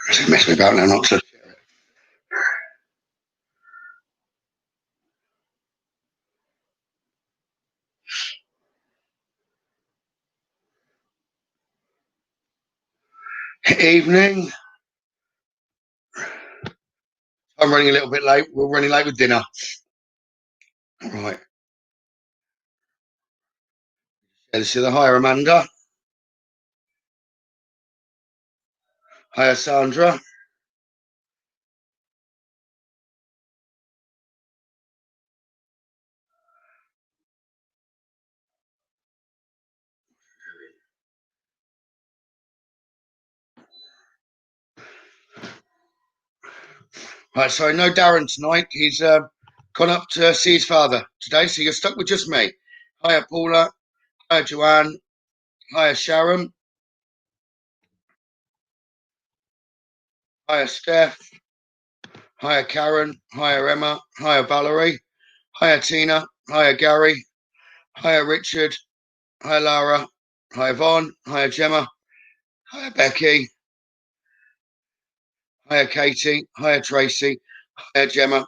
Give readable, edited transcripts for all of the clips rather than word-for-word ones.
Doesn't mess me about now, not to. Evening. I'm running a little bit late. We're running late with dinner. Right. This is the Hi, Amanda. Hi, Sandra. Right, so I know Darren tonight. He's gone up to see his father today, so you're stuck with just me. Hiya, Paula. Hiya, Joanne. Hiya, Sharon. Hiya, Steph. Hiya, Karen. Hiya, Emma. Hiya, Valerie. Hiya, Tina. Hiya, Gary. Hiya, Richard. Hiya, Lara. Hiya, Vaughn. Hiya, Gemma. Hiya, Becky. Hiya, Katie. Hiya, Tracy. Hiya, Gemma.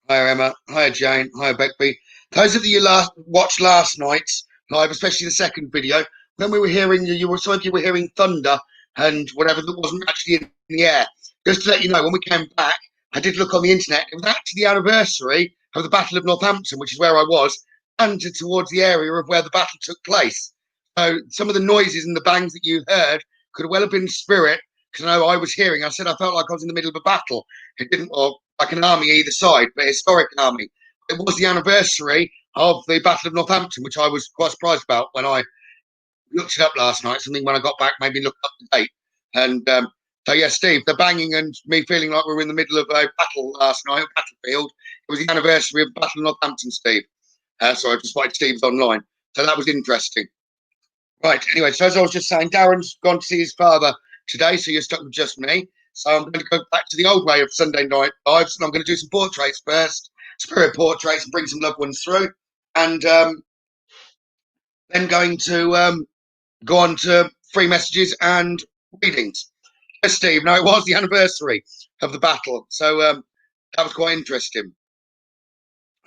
Hiya, Emma. Hiya, Jane. Hiya, Becky. Those of you watched last night's live, especially the second video, when we were hearing some of you were hearing thunder and whatever that wasn't actually in the air. Just to let you know, when we came back, I did look on the internet. It was actually the anniversary of the Battle of Northampton, which is where I was, and towards the area of where the battle took place. So some of the noises and the bangs that you heard could well have been spirit, because I know I was hearing. I said I felt like I was in the middle of a battle. It didn't, or like an army either side, but a historic army. It was the anniversary of the Battle of Northampton, which I was quite surprised about when I looked it up last night. Something when I got back made me look up the date. And so, yeah, Steve, the banging and me feeling like we were in the middle of a battle last night, a battlefield. It was the anniversary of the Battle of Northampton, Steve. So I just spotted Steve's online. So that was interesting. Right, anyway, so as I was just saying, Darren's gone to see his father today, so you're stuck with just me. So I'm going to go back to the old way of Sunday night lives, and I'm going to do some portraits first, spirit portraits, and bring some loved ones through. And then going to go on to free messages and readings. Yes, Steve, no, it was the anniversary of the battle, so that was quite interesting.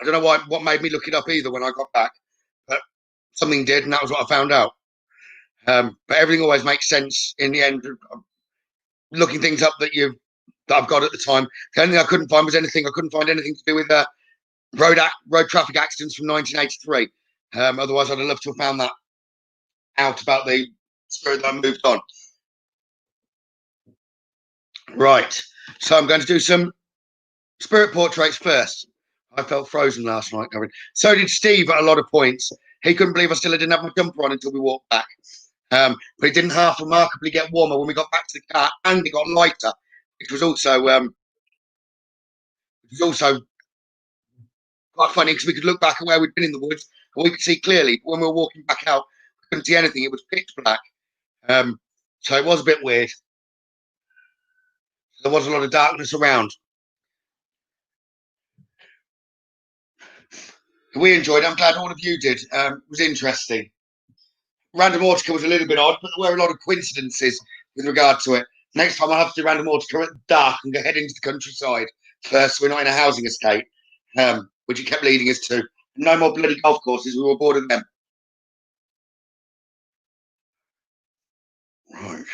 I don't know what made me look it up either when I got back, but something did, and that was what I found out. But everything always makes sense in the end. Looking things up that I've got at the time. The only thing I couldn't find was anything. I couldn't find anything to do with road traffic accidents from 1983. Otherwise, I'd have loved to have found that out about the spirit that I moved on. Right. So I'm going to do some spirit portraits first. I felt frozen last night, Gavin. So did Steve at a lot of points. He couldn't believe I still didn't have my jumper on until we walked back. But it didn't half remarkably get warmer when we got back to the car, and it got lighter, which was also quite funny because we could look back at where we'd been in the woods and we could see clearly. But when we were walking back out, we couldn't see anything. It was pitch black. So it was a bit weird. There was a lot of darkness around. We enjoyed it. I'm glad all of you did. It was interesting. Random Ortica was a little bit odd, but there were a lot of coincidences with regard to it. Next time I'll have to do Random Ortica at dark and go head into the countryside first. So we're not in a housing estate, which it kept leading us to. No more bloody golf courses. We were bored of them. Right.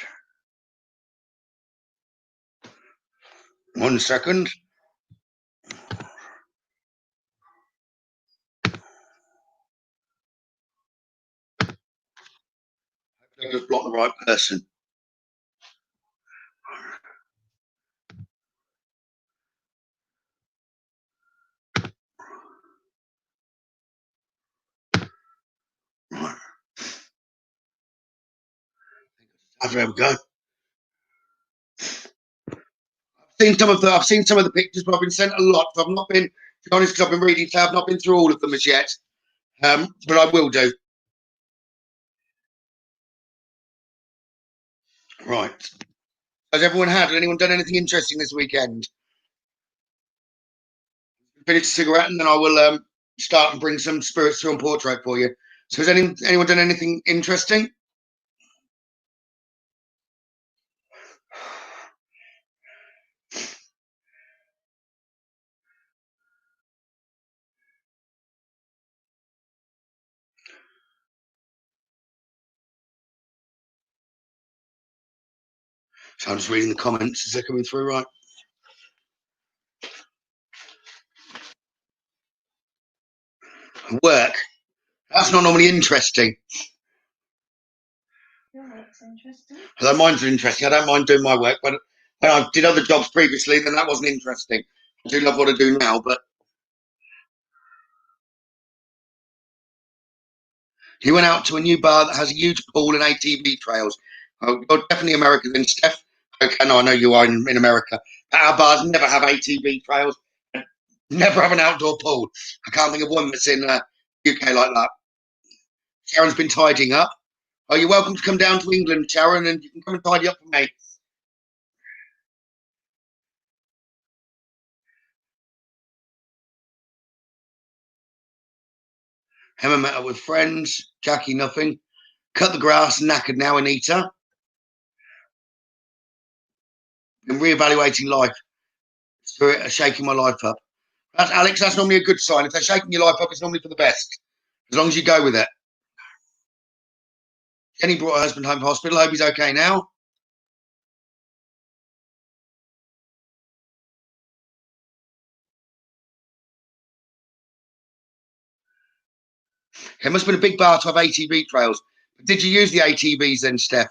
1 second. I just blocked the right person. Right. There we go. I've seen some of the pictures, but I've been sent a lot. So I've not been, to be honest, because I've been reading, so I've not been through all of them as yet. But I will do. Right. Has anyone done anything interesting this weekend? Finish a cigarette and then I will start and bring some spirits through and portrait for you. So has anyone done anything interesting? So I'm just reading the comments as they're coming through, right? Work. That's not normally interesting. Your work's interesting. Although mine's interesting. I don't mind doing my work, but when I did other jobs previously, then that wasn't interesting. I do love what I do now, but he went out to a new bar that has a huge pool and ATV trails. Oh, you're definitely American then, Steph. Okay, no, I know you are in America. But our bars never have ATV trails, never have an outdoor pool. I can't think of one that's in UK like that. Sharon's been tidying up. Oh, you're welcome to come down to England, Sharon, and you can come and tidy up for me. Emma met up with friends. Jackie, nothing. Cut the grass, knackered now, Anita. Been reevaluating life. Spirit are shaking my life up. That's Alex, that's normally a good sign. If they're shaking your life up, it's normally for the best. As long as you go with it. Jenny brought her husband home from hospital. I hope he's okay now. It must have been a big bar to have ATV trails. But did you use the ATVs then, Steph?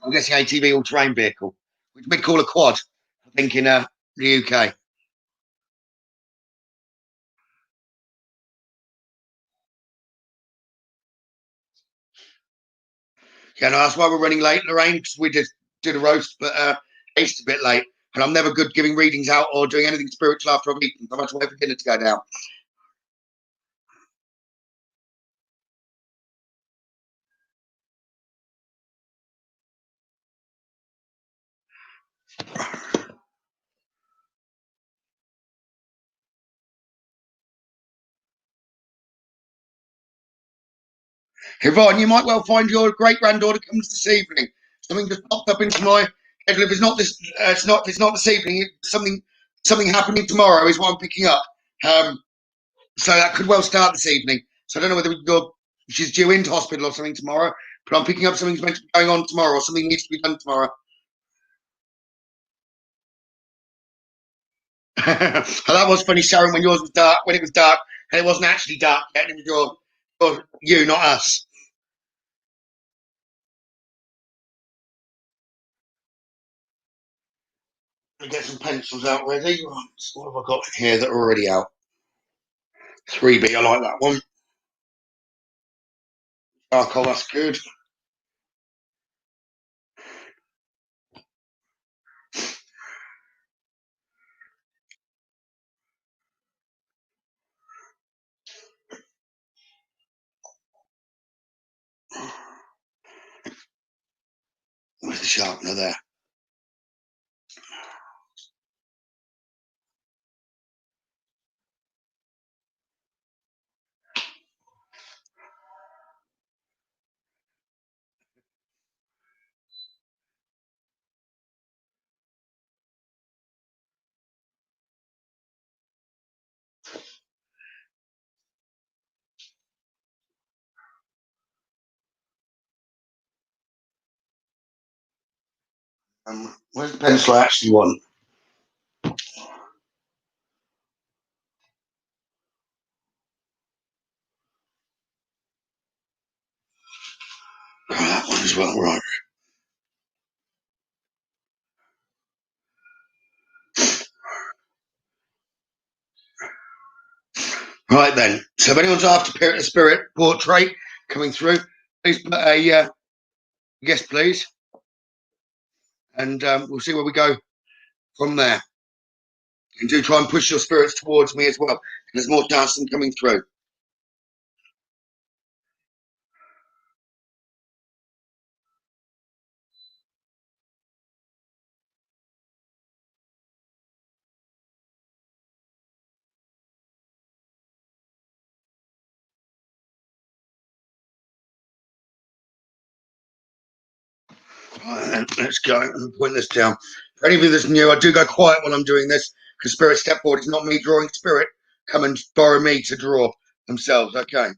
I'm guessing ATV all-terrain vehicle, which we call a quad, I think, in the UK. Yeah, no, that's why we're running late, Lorraine, because we just did a roast, but it's a bit late. And I'm never good giving readings out or doing anything spiritual after I've eaten. I've had to wait for dinner to go down. Yvonne, you might well find your great granddaughter comes this evening. Something just popped up into my head. If it's not this, it's not this evening. Something happening tomorrow is what I'm picking up. So that could well start this evening. So I don't know whether she's due into hospital or something tomorrow, but I'm picking up something's meant to be going on tomorrow, or something needs to be done tomorrow. That was funny, Sharon, when yours was dark, when it was dark, and it wasn't actually dark yet. It was you, not us. Let me get some pencils out ready. What have I got here that are already out? 3B, I like that one. Charcoal, that's good. Where's the sharpener there? Where's the pencil I actually want? Oh, that one as well, right. Right then. So if anyone's after a spirit portrait coming through, please put a yes, please. And we'll see where we go from there. And do try and push your spirits towards me as well. There's more chance of them coming through. Right, then, let's go. I'm point this down. For any of you that's new, I do go quiet while I'm doing this because Spirit Step Forward is not me drawing Spirit. Come and borrow me to draw themselves. Okay.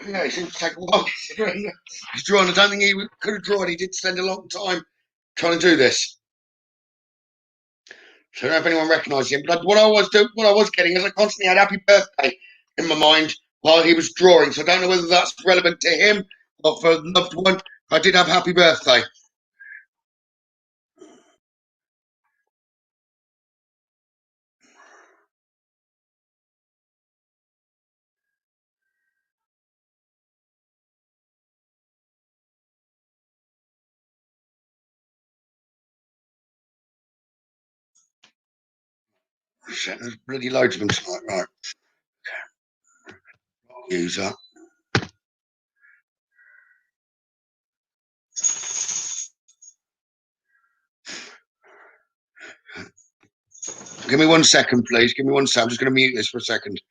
Yeah, he seems to take a while. He's drawn. I don't think he could have drawn. He did spend a long time trying to do this. So I don't know if anyone recognised him. But what I was getting is I constantly had "Happy Birthday" in my mind while he was drawing. So I don't know whether that's relevant to him or for a loved one. I did have "Happy Birthday." Shit, there's bloody loads of them tonight. Right, user. Give me 1 second, please. Give me 1 second. I'm just going to mute this for a second.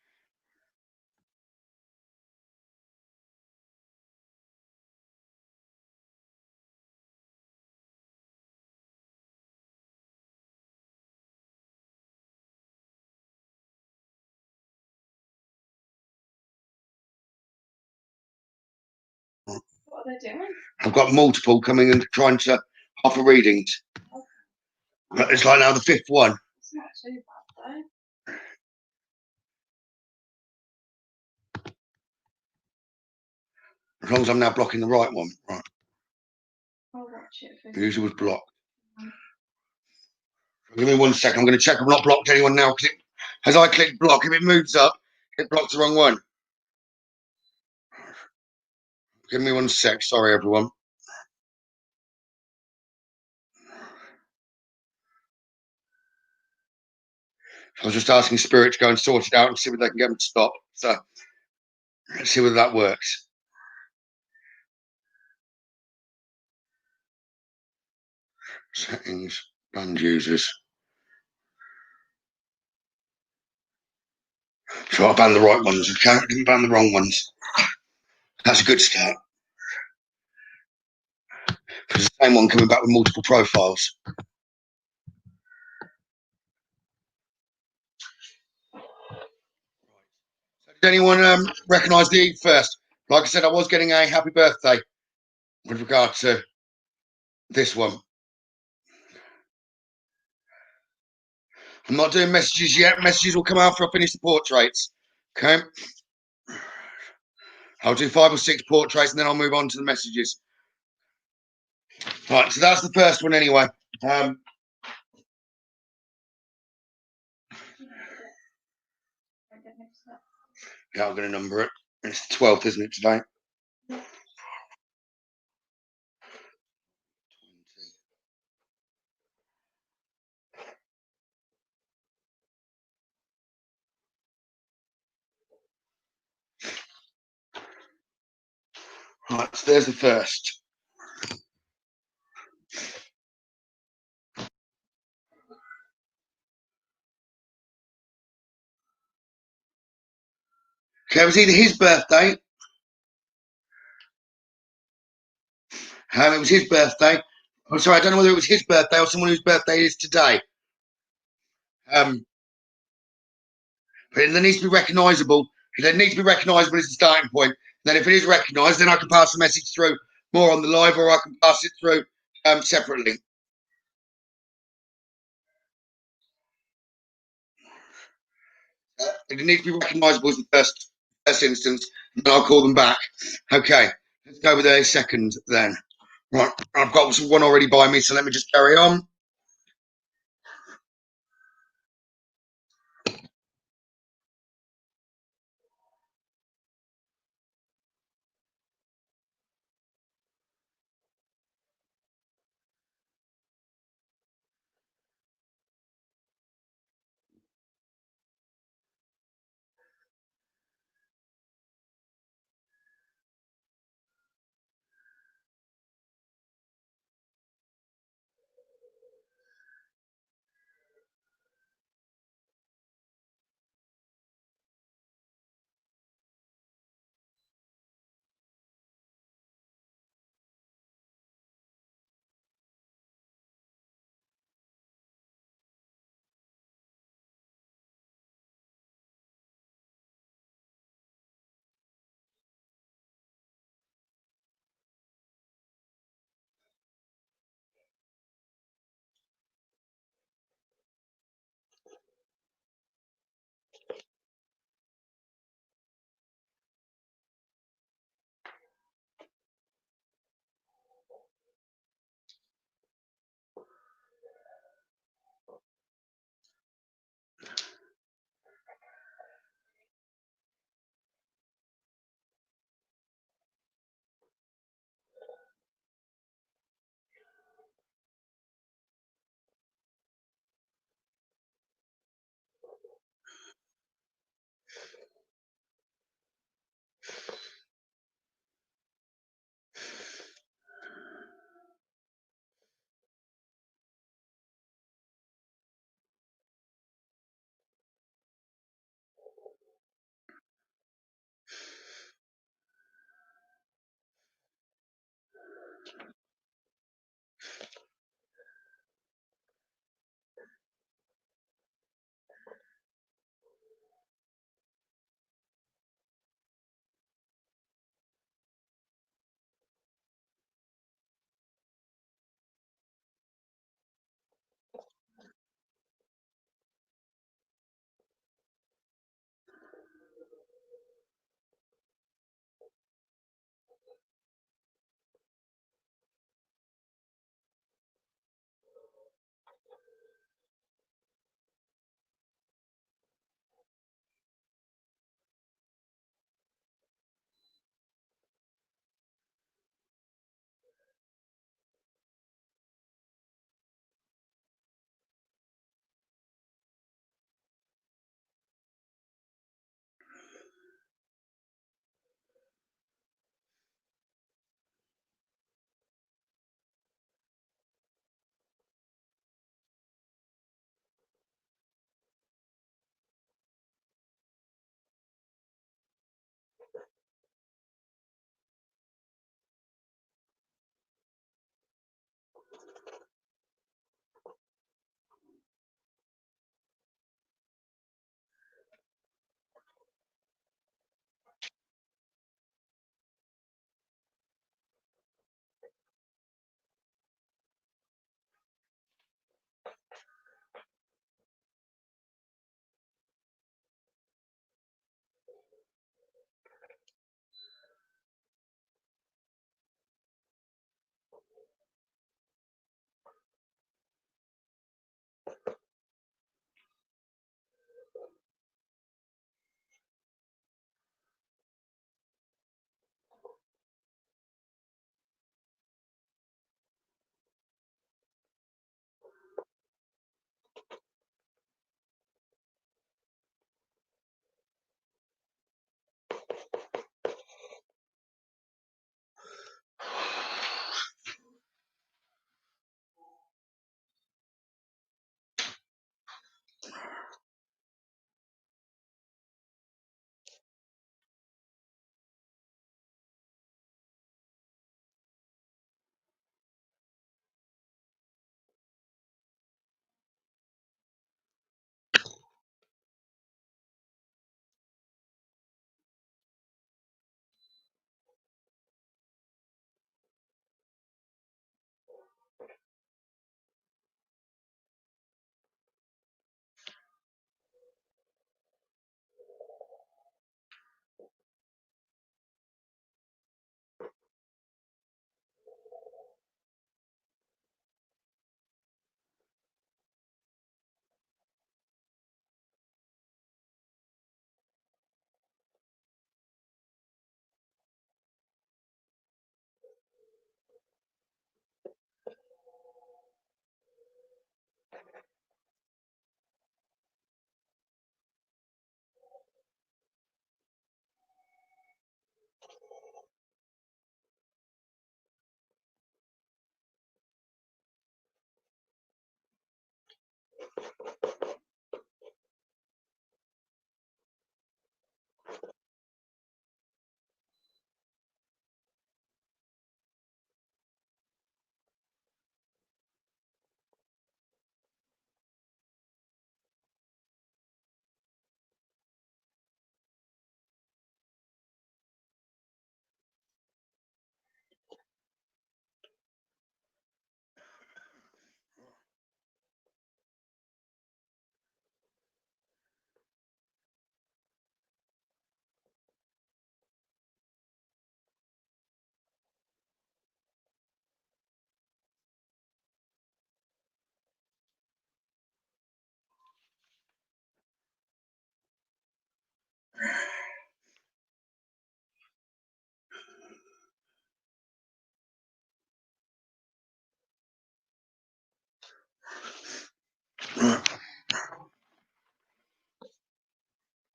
What are they doing? I've got multiple coming and trying to offer readings. But it's like now the fifth one. It's not too bad though. As long as I'm now blocking the right one. Right. I'll watch it for The user was blocked. Give me 1 second. I'm going to check I've not blocked anyone now because as I click block, if it moves up, it blocks the wrong one. Give me 1 sec. Sorry, everyone. I was just asking Spirit to go and sort it out and see whether they can get them to stop. So let's see whether that works. Settings, banned users. So I banned the right ones. Okay, I didn't ban the wrong ones. That's a good start. There's the same one coming back with multiple profiles. So did anyone recognise the first? Like I said, I was getting a happy birthday with regard to this one. I'm not doing messages yet. Messages will come after I finish the portraits. Okay. I'll do 5 or 6 portraits and then I'll move on to the messages. Right, so that's the first one anyway. Yeah, I'm going to number it. It's the 12th, isn't it, today? Right, so there's the first. Okay, it was either his birthday. It was his birthday. I'm sorry, I don't know whether it was his birthday or someone whose birthday is today. But it needs to be recognisable. It needs to be recognisable as the starting point. Then if it is recognised, then I can pass the message through more on the live or I can pass it through separately. It needs to be recognisable as the first instance, and then I'll call them back. Okay, let's go with a second then. Right, I've got one already by me, so let me just carry on.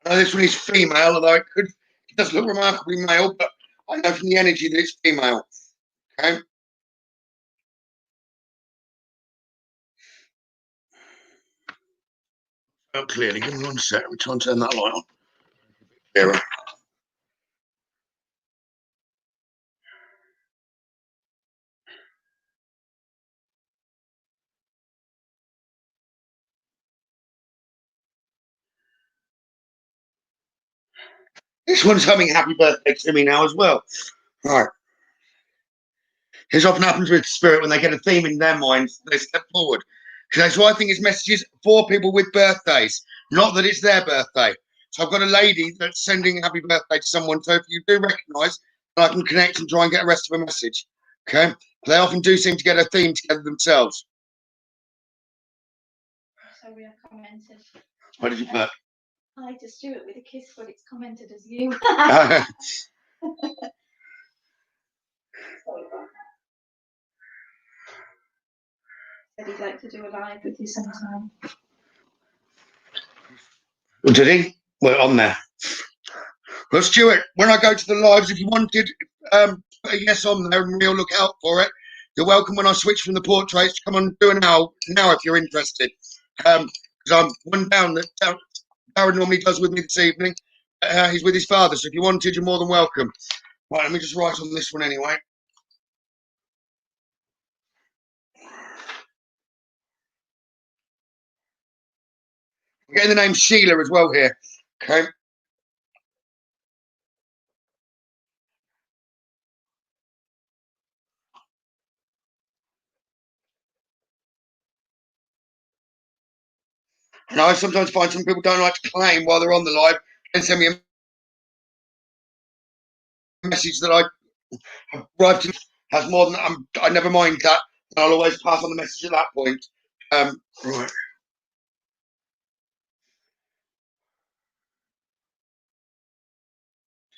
This one is female, although it does look remarkably male, but I know from the energy that it's female. Okay. Oh, clearly. Give me 1 sec. We're trying to turn that light on. Clearer. This one's humming happy birthday to me now as well. Right. This often happens with spirit when they get a theme in their minds, they step forward. So I think it's messages for people with birthdays, not that it's their birthday. So I've got a lady that's sending happy birthday to someone. So if you do recognise, I can connect and try and get the rest of a message. Okay. They often do seem to get a theme together themselves. So we have commented. What did you put? Hi to Stuart with a kiss, but it's commented as you. Said he'd like to do a live with you sometime. Did he? Well, on there. Well, Stuart, when I go to the lives, if you wanted, put a yes on there and we'll look out for it. You're welcome when I switch from the portraits to come and do it now if you're interested. Because I'm one down that Darren normally does with me this evening. He's with his father, so if you wanted, you're more than welcome. Right, let me just write on this one anyway. I'm getting the name Sheila as well here. Okay. And I sometimes find some people don't like to claim while they're on the live and send me a message that I arrived to has more than I never mind that. I'll always pass on the message at that point. Right.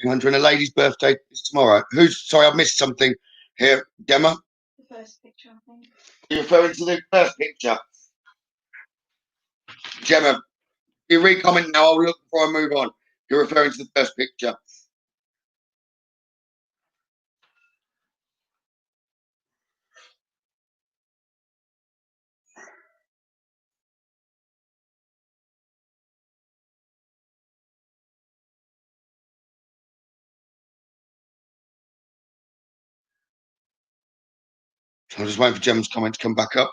And a lady's birthday is tomorrow. Sorry, I've missed something here. Gemma? The first picture, I think. You're referring to the first picture. Gemma, you re-comment now. I'll look before I move on. You're referring to the first picture. So I'm just waiting for Gemma's comment to come back up.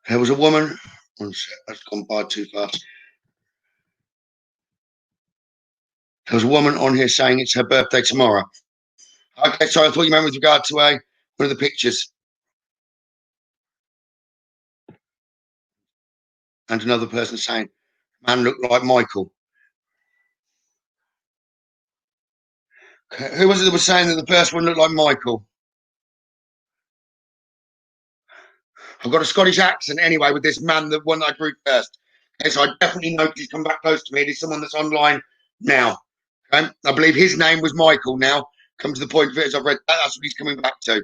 There was a woman. One sec, that's gone by too fast. There was a woman on here saying it's her birthday tomorrow. Okay, sorry, I thought you meant with regard to one of the pictures. And another person saying, man looked like Michael. Okay, who was it that was saying that the first one looked like Michael? I've got a Scottish accent anyway with this man, the one that I drew first. Okay, so I definitely know he's come back close to me. He's someone that's online now. Okay, I believe his name was Michael now. Come to the point of it as I've read that, that's what he's coming back to.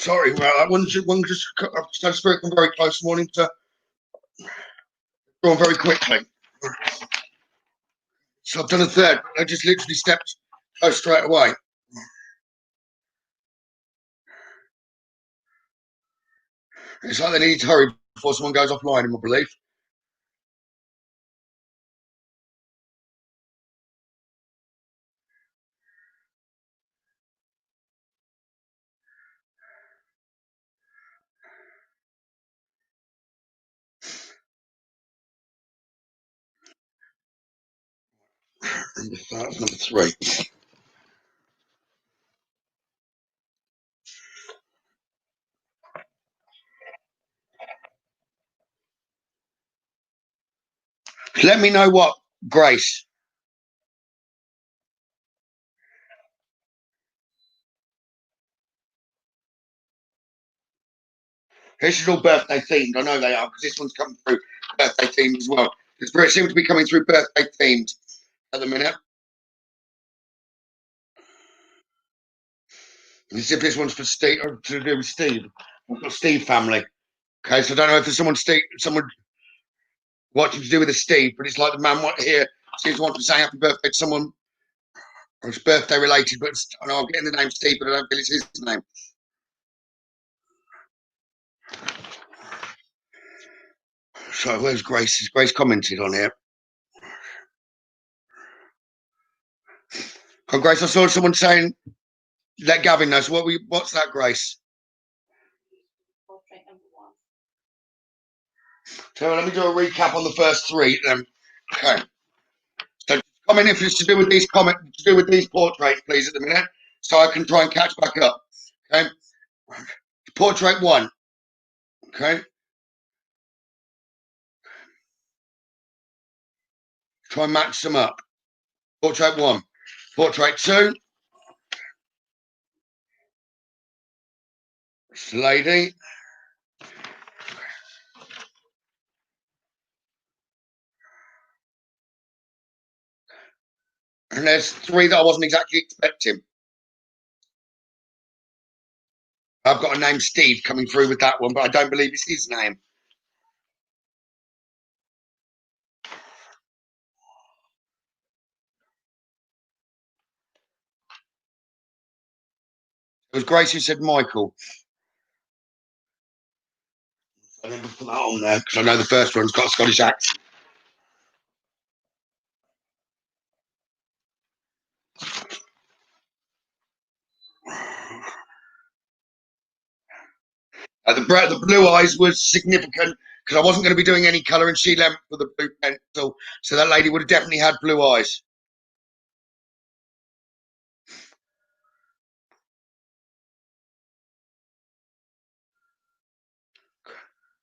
Sorry, well, one just I've just had a spirit come very close morning to go on very quickly. So I've done a third. I just literally stepped close straight away. It's like they need to hurry before someone goes offline, in my belief. That's number 3. Let me know what, Grace. This is all birthday themed. I know they are, because this one's coming through birthday themed as well. The spirit seems to be coming through birthday themed at the minute. As if this one's for Steve, or to do with Steve. I've got Steve family. Okay, so I don't know if there's someone watching to do with a Steve, but it's like the man here seems to want to say happy birthday to someone, or it's birthday related, but I know I'm getting the name Steve, but I don't feel it's his name. So where's Grace? Is Grace commented on here? Oh, Grace, I saw someone saying, let Gavin know. So what's that, Grace? Portrait number 1. So let me do a recap on the first 3 then. Okay. So comment if it's to do with these portraits, please, at the minute, so I can try and catch back up. Okay. Portrait 1. Okay. Try and match them up. Portrait 1. Portrait 2. It's the lady. And there's 3 that I wasn't exactly expecting. I've got a name Steve coming through with that one, but I don't believe it's his name. It was Grace who said Michael. I never put that on there because I know the first one's got a Scottish accent. The blue eyes was significant because I wasn't going to be doing any colour, and she lent for the blue pencil, so that lady would have definitely had blue eyes.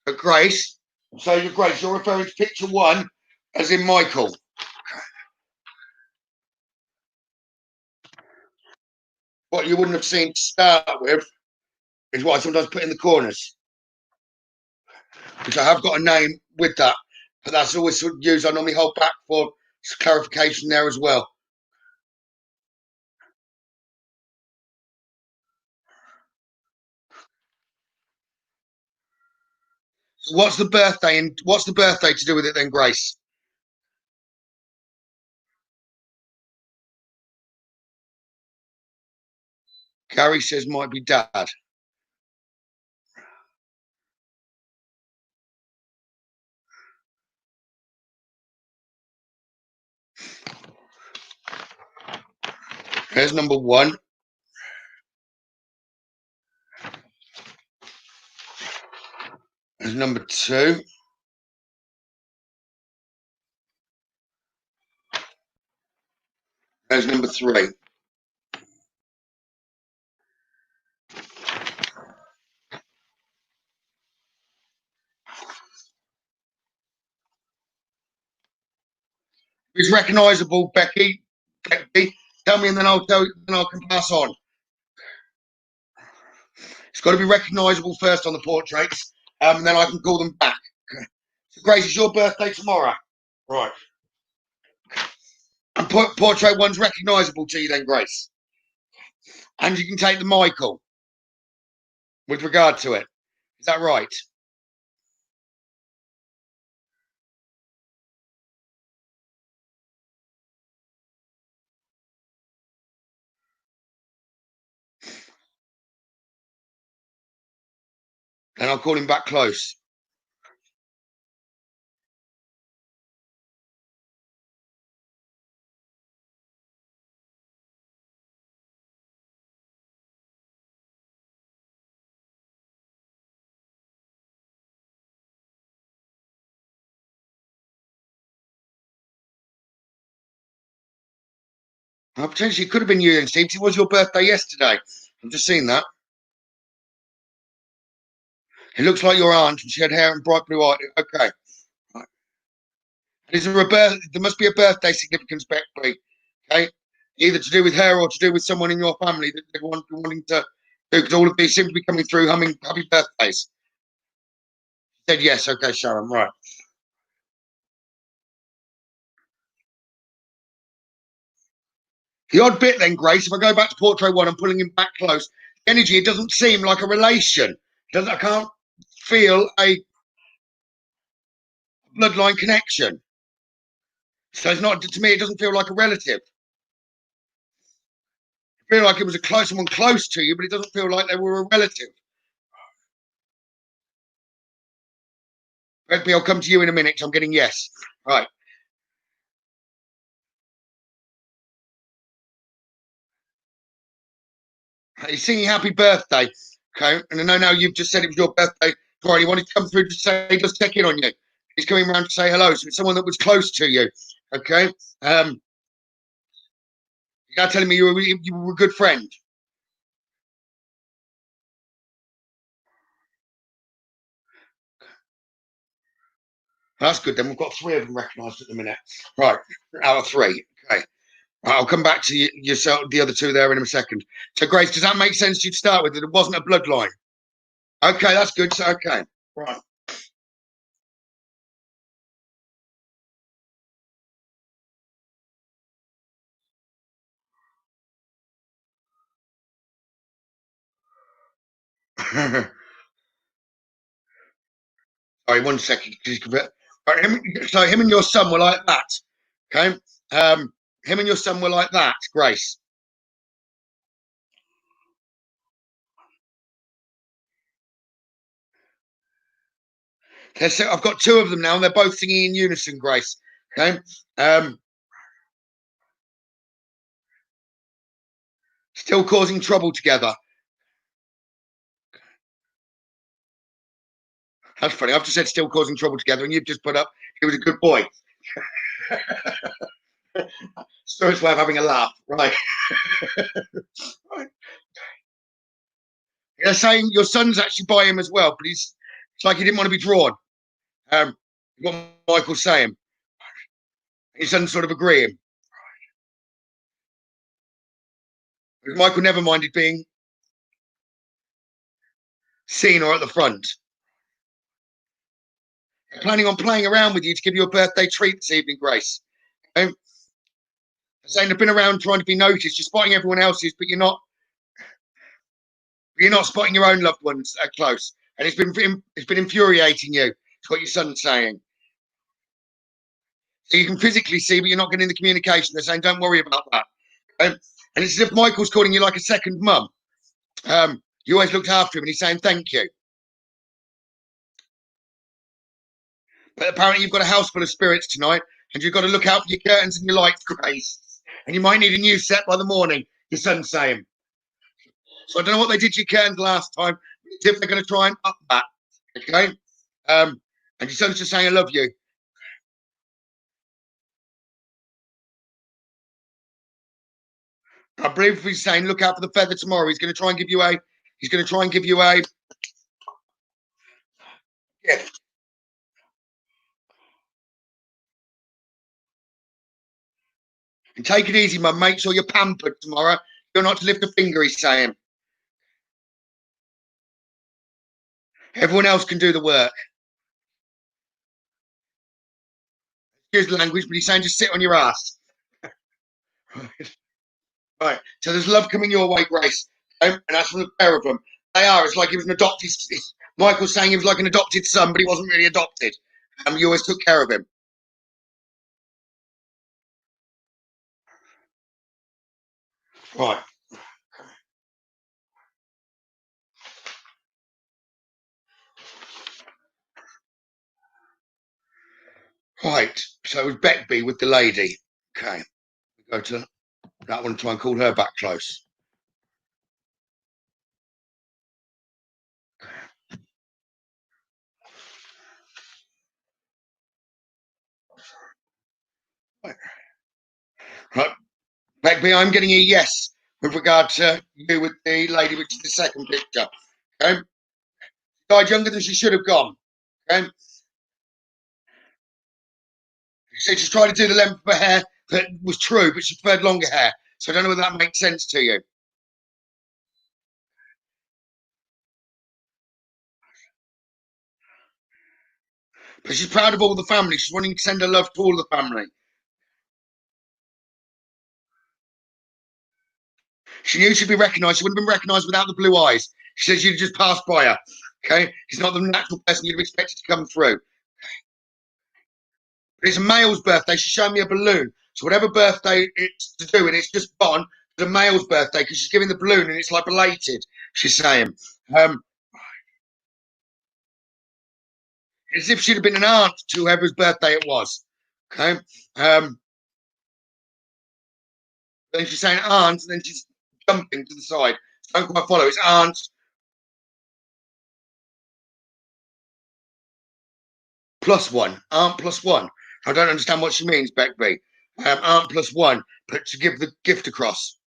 But Grace, so you're referring to picture 1 as in Michael. What you wouldn't have seen to start with is what I sometimes put in the corners, which I have got a name with that, but that's always used. I normally hold back for clarification there as well. So what's the birthday, and what's the birthday to do with it then, Grace? Gary says might be Dad. There's number 1. There's number 2. There's number 3. It's recognisable, Becky. Becky, tell me, and then I'll tell you, and I can pass on. It's got to be recognisable first on the portraits, and then I can call them back. So, Grace, it's your birthday tomorrow, right? And portrait 1's recognisable to you, then, Grace, and you can take the Michael. with regard to it. Is that right? And I'll call him back close. Well, potentially it could have been you and Steve. It was your birthday yesterday. I've just seen that. It looks like your aunt, and she had hair and bright blue eyes. Okay. Right. Is there there must be a birthday significance, Beckley. Okay. Either to do with her or to do with someone in your family that they're wanting to do, because all of these seem to be coming through humming happy birthdays. She said yes. Okay, Sharon. Right. The odd bit then, Grace, if I go back to portrait one, I'm pulling him back close. Energy, it doesn't seem like a relation. I can't feel a bloodline connection. So it's not, to me, it doesn't feel like a relative. I feel like it was someone close to you, but it doesn't feel like they were a relative. Maybe I'll come to you in a minute. I'm getting yes. Right. He's singing happy birthday. Okay. And I know now you've just said it was your birthday. Right. He wanted to come through to say, just check in on you. He's coming around to say hello. So it's someone that was close to you. Okay. You're now telling me you were a good friend. That's good. Then we've got three of them recognised at the minute. Right. Out of three. Okay. I'll come back to yourself, the other two there in a second. So, Grace, does that make sense to you to start with? That it wasn't a bloodline? Okay, that's good. So, okay. Right. Sorry, 1 second. So him and your son were like that. Okay. Him and your son were like that, Grace. I've got two of them now, and they're both singing in unison, Grace. Okay. Still causing trouble together. That's funny. I've just said still causing trouble together, and you've just put up he was a good boy. Spirit's way of having a laugh, right? Right. They're saying your son's actually by him as well, but it's like he didn't want to be drawn. What Michael's saying. His son's sort of agreeing. Michael never minded being seen or at the front. They're planning on playing around with you to give you a birthday treat this evening, Grace. They're saying they've been around trying to be noticed. You're spotting everyone else's, but you're not spotting your own loved ones close. And it's been infuriating you. It's what your son's saying. So you can physically see, but you're not getting the communication. They're saying, don't worry about that. And it's as if Michael's calling you like a second mum. You always looked after him, and he's saying thank you. But apparently you've got a house full of spirits tonight, and you've got to look out for your curtains and your lights, Grace. And you might need a new set by the morning, your son's saying. So I don't know what they did to your curtains last time. If they're going to try and up that. Okay? And your son's just saying, I love you. I believe he's saying, look out for the feather tomorrow. He's going to try and give you a gift. And take it easy, mum. Make sure you're pampered tomorrow. You're not to lift a finger, he's saying. Everyone else can do the work. Excuse the language, but he's saying just sit on your ass. Right. So there's love coming your way, Grace. And that's from the pair of them. They are. It's like he was an adopted. Michael's saying he was like an adopted son, but he wasn't really adopted. You always took care of him. Right. Right. So it was Beckby with the lady. Okay. We go to that one and try and call her back close. Right. Beckby, I'm getting a yes with regard to you with the lady, which is the second picture. Okay. Died younger than she should have gone. Okay. She said she's trying to do the length of her hair that was true, but she preferred longer hair. So I don't know whether that makes sense to you. But she's proud of all the family. She's wanting to send her love to all the family. She knew she'd be recognised. She wouldn't have been recognised without the blue eyes. She says you'd just passed by her. Okay? She's not the natural person you'd have expected to come through. But it's a male's birthday. She showed me a balloon. So whatever birthday it's to do, and it's just gone. It's a male's birthday because she's giving the balloon and it's like belated, she's saying. As if she'd have been an aunt to whoever's birthday it was. Okay? Then she's saying aunt, and then she's jumping to the side. Don't quite follow. It's aunt plus one. Aunt plus one. I don't understand what she means, Beckby. Aunt plus one, but to give the gift across.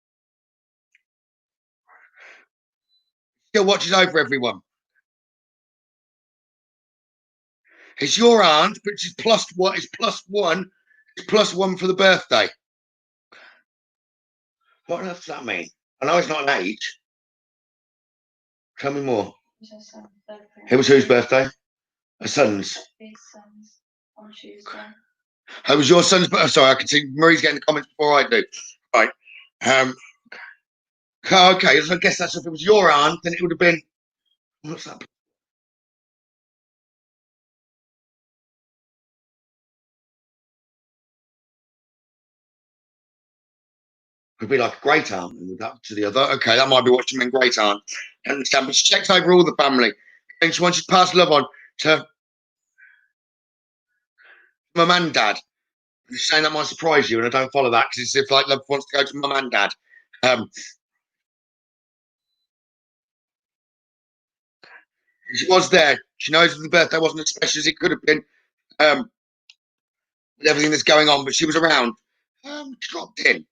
Still watches over everyone. It's your aunt, but she's plus what? It's plus one. It's plus one for the birthday. What on earth does that mean? I know it's not an age. Tell me more. It was whose birthday? Her son's. His son's on Tuesday. It was your son's birthday. Sorry, I can see Marie's getting the comments before I do. Right. Okay, so I guess that's if it was your aunt, then it would have been. What's that? Would be like a great aunt to the other. Okay, that might be what she meant, great aunt. I understand, but she checks over all the family, and she wants you to pass love on to mum and dad. She's saying that might surprise you, and I don't follow that because it's if like love wants to go to mum and dad. She was there. She knows the birthday wasn't as special as it could have been. With everything that's going on, but she was around. She dropped in.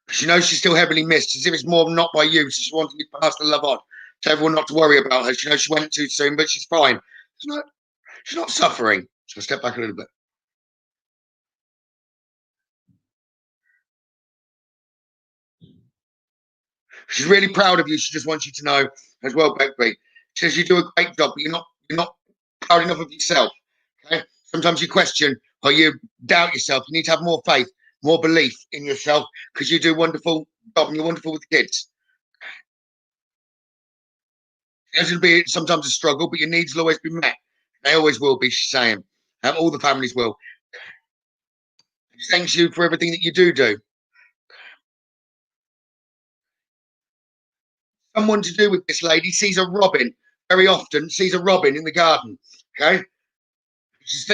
She knows she's still heavily missed, as if it's more not by you. So she wanted me to pass the love on to everyone, not to worry about her. She knows she went too soon, but she's fine. She's not suffering. So step back a little bit. She's really proud of you. She just wants you to know as well, Begbie. She says you do a great job, but you're not proud enough of yourself. Okay. Sometimes you question or you doubt yourself. You need to have more faith, more belief in yourself because you do a wonderful job and you're wonderful with kids. It'll be sometimes a struggle, but your needs will always be met. They always will be, she's saying. All the families will. She thanks you for everything that you do. Someone to do with this lady sees a robin very often, sees a robin in the garden. Okay. She's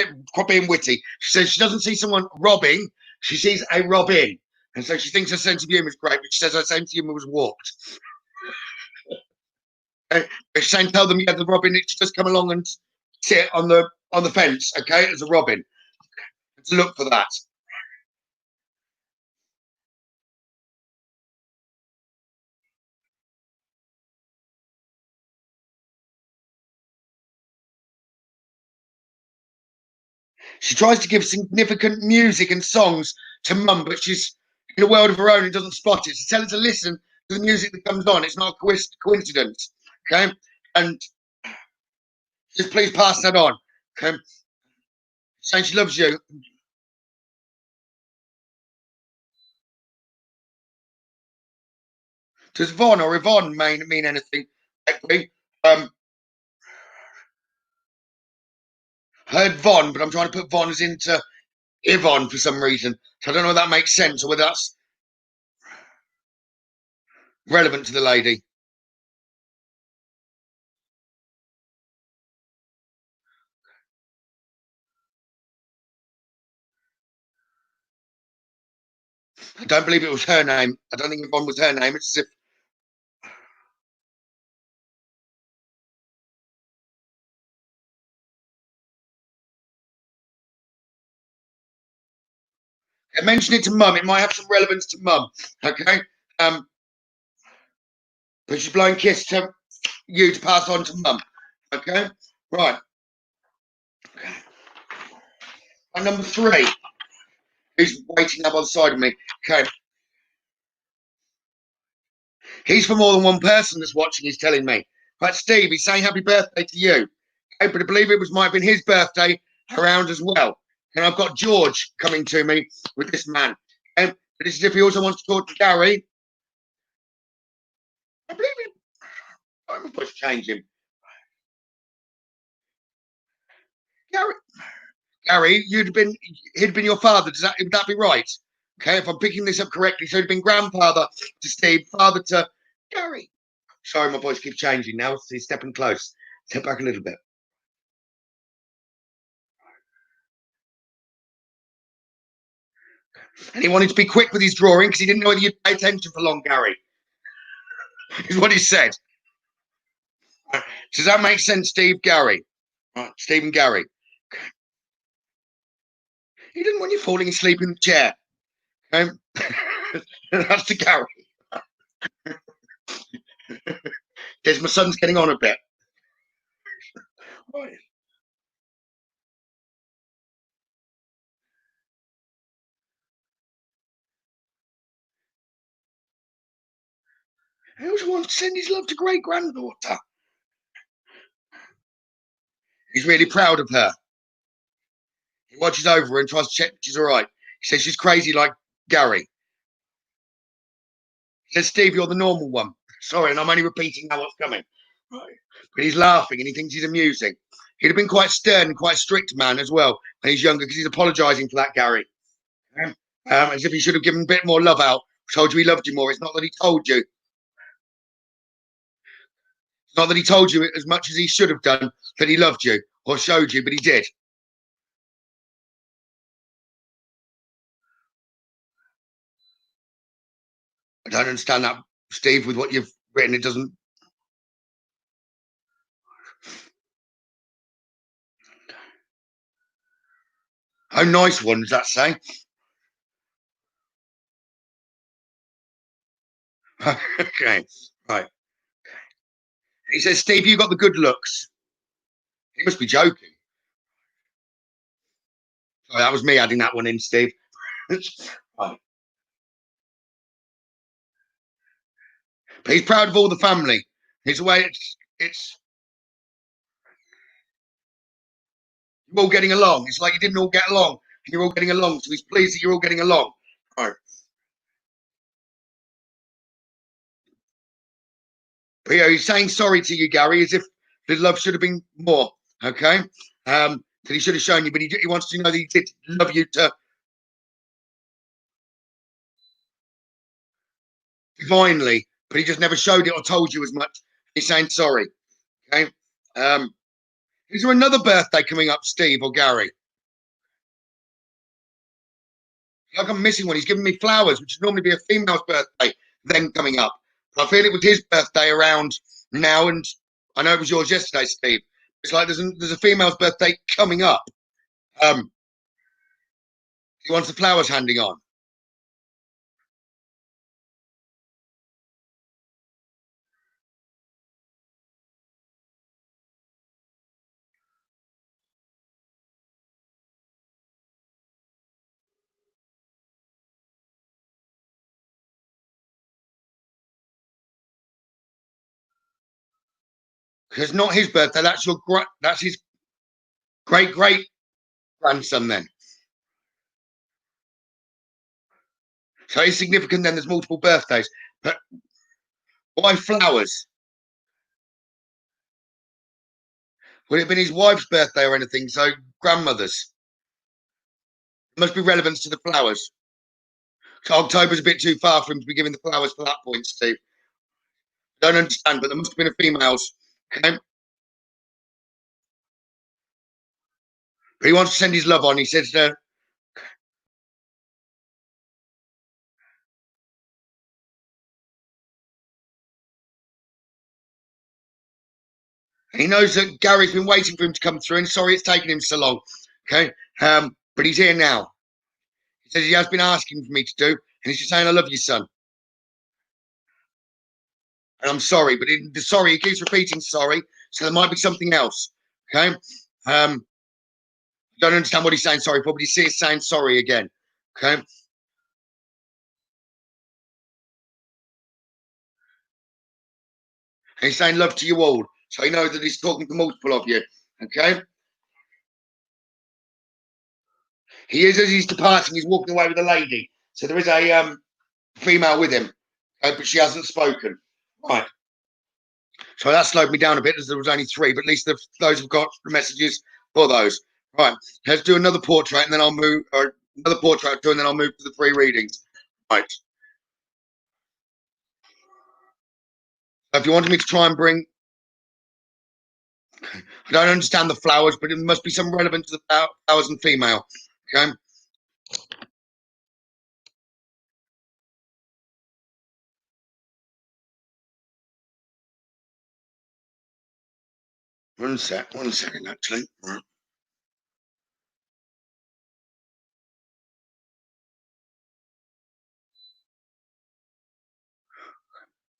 being witty. She says she doesn't see someone robbing, she sees a robin. And so she thinks her sense of humour is great, but she says her sense of humour was warped. She's saying, tell them, yeah, the robin needs to just come along and sit on the fence, okay? There's a robin. To look for that. She tries to give significant music and songs to mum, but she's in a world of her own and doesn't spot it. So tell her to listen to the music that comes on. It's not a coincidence, okay? And just please pass that on. Okay? Saying she loves you. Does Von or Yvonne mean anything? Heard Von, but I'm trying to put Von's into Yvonne for some reason. So I don't know whether that makes sense or whether that's relevant to the lady. I don't believe it was her name. I don't think Yvonne was her name. It's as if I mention it to Mum. It might have some relevance to Mum. Okay. But she's blowing kiss to you to pass on to Mum. Okay. Right. Okay. And number 3, who's waiting up on the side of me. Okay. He's for more than one person that's watching. He's telling me. Right, Steve. He's saying happy birthday to you. Okay, but I believe it might have been his birthday around as well. And I've got George coming to me with this man. And it's as if he also wants to talk to Gary. I believe he. I'm supposed to change him. Gary, Gary, he'd been your father. Would that be right? Okay, if I'm picking this up correctly, so he'd been grandfather to Steve, father to Gary. Sorry, my voice keeps changing now. He's stepping close. Step back a little bit. And he wanted to be quick with his drawing because he didn't know whether you'd pay attention for long, Gary. Is what he said. Does that make sense, Steve? Gary. Right, Steve and Gary. He didn't want you falling asleep in the chair. Okay? That's to Gary. There's my son's getting on a bit. Right. He also wants to send his love to great granddaughter. He's really proud of her. He watches over her and tries to check she's all right. He says she's crazy like Gary. He says, Steve, you're the normal one. Sorry, and I'm only repeating now what's coming. Right. But he's laughing and he thinks he's amusing. He'd have been quite stern and quite strict man as well when he's younger because he's apologising for that, Gary. As if he should have given a bit more love out. Told you he loved you more. It's not that he told you. It's not that he told you as much as he should have done that he loved you or showed you, but he did. I don't understand that, Steve, with what you've written. It doesn't. How nice one does that say? Okay, right. He says, Steve, you got the good looks. He must be joking. Sorry, that was me adding that one in, Steve. Right. But he's proud of all the family. It's the way it's you're all getting along. It's like you didn't all get along, and you're all getting along. So he's pleased that you're all getting along. Right. But yeah, he's saying sorry to you, Gary, as if the love should have been more. Okay. That he should have shown you, but he wants to know that he did love you to divinely, but he just never showed it or told you as much. He's saying sorry. Okay. Um, is there another birthday coming up, Steve or Gary? Like I'm missing one. He's giving me flowers, which would normally be a female's birthday, then coming up. But I feel it was his birthday around now, and I know it was yours yesterday, Steve. It's like there's a female's birthday coming up. Um, he wants the flowers handing on. Because it's not his birthday. That's his great grandson then. So it's significant. Then there's multiple birthdays, but Why flowers? Would it have been his wife's birthday or anything? So grandmother's. Must be relevance to the flowers. So October's a bit too far for him to be giving the flowers for that point, Steve. I don't understand, but there must have been a female's. Okay? But he wants to send his love on. He says, he knows that Gary's been waiting for him to come through, and sorry it's taken him so long. Okay, but he's here now. He says he has been asking for me to do, and he's just saying, "I love you, son," and I'm sorry, but sorry he keeps repeating sorry, so there might be something else. Okay, don't understand what he's saying sorry for, but he's saying sorry again. Okay, and he's saying love to you all, so you know that he's talking to multiple of you. Okay, he is as he's departing, he's walking away with a lady, so there is a female with him, but she hasn't spoken. Right. So that slowed me down a bit as there was only three, but at least those have got the messages for those. Right, let's do another portrait and then I'll move, or another portrait and then I'll move to the three readings. Right. So if you wanted me to try and bring, I don't understand the flowers, but it must be some relevant to the flowers and female. Okay. One second, actually. Right.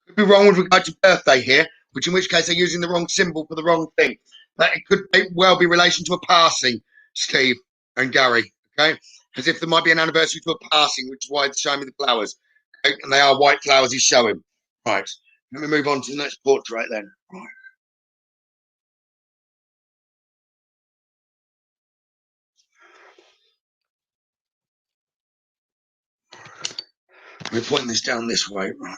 Could be wrong with regard to birthday here, which in which case they're using the wrong symbol for the wrong thing. But it could well be relation to a passing, Steve and Gary. Okay, as if there might be an anniversary to a passing, which is why it's showing me the flowers. Okay? And they are white flowers he's showing. Right. Let me move on to the next portrait then. Right. We're pointing this down this way. Right.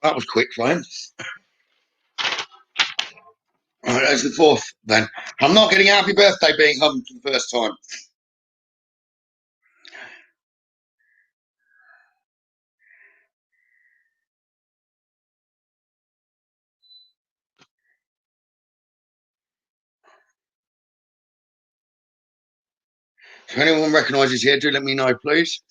That was quick for him. Right, there's the fourth then. I'm not getting happy birthday being hummed for the first time. If anyone recognises here, do let me know, please.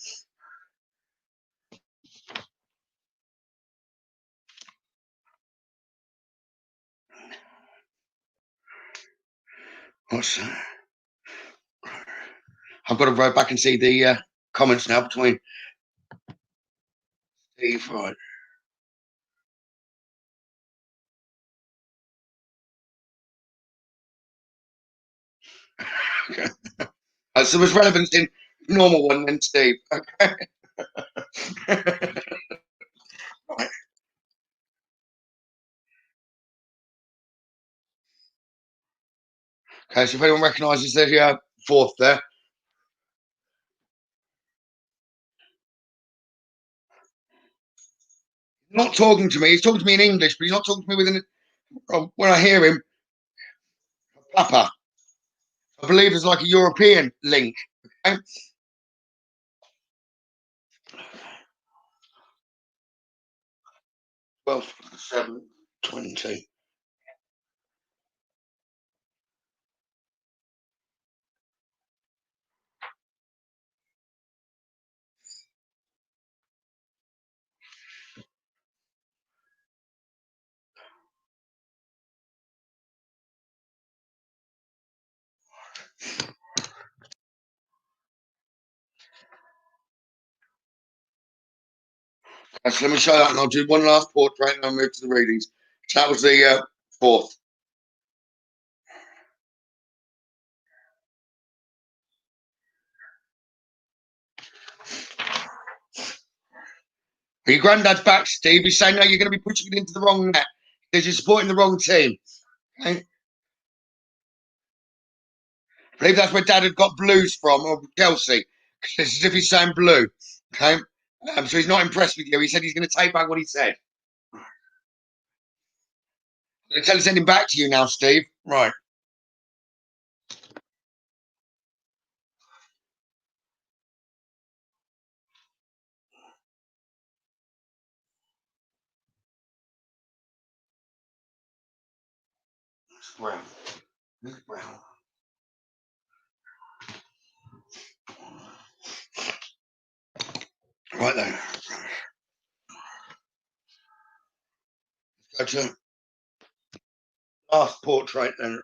What's I've got to go back and see the comments now between Steve. Right. So there's relevance in normal one then, Steve. Okay. Right. Okay, so if anyone recognises the fourth there. Not talking to me. He's talking to me in English, but he's not talking to me with when I hear him, Papa. I believe there's like a European link. Okay? 12, 7, 20. So let me show that, and I'll do one last portrait, and I'll move to the readings. So that was the fourth. Your granddad's back, Steve. He's saying, no, you're going to be pushing it into the wrong net because you're supporting the wrong team. Okay? I believe that's where Dad had got blues from, or Chelsea. It's as if he's saying blue. Okay? So he's not impressed with you. He said he's going to take back what he said. I'm going to tell him send him back to you now, Steve. Right. Brown. Brown. Right then. Go to last portrait then.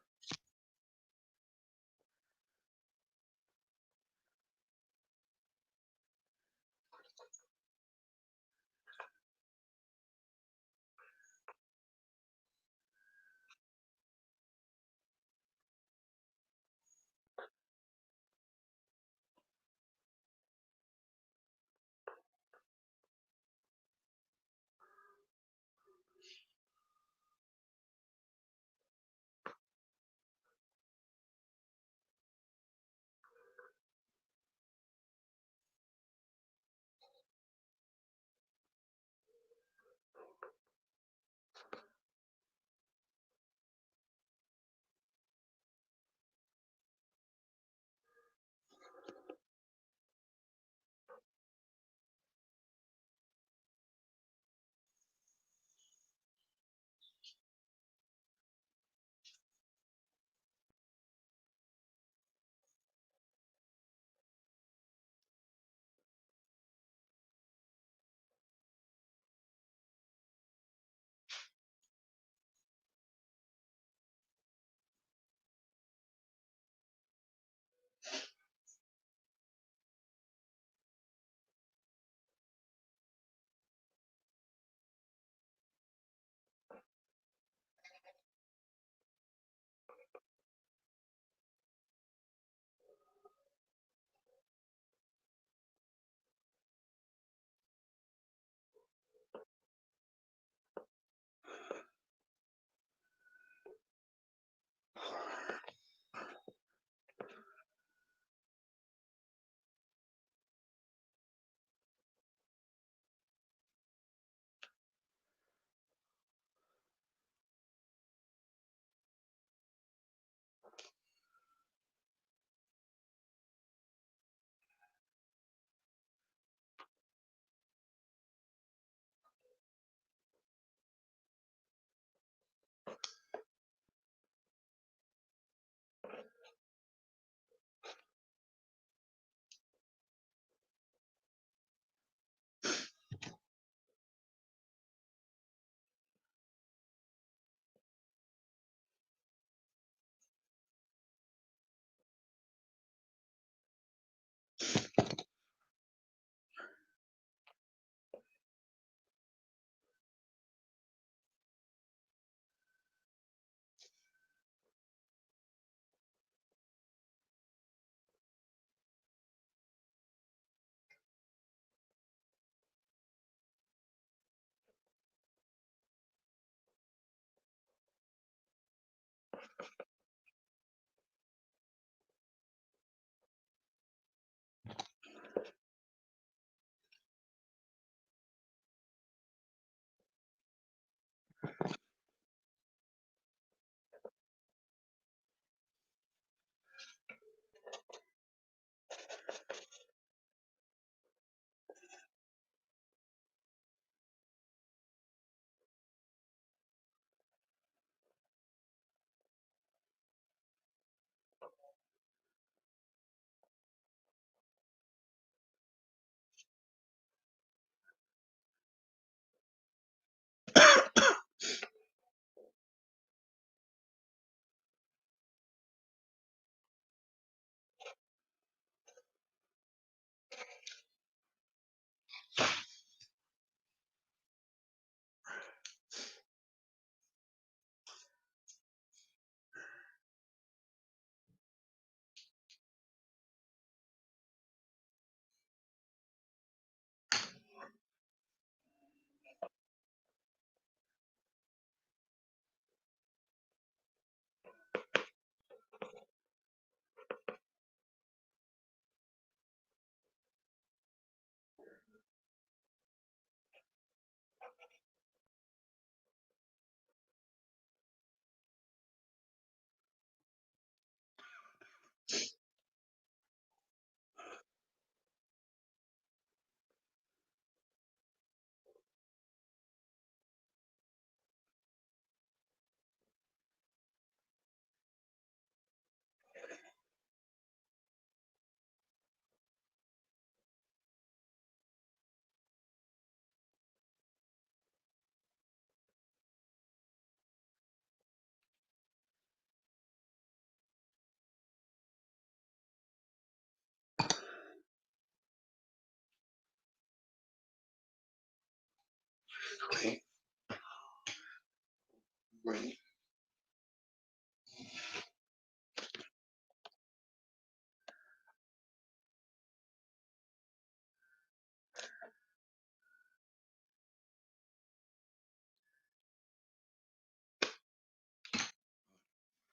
Green.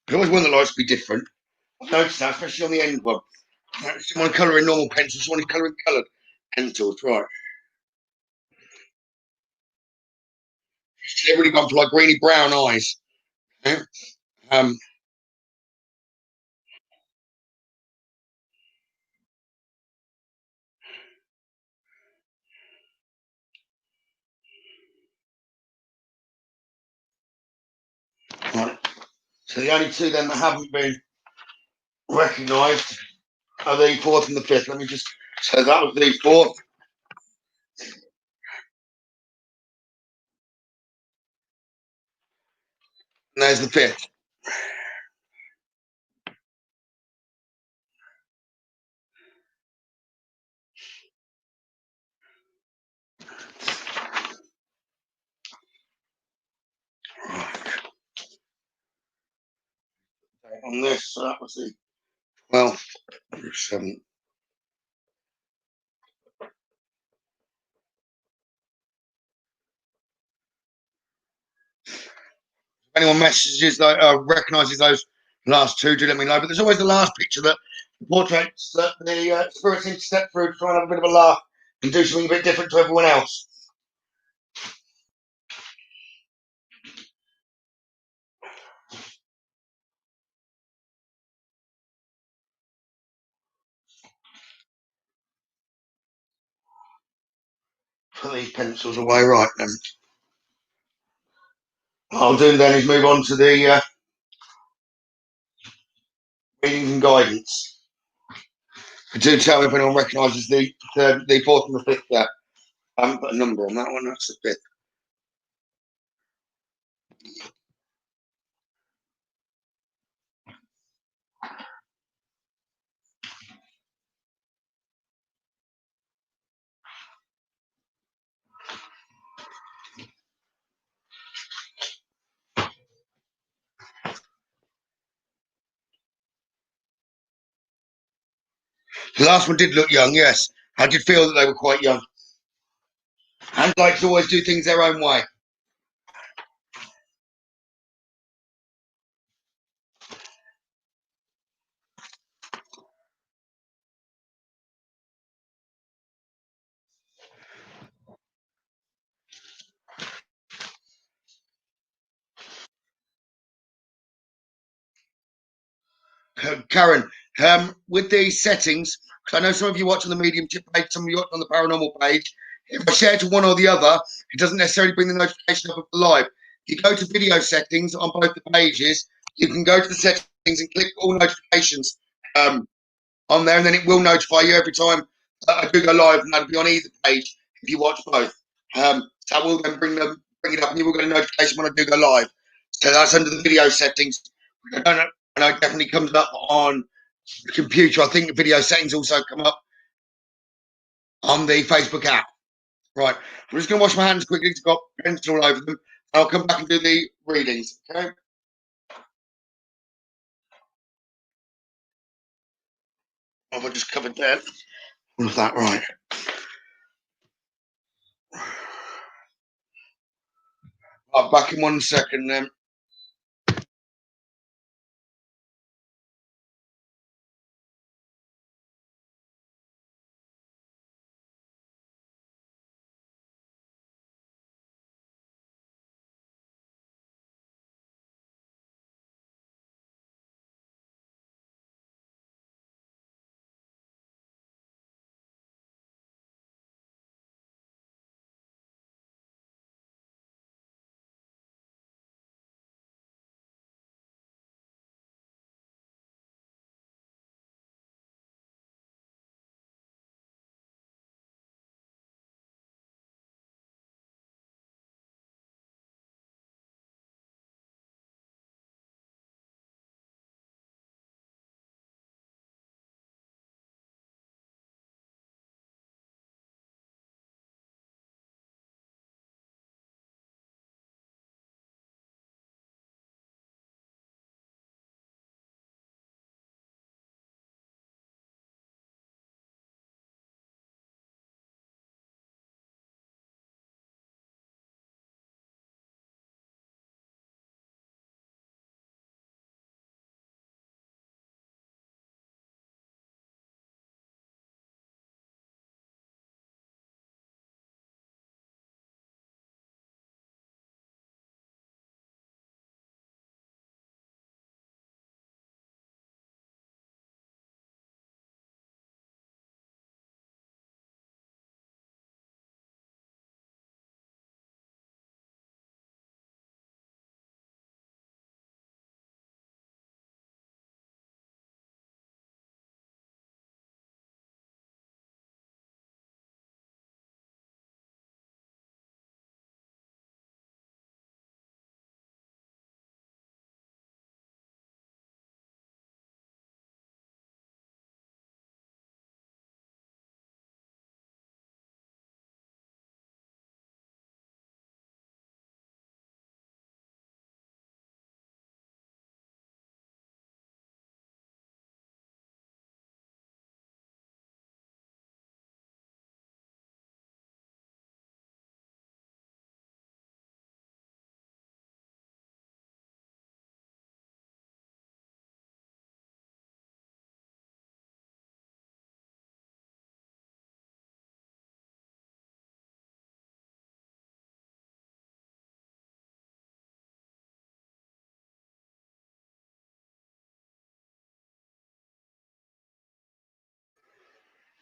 There's always one that likes to be different. I noticed that, especially on the end one. Someone colouring normal pencils, someone colouring coloured pencils, right. They've really gone for like greeny brown eyes. Yeah? Um, right. So the only two then that haven't been recognised are the fourth and the fifth. Let me just. So that was the fourth. And there's the fifth. Right. On this, so that was the 12th, 7th. If anyone messages that recognises those last two, do let me know. But there's always the last picture that portraits that the spirits seem to step through to try and have a bit of a laugh and do something a bit different to everyone else. Put these pencils away, right then. What I'll do then is move on to the readings and guidance. Do tell me if anyone recognises the fourth and the fifth there. I haven't put a number on that one, that's the fifth. The last one did look young, yes. I did feel that they were quite young. And like to always do things their own way. Karen, with these settings, because I know some of you watch on the mediumship page, some of you watch on the paranormal page. If I share to one or the other, it doesn't necessarily bring the notification up of the live. If you go to video settings on both the pages, you can go to the settings and click all notifications on there, and then it will notify you every time that I do go live, and that'll be on either page if you watch both. That will then bring it up, and you will get a notification when I do go live. So that's under the video settings. I don't know, and it definitely comes up on the computer. I think the video settings also come up on the Facebook app. Right. I'm just going to wash my hands quickly. It's got pencil all over them. I'll come back and do the readings. Okay. Have I just covered that? All of that right. Right, back in 1 second then.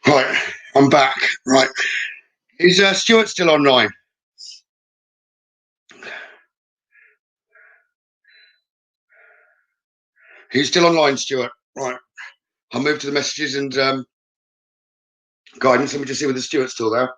Right. I'm back. Right. Is Stuart still online? He's still online, Stuart. Right. I'll move to the messages and guidance. Let me just see whether Stuart's still there.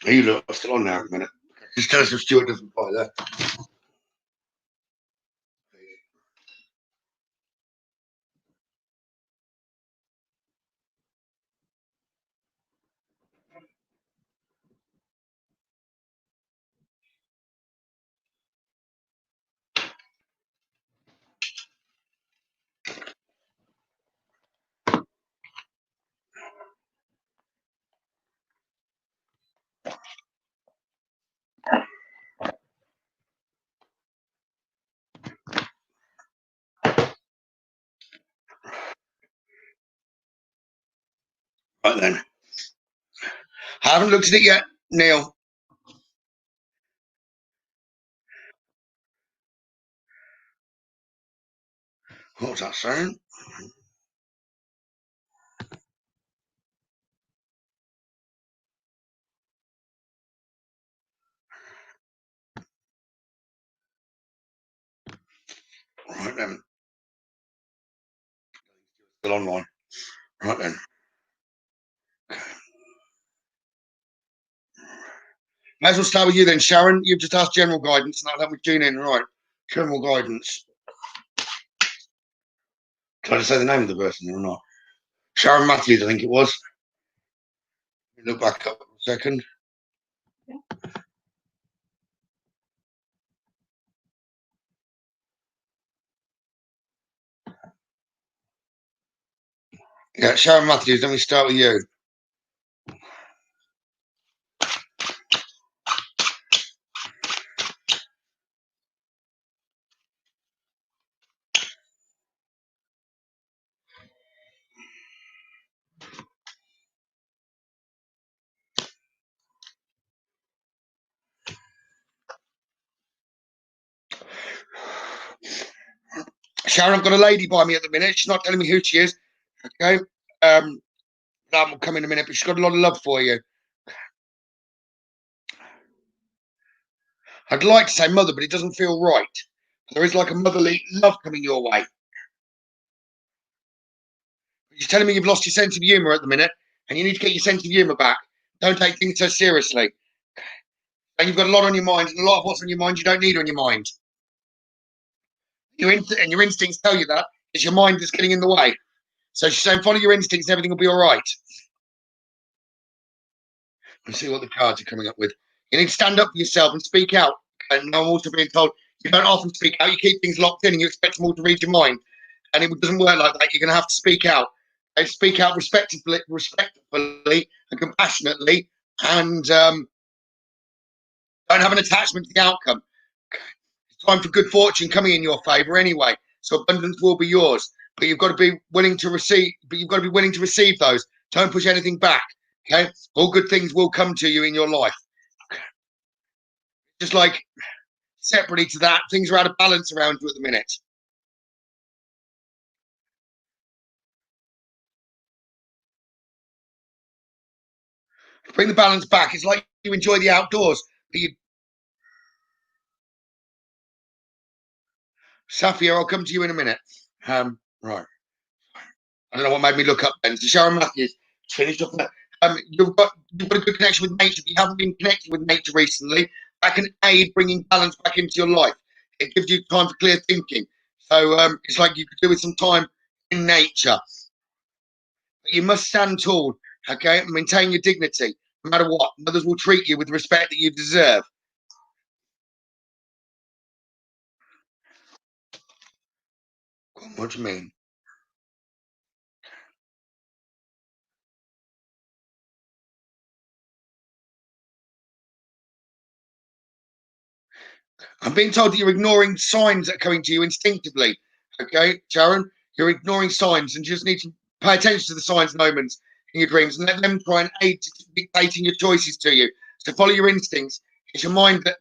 You look still on now. A minute. Just tell us if Stuart doesn't reply there. Right then. I haven't looked at it yet, Neil. What was that saying? Right then. Still online. Right then. May as well start with you then, Sharon. You've just asked general guidance, and I'll have me tune in. Right. General guidance. Can I just say the name of the person or not? Sharon Matthews, I think it was. Let me look back up a second. Yeah, Sharon Matthews, let me start with you. Sharon, I've got a lady by me at the minute. She's not telling me who she is. Okay. That will come in a minute, but she's got a lot of love for you. I'd like to say mother, but it doesn't feel right. There is like a motherly love coming your way. She's telling me you've lost your sense of humour at the minute, and you need to get your sense of humour back. Don't take things so seriously. And you've got a lot on your mind, and a lot of what's on your mind you don't need on your mind. And your instincts tell you that. It's your mind that's getting in the way. So she's saying follow your instincts and everything will be all right. Let's see what the cards are coming up with. You need to stand up for yourself and speak out. And I'm also being told you don't often speak out. You keep things locked in and you expect them all to read your mind. And it doesn't work like that. You're going to have to speak out. And speak out respectfully and compassionately, and don't have an attachment to the outcome. It's time for good fortune coming in your favour anyway. So abundance will be yours. But you've got to be willing to receive. But you've got to be willing to receive those. Don't push anything back. Okay, all good things will come to you in your life. Just like separately to that, things are out of balance around you at the minute. Bring the balance back. It's like you enjoy the outdoors, but you, Safia, I'll come to you in a minute. Right. I don't know what made me look up then. So Sharon Matthews finished off that. You've got a good connection with nature, but you haven't been connected with nature recently. That can aid bringing balance back into your life. It gives you time for clear thinking. So it's like you could do with some time in nature. But you must stand tall, okay, and maintain your dignity, no matter what. Others will treat you with the respect that you deserve. What do you mean? I'm being told that you're ignoring signs that are coming to you instinctively. Okay, Sharon, you're ignoring signs and you just need to pay attention to the signs and omens in your dreams and let them try and aid to dictating your choices to you. So follow your instincts. It's your mind that,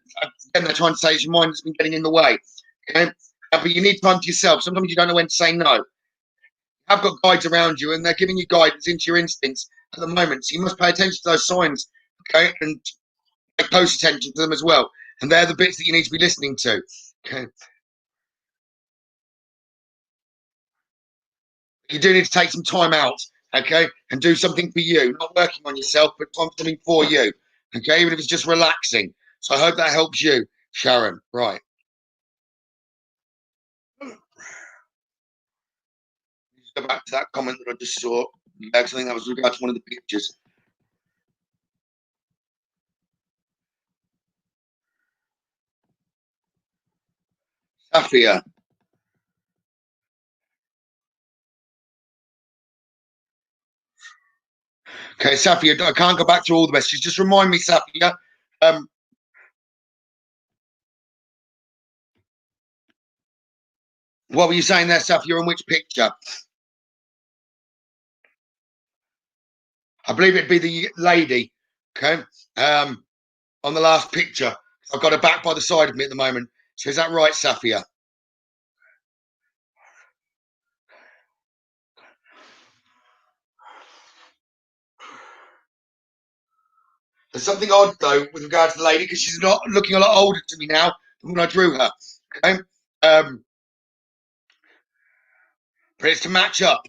again, they're trying to say it's your mind that's been getting in the way. Okay, but you need time to yourself. Sometimes you don't know when to say no. I've got guides around you and they're giving you guidance into your instincts at the moment. So you must pay attention to those signs, okay, and pay close attention to them as well. And they're the bits that you need to be listening to. Okay. You do need to take some time out, okay, and do something for you, not working on yourself, but something for you, okay, even if it's just relaxing. So I hope that helps you, Sharon. Right. Let's go back to that comment that I just saw. Because I think that was regard to one of the pictures. Safia. Okay, Safia, I can't go back through all the messages. Just remind me, Safia. Um, what were you saying there, Safia? On which picture? I believe it'd be the lady. Okay. On the last picture, I've got her back by the side of me at the moment. So is that right, Safia? There's something odd though with regards to the lady because she's not looking a lot older to me now than when I drew her. Okay. Um, but it's to match up.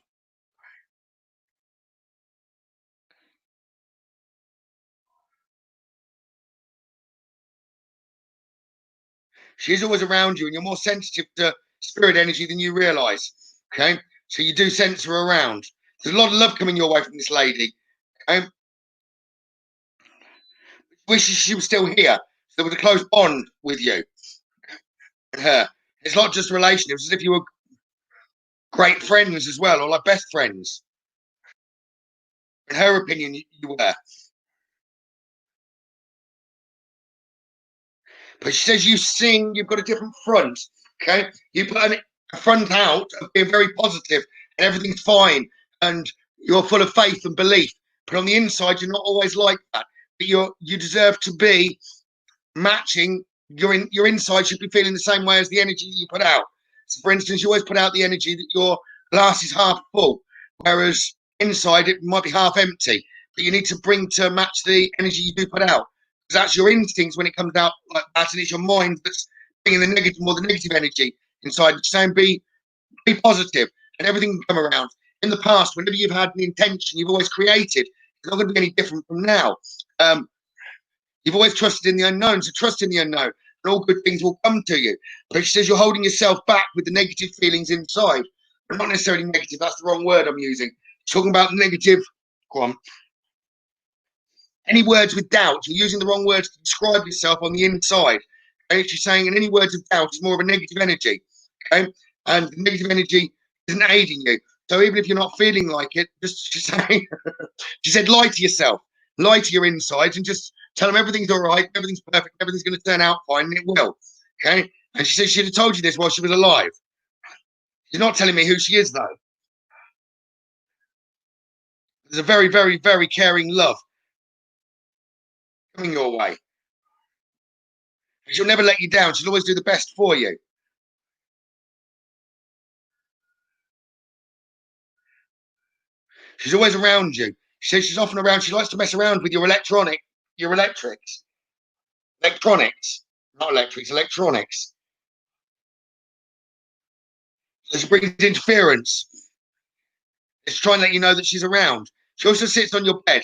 She is always around you, and you're more sensitive to spirit energy than you realise. Okay, so you do sense her around. There's a lot of love coming your way from this lady. Okay, wishes she was still here. So there was a close bond with you and her. It's not just a relation. It was as if you were great friends as well, or like best friends. In her opinion, you were. But she says you sing. You've got a different front. Okay, you put a front out of being very positive and everything's fine, and you're full of faith and belief. But on the inside, you're not always like that. But you deserve to be matching your inside should be feeling the same way as the energy that you put out. So, for instance, you always put out the energy that your glass is half full, whereas inside it might be half empty. But you need to bring to match the energy you do put out, because that's your instincts when it comes out like that, and it's your mind that's bringing the negative, more the negative energy inside. Saying be positive, and everything can come around. In the past, whenever you've had an intention, you've always created. It's not going to be any different from now. Um, You've always trusted in the unknown, so trust in the unknown, and all good things will come to you. But she says you're holding yourself back with the negative feelings inside. But not necessarily negative, that's the wrong word I'm using. She's talking about negative, go on, any words with doubt. You're using the wrong words to describe yourself on the inside. Okay? She's saying, and any words of doubt is more of a negative energy. Okay? And the negative energy isn't aiding you. So even if you're not feeling like it, just she's saying, she said, lie to yourself, lie to your insides, and just tell them everything's all right, everything's perfect, everything's going to turn out fine, and it will. Okay? And she said she'd have told you this while she was alive. She's not telling me who she is, though. There's a very, very, very caring love coming your way. And she'll never let you down. She'll always do the best for you. She's always around you. She says she's often around. She likes to mess around with your electronics, not electrics, electronics. So she brings interference. It's trying to let you know that she's around. She also sits on your bed,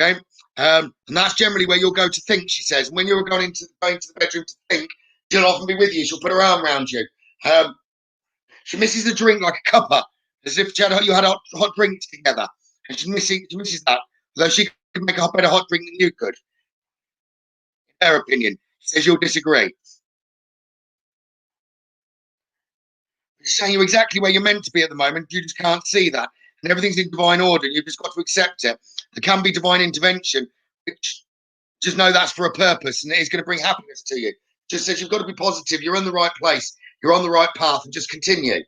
okay? And that's generally where you'll go to think, she says. And when you're going to the bedroom to think, she'll often be with you. She'll put her arm around you. She misses the drink like a cuppa, as if you had hot drinks together. And she misses that, although she could make a better hot drink than you could. In her opinion, she says you'll disagree. She's saying you're exactly where you're meant to be at the moment. You just can't see that. And everything's in divine order. You've just got to accept it. There can be divine intervention, which just know that's for a purpose and it is going to bring happiness to you. Just says you've got to be positive. You're in the right place. You're on the right path and just continue.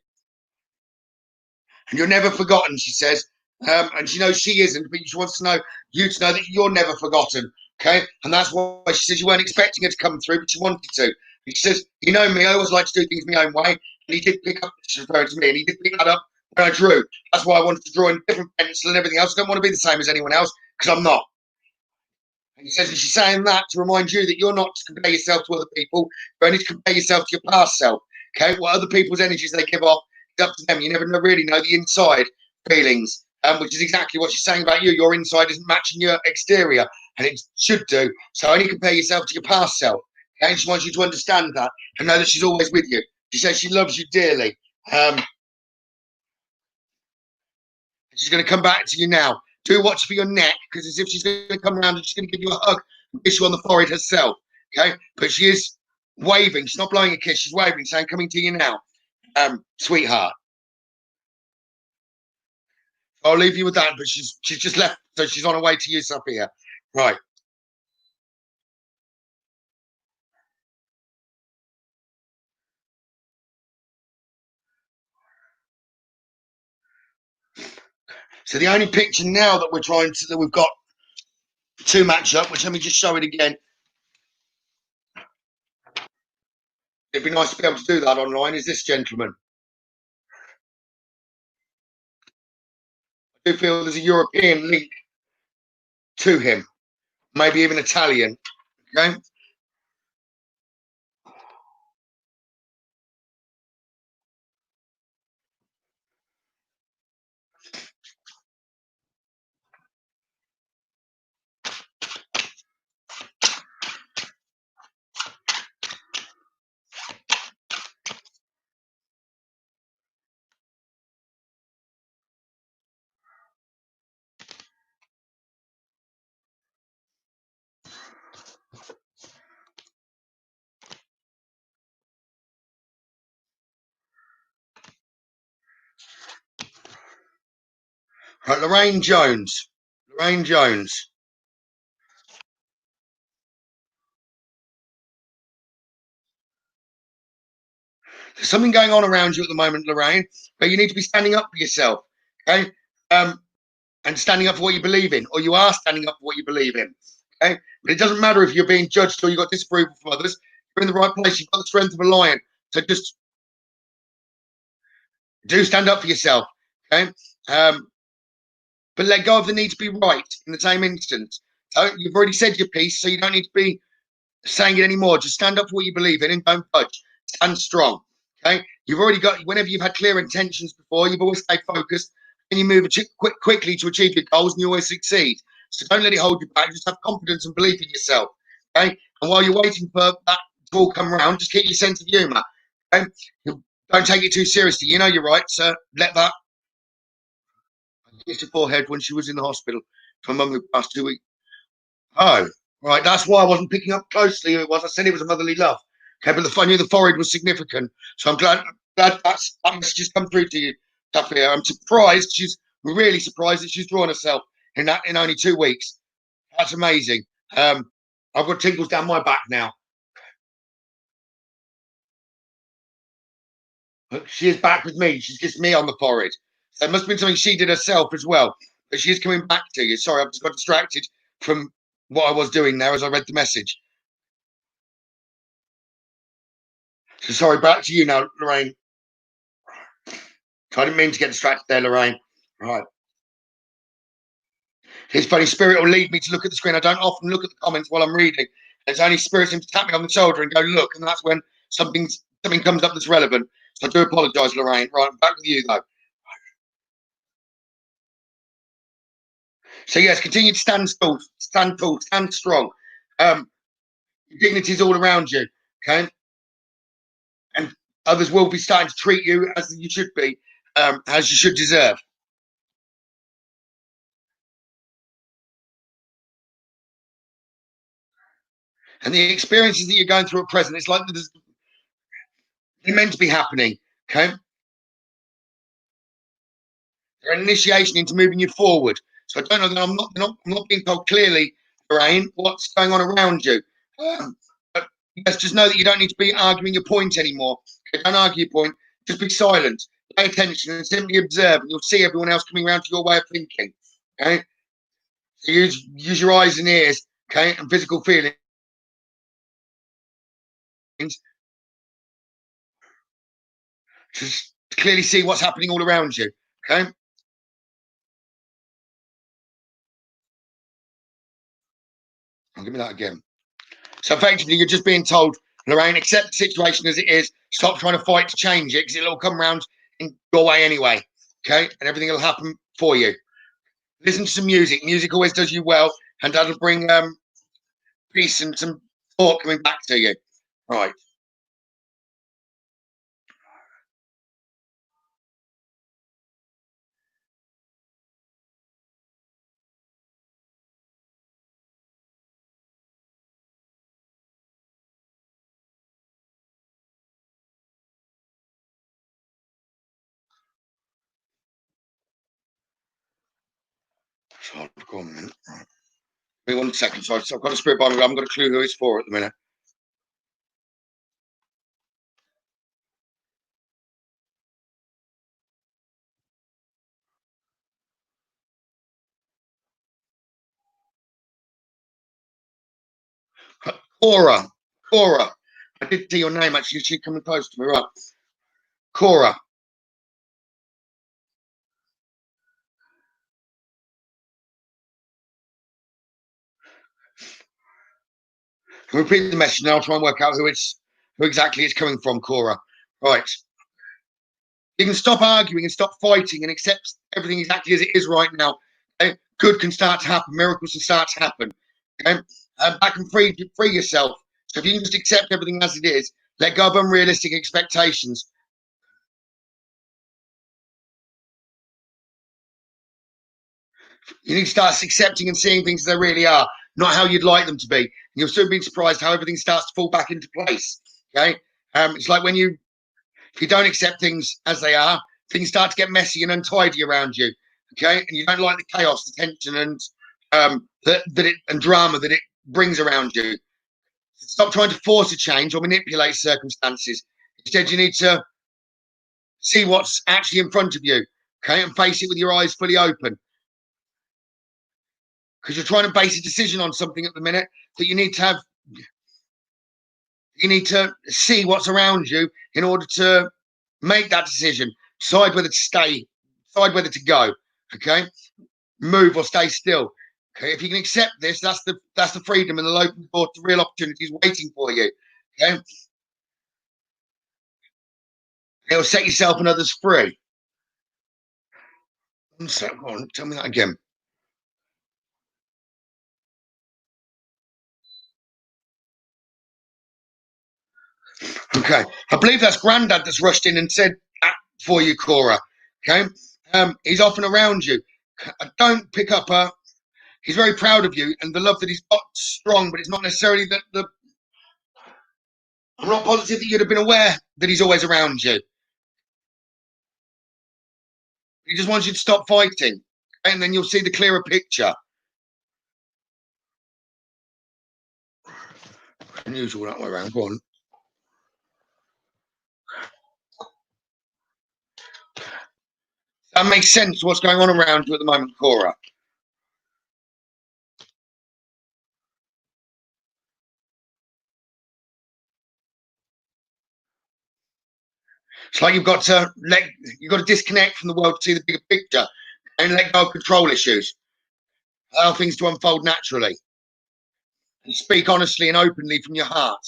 And you're never forgotten, she says. And she knows she isn't, but she wants to know you to know that you're never forgotten. Okay. And that's why she says you weren't expecting her to come through, but she wanted to. And she says, you know me, I always like to do things my own way. And he did pick up, she's referring to me, and he did pick that up when I drew. That's why I wanted to draw in different pencil and everything else. I don't want to be the same as anyone else because I'm not. And he says, and she's saying that to remind you that you're not to compare yourself to other people, but only to compare yourself to your past self. Okay, what other people's energies they give off, it's up to them. You never really know the inside feelings, which is exactly what she's saying about you. Your inside isn't matching your exterior, and it should do. So only compare yourself to your past self. Okay, and she wants you to understand that and know that she's always with you. She says she loves you dearly. She's going to come back to you now. Do watch for your neck because as if she's going to come around and she's going to give you a hug and kiss you on the forehead herself. Okay, but she is waving. She's not blowing a kiss. She's waving, saying, "Coming to you now, sweetheart." I'll leave you with that. But she's just left, so she's on her way to you, Sophia. Right. So the only picture now that we've got to match up, which let me just show it again. It'd be nice to be able to do that online, is this gentleman. I do feel there's a European link to him, maybe even Italian. Okay. Right, Lorraine Jones. Lorraine Jones. There's something going on around you at the moment, Lorraine, but you need to be standing up for yourself. Okay. And standing up for what you believe in, or you are standing up for what you believe in. Okay. But it doesn't matter if you're being judged or you've got disapproval from others. You're in the right place. You've got the strength of a lion. So just do stand up for yourself. Okay. But let go of the need to be right in the same instance. So you've already said your piece, so you don't need to be saying it anymore. Just stand up for what you believe in and don't budge. Stand strong. Okay. You've already got, whenever you've had clear intentions before, you've always stayed focused and you move quickly to achieve your goals and you always succeed. So don't let it hold you back. Just have confidence and belief in yourself. Okay. And while you're waiting for that to all come around, just keep your sense of humour. Okay. Don't take it too seriously. You know you're right, so let that hit her forehead when she was in the hospital. My mum who passed 2 weeks. Oh, right. That's why I wasn't picking up closely. It was. I said it was a motherly love. Okay, but I knew the forehead was that message has come through to you, Tafia. I'm surprised. She's really surprised that she's drawn herself in only 2 weeks. That's amazing. I've got tingles down my back now. But she is back with me. She's kissed me on the forehead. So it must have been something she did herself as well. But she is coming back to you. Sorry, I just got distracted from what I was doing there as I read the message. So sorry, back to you now, Lorraine. I didn't mean to get distracted there, Lorraine. Right. It's funny, Spirit will lead me to look at the screen. I don't often look at the comments while I'm reading. It's only Spirit seems to tap me on the shoulder and go, look, and that's when something comes up that's relevant. So I do apologise, Lorraine. Right, I'm back with you though. So yes, continue to stand still, stand tall, stand strong. Dignity is all around you, okay? And others will be starting to treat you as you should be, as you should deserve. And the experiences that you're going through at present, it's like they're meant to be happening, okay? They're an initiation into moving you forward. So I don't know that I'm not being told clearly, Lorraine, what's going on around you. But yes, just know that you don't need to be arguing your point anymore. Okay? Don't argue your point. Just be silent. Pay attention and simply observe, and you'll see everyone else coming around to your way of thinking. Okay. So use your eyes and ears, okay, and physical feelings to clearly see what's happening all around you. Okay. I'll give me that again. So effectively, you're just being told, Lorraine, accept the situation as it is. Stop trying to fight to change it because it'll all come around in your way anyway. Okay, and everything will happen for you. Listen to some music. Music always does you well, and that'll bring peace and some thought coming back to you. Right. So go on a minute. Right. Give me 1 second. So I've got a spirit by me. I haven't got a clue who it's for at the minute. Cora. Cora. I did see your name actually. She's coming close to me, right? Cora. I'll repeat the message and I'll try and work out who exactly it's coming from, Cora. Right. You can stop arguing and stop fighting and accept everything exactly as it is right now. Okay? Good can start to happen. Miracles can start to happen. Okay? That can free yourself. So if you can just accept everything as it is, let go of unrealistic expectations. You need to start accepting and seeing things as they really are, not how you'd like them to be. You'll soon be surprised how everything starts to fall back into place. Okay? It's like when if you don't accept things as they are, things start to get messy and untidy around you. Okay, and you don't like the chaos, the tension, and and drama that it brings around you. Stop trying to force a change or manipulate circumstances. Instead, you need to see what's actually in front of you. Okay, and face it with your eyes fully open. Because you're trying to base a decision on something at the minute that you need to have. You need to see what's around you in order to make that decision. Decide whether to stay, decide whether to go. Okay, move or stay still. Okay, if you can accept this, that's the freedom and the open door to real opportunities waiting for you. Okay, it'll set yourself and others free. So, go on, tell me that again. Okay, I believe that's Grandad that's rushed in and said that for you, Cora. Okay, he's often around you. Don't pick up he's very proud of you and the love that he's got strong, but it's not necessarily that I'm not positive that you'd have been aware that he's always around you. He just wants you to stop fighting, and then you'll see the clearer picture. Unusual that way around. Go on. That makes sense. What's going on around you at the moment, Cora? It's like you've got to disconnect from the world to see the bigger picture and let go of control issues. Allow things to unfold naturally. And speak honestly and openly from your heart.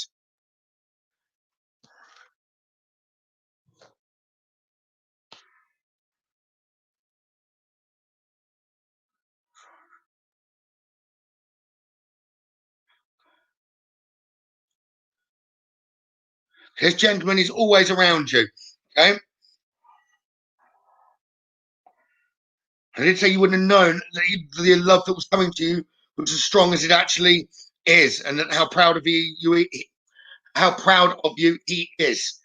This gentleman is always around you. Okay? I did say you wouldn't have known that the love that was coming to you was as strong as it actually is, and that how proud of you he is.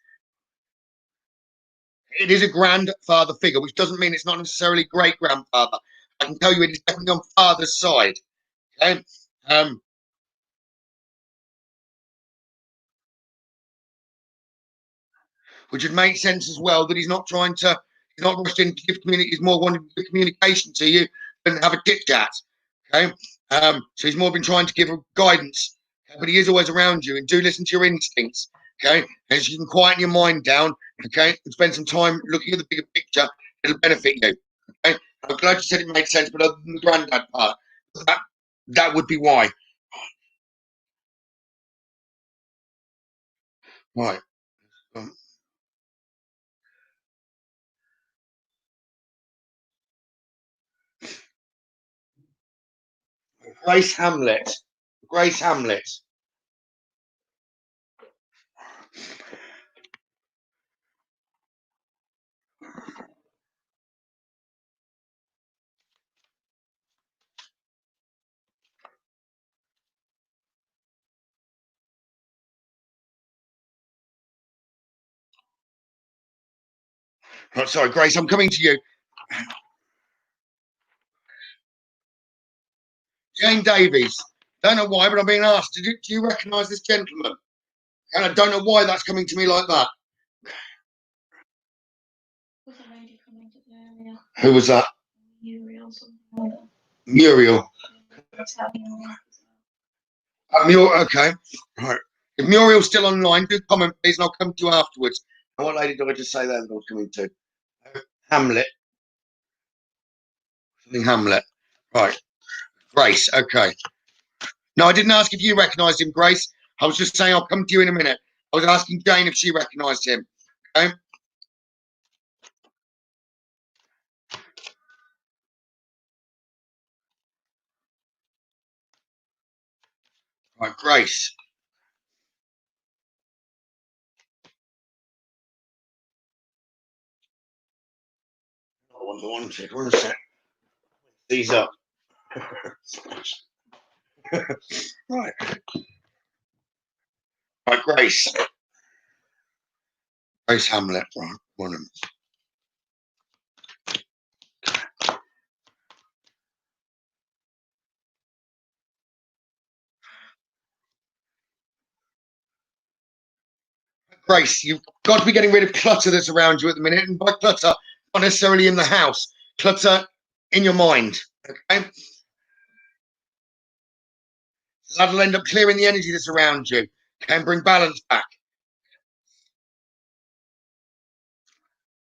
It is a grandfather figure, which doesn't mean it's not necessarily great grandfather. I can tell you it is definitely on father's side. Okay, which would make sense as well that he's not rushed in to give community. He's more wanting to give communication to you than have a chit chat. Okay, so he's more been trying to give guidance, but he is always around you, and do listen to your instincts. Okay, and so you can quieten your mind down. Okay, and spend some time looking at the bigger picture. It'll benefit you. Okay, I'm glad you said it made sense, but other than the granddad part, that would be why. Right. Um, Grace Hamlet. Grace Hamlet. Right, sorry, Grace, I'm coming to you. Jane Davies. Don't know why, but I'm being asked. Do you recognise this gentleman? And I don't know why that's coming to me like that. Was a lady coming to the area? Who was that? Muriel, something like that. Muriel. Okay. Right. If Muriel's still online, do comment, please, and I'll come to you afterwards. And what lady did I just say that I was coming to? Hamlet. Something Hamlet. Right. Grace. Okay. No, I didn't ask if you recognised him, Grace. I was just saying I'll come to you in a minute. I was asking Jane if she recognised him. Okay. Right, Grace. I wanted. One sec. These up. Right. Right, Grace. Grace Hamlet. Right. One of them. Grace, you've got to be getting rid of clutter that's around you at the minute. And by clutter, not necessarily in the house, clutter in your mind. Okay. So that'll end up clearing the energy that's around you. Okay, and bring balance back.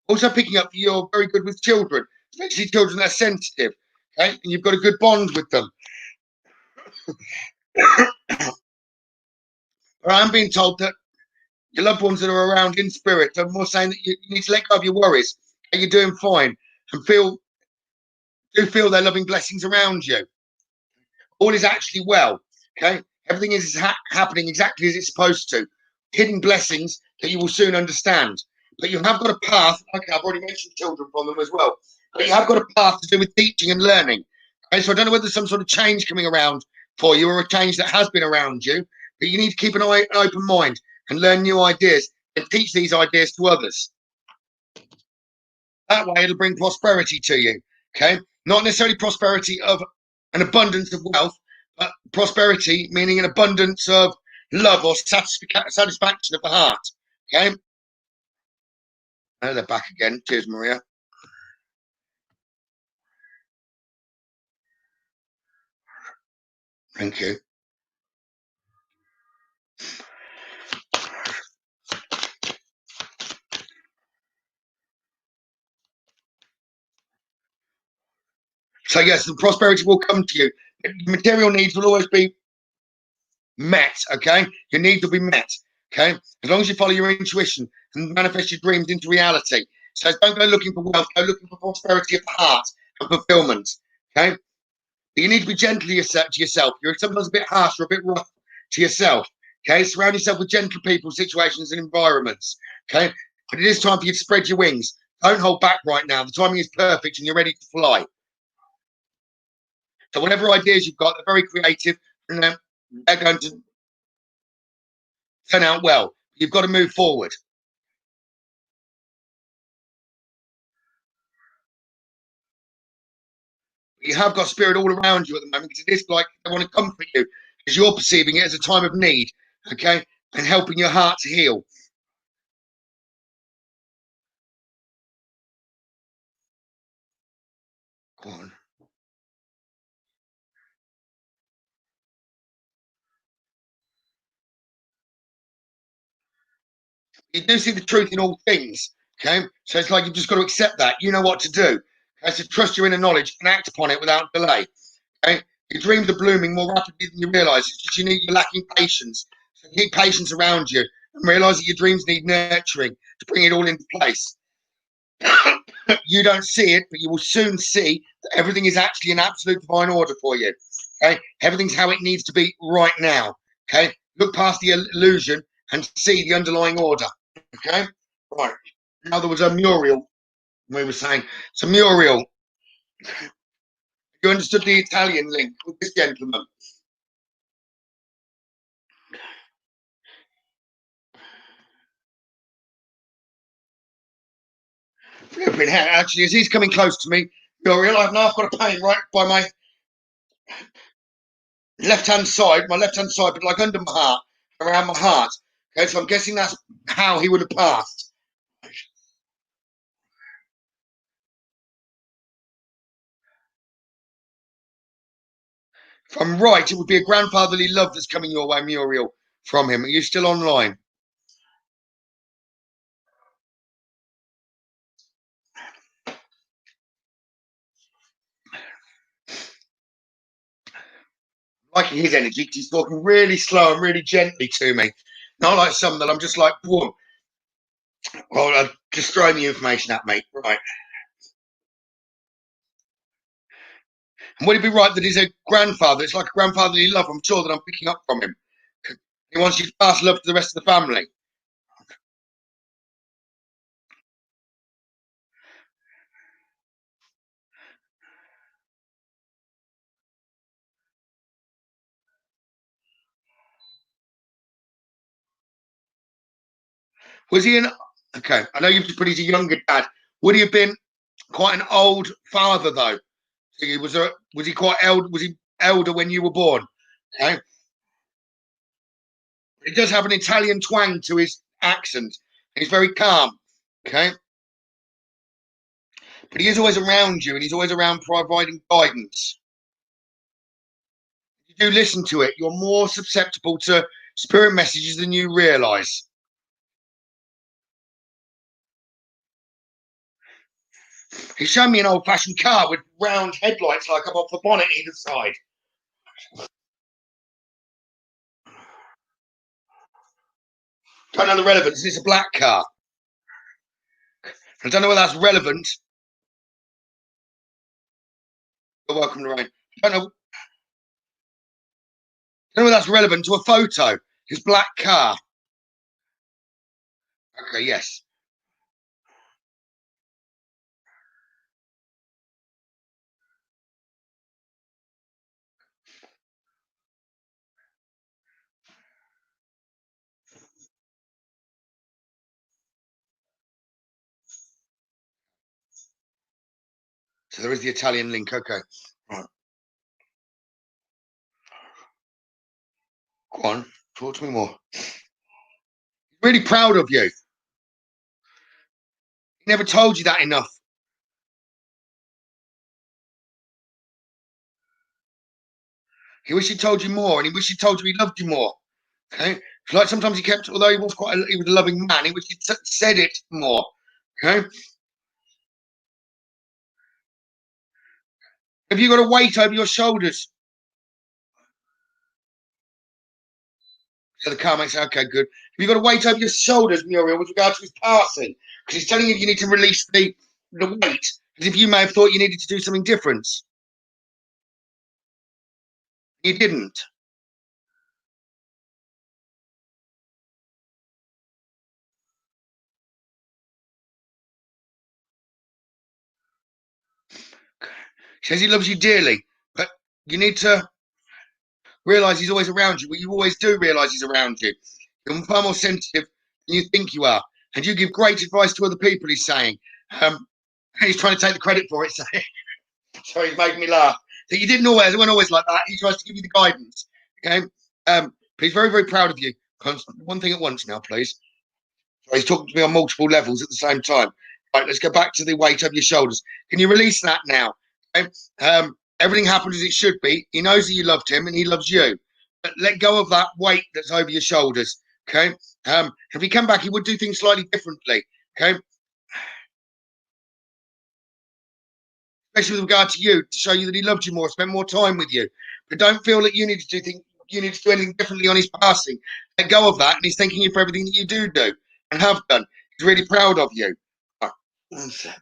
Also picking up you're very good with children, especially children that are sensitive. Okay, and you've got a good bond with them. But I'm being told that your loved ones that are around in spirit are more saying that you need to let go of your worries. And you're doing fine, and feel their loving blessings around you. All is actually well. Okay, everything is happening exactly as it's supposed to. Hidden blessings that you will soon understand. But you have got a path. Okay, I've already mentioned children from them as well. But you have got a path to do with teaching and learning. Okay, so I don't know whether there's some sort of change coming around for you or a change that has been around you. But you need to keep an open mind and learn new ideas and teach these ideas to others. That way, it'll bring prosperity to you. Okay, not necessarily prosperity of an abundance of wealth, but prosperity meaning an abundance of love or satisfaction of the heart. Okay. Oh, they're back again. Cheers, Maria. Thank you. So yes, the prosperity will come to you. Material needs will always be met. Okay, your needs will be met. Okay, as long as you follow your intuition and manifest your dreams into reality. So don't go looking for wealth. Go looking for prosperity of the heart and fulfillment. Okay, but you need to be gentle to yourself. You're sometimes a bit harsh or a bit rough to yourself. Okay, surround yourself with gentle people, situations, and environments. Okay, but it is time for you to spread your wings. Don't hold back right now. The timing is perfect, and you're ready to fly. So whatever ideas you've got, they're very creative, and they're going to turn out well. You've got to move forward. You have got spirit all around you at the moment because it is like they want to comfort you because you're perceiving it as a time of need, okay, and helping your heart to heal. Go on. You do see the truth in all things, okay? So it's like you've just got to accept that. You know what to do. Okay? So trust your inner knowledge and act upon it without delay. Okay? Your dreams are blooming more rapidly than you realise. It's just you're lacking patience. So keep patience around you and realise that your dreams need nurturing to bring it all into place. You don't see it, but you will soon see that everything is actually in absolute divine order for you. Okay, everything's how it needs to be right now. Okay, look past the illusion and see the underlying order. Okay, right now there was a Muriel. We were saying so Muriel. You understood the Italian link with this gentleman. Flipping heck, actually, as he's coming close to me, Muriel, I've now got a pain right by my left-hand side, but like under my heart, around my heart. Okay, so I'm guessing that's how he would have passed. If I'm right, it would be a grandfatherly love that's coming your way, Muriel, from him. Are you still online? Liking his energy because he's talking really slow and really gently to me. Not like some that I'm just like, boom. Well, just throwing the information at me. Right. And would it be right that he's a grandfather? It's like a grandfatherly love, I'm sure, that I'm picking up from him. He wants you to pass love to the rest of the family. Was he an... Okay, I know you've just put he's a younger dad. Would he have been quite an old father, though? So was he quite elder? Was he elder when you were born? Okay. He does have an Italian twang to his accent. He's very calm. Okay. But he is always around you and he's always around providing guidance. If you do listen to it, you're more susceptible to spirit messages than you realize. He's shown me an old fashioned car with round headlights like above the bonnet either side. Don't know the relevance. It's a black car. I don't know whether that's relevant. You're welcome, Lorraine. Don't know whether that's relevant to a photo. His black car. Okay, yes. So there is the Italian link. Okay. Right. Go on. Talk to me more. Really proud of you. He never told you that enough. He wished he told you more, and he wished he told you he loved you more. Okay. It's like sometimes he kept, although he was a loving man, he wished he said it more. Okay. Have you got a weight over your shoulders? So the car makes it, okay, good. Have you got a weight over your shoulders, Muriel, with regard to his passing? Because he's telling you need to release the weight, as if you may have thought you needed to do something different. You didn't. He says he loves you dearly, but you need to realize he's always around you. Well, you always do realize he's around you. You're far more sensitive than you think you are. And you give great advice to other people, he's saying. He's trying to take the credit for it, so, so he's making me laugh. So you didn't always, it wasn't always like that. He tries to give you the guidance. Okay. But he's very, very proud of you. One thing at once now, please. So he's talking to me on multiple levels at the same time. Right, let's go back to the weight over your shoulders. Can you release that now? Okay? Everything happened as it should be. He knows that you loved him and he loves you. But let go of that weight that's over your shoulders. Okay. If he come back, he would do things slightly differently. Okay. Especially with regard to you, to show you that he loved you more, spent more time with you. But don't feel that you need to do things, you need to do anything differently on his passing. Let go of that, and he's thanking you for everything that you do and have done. He's really proud of you. Right. One sec.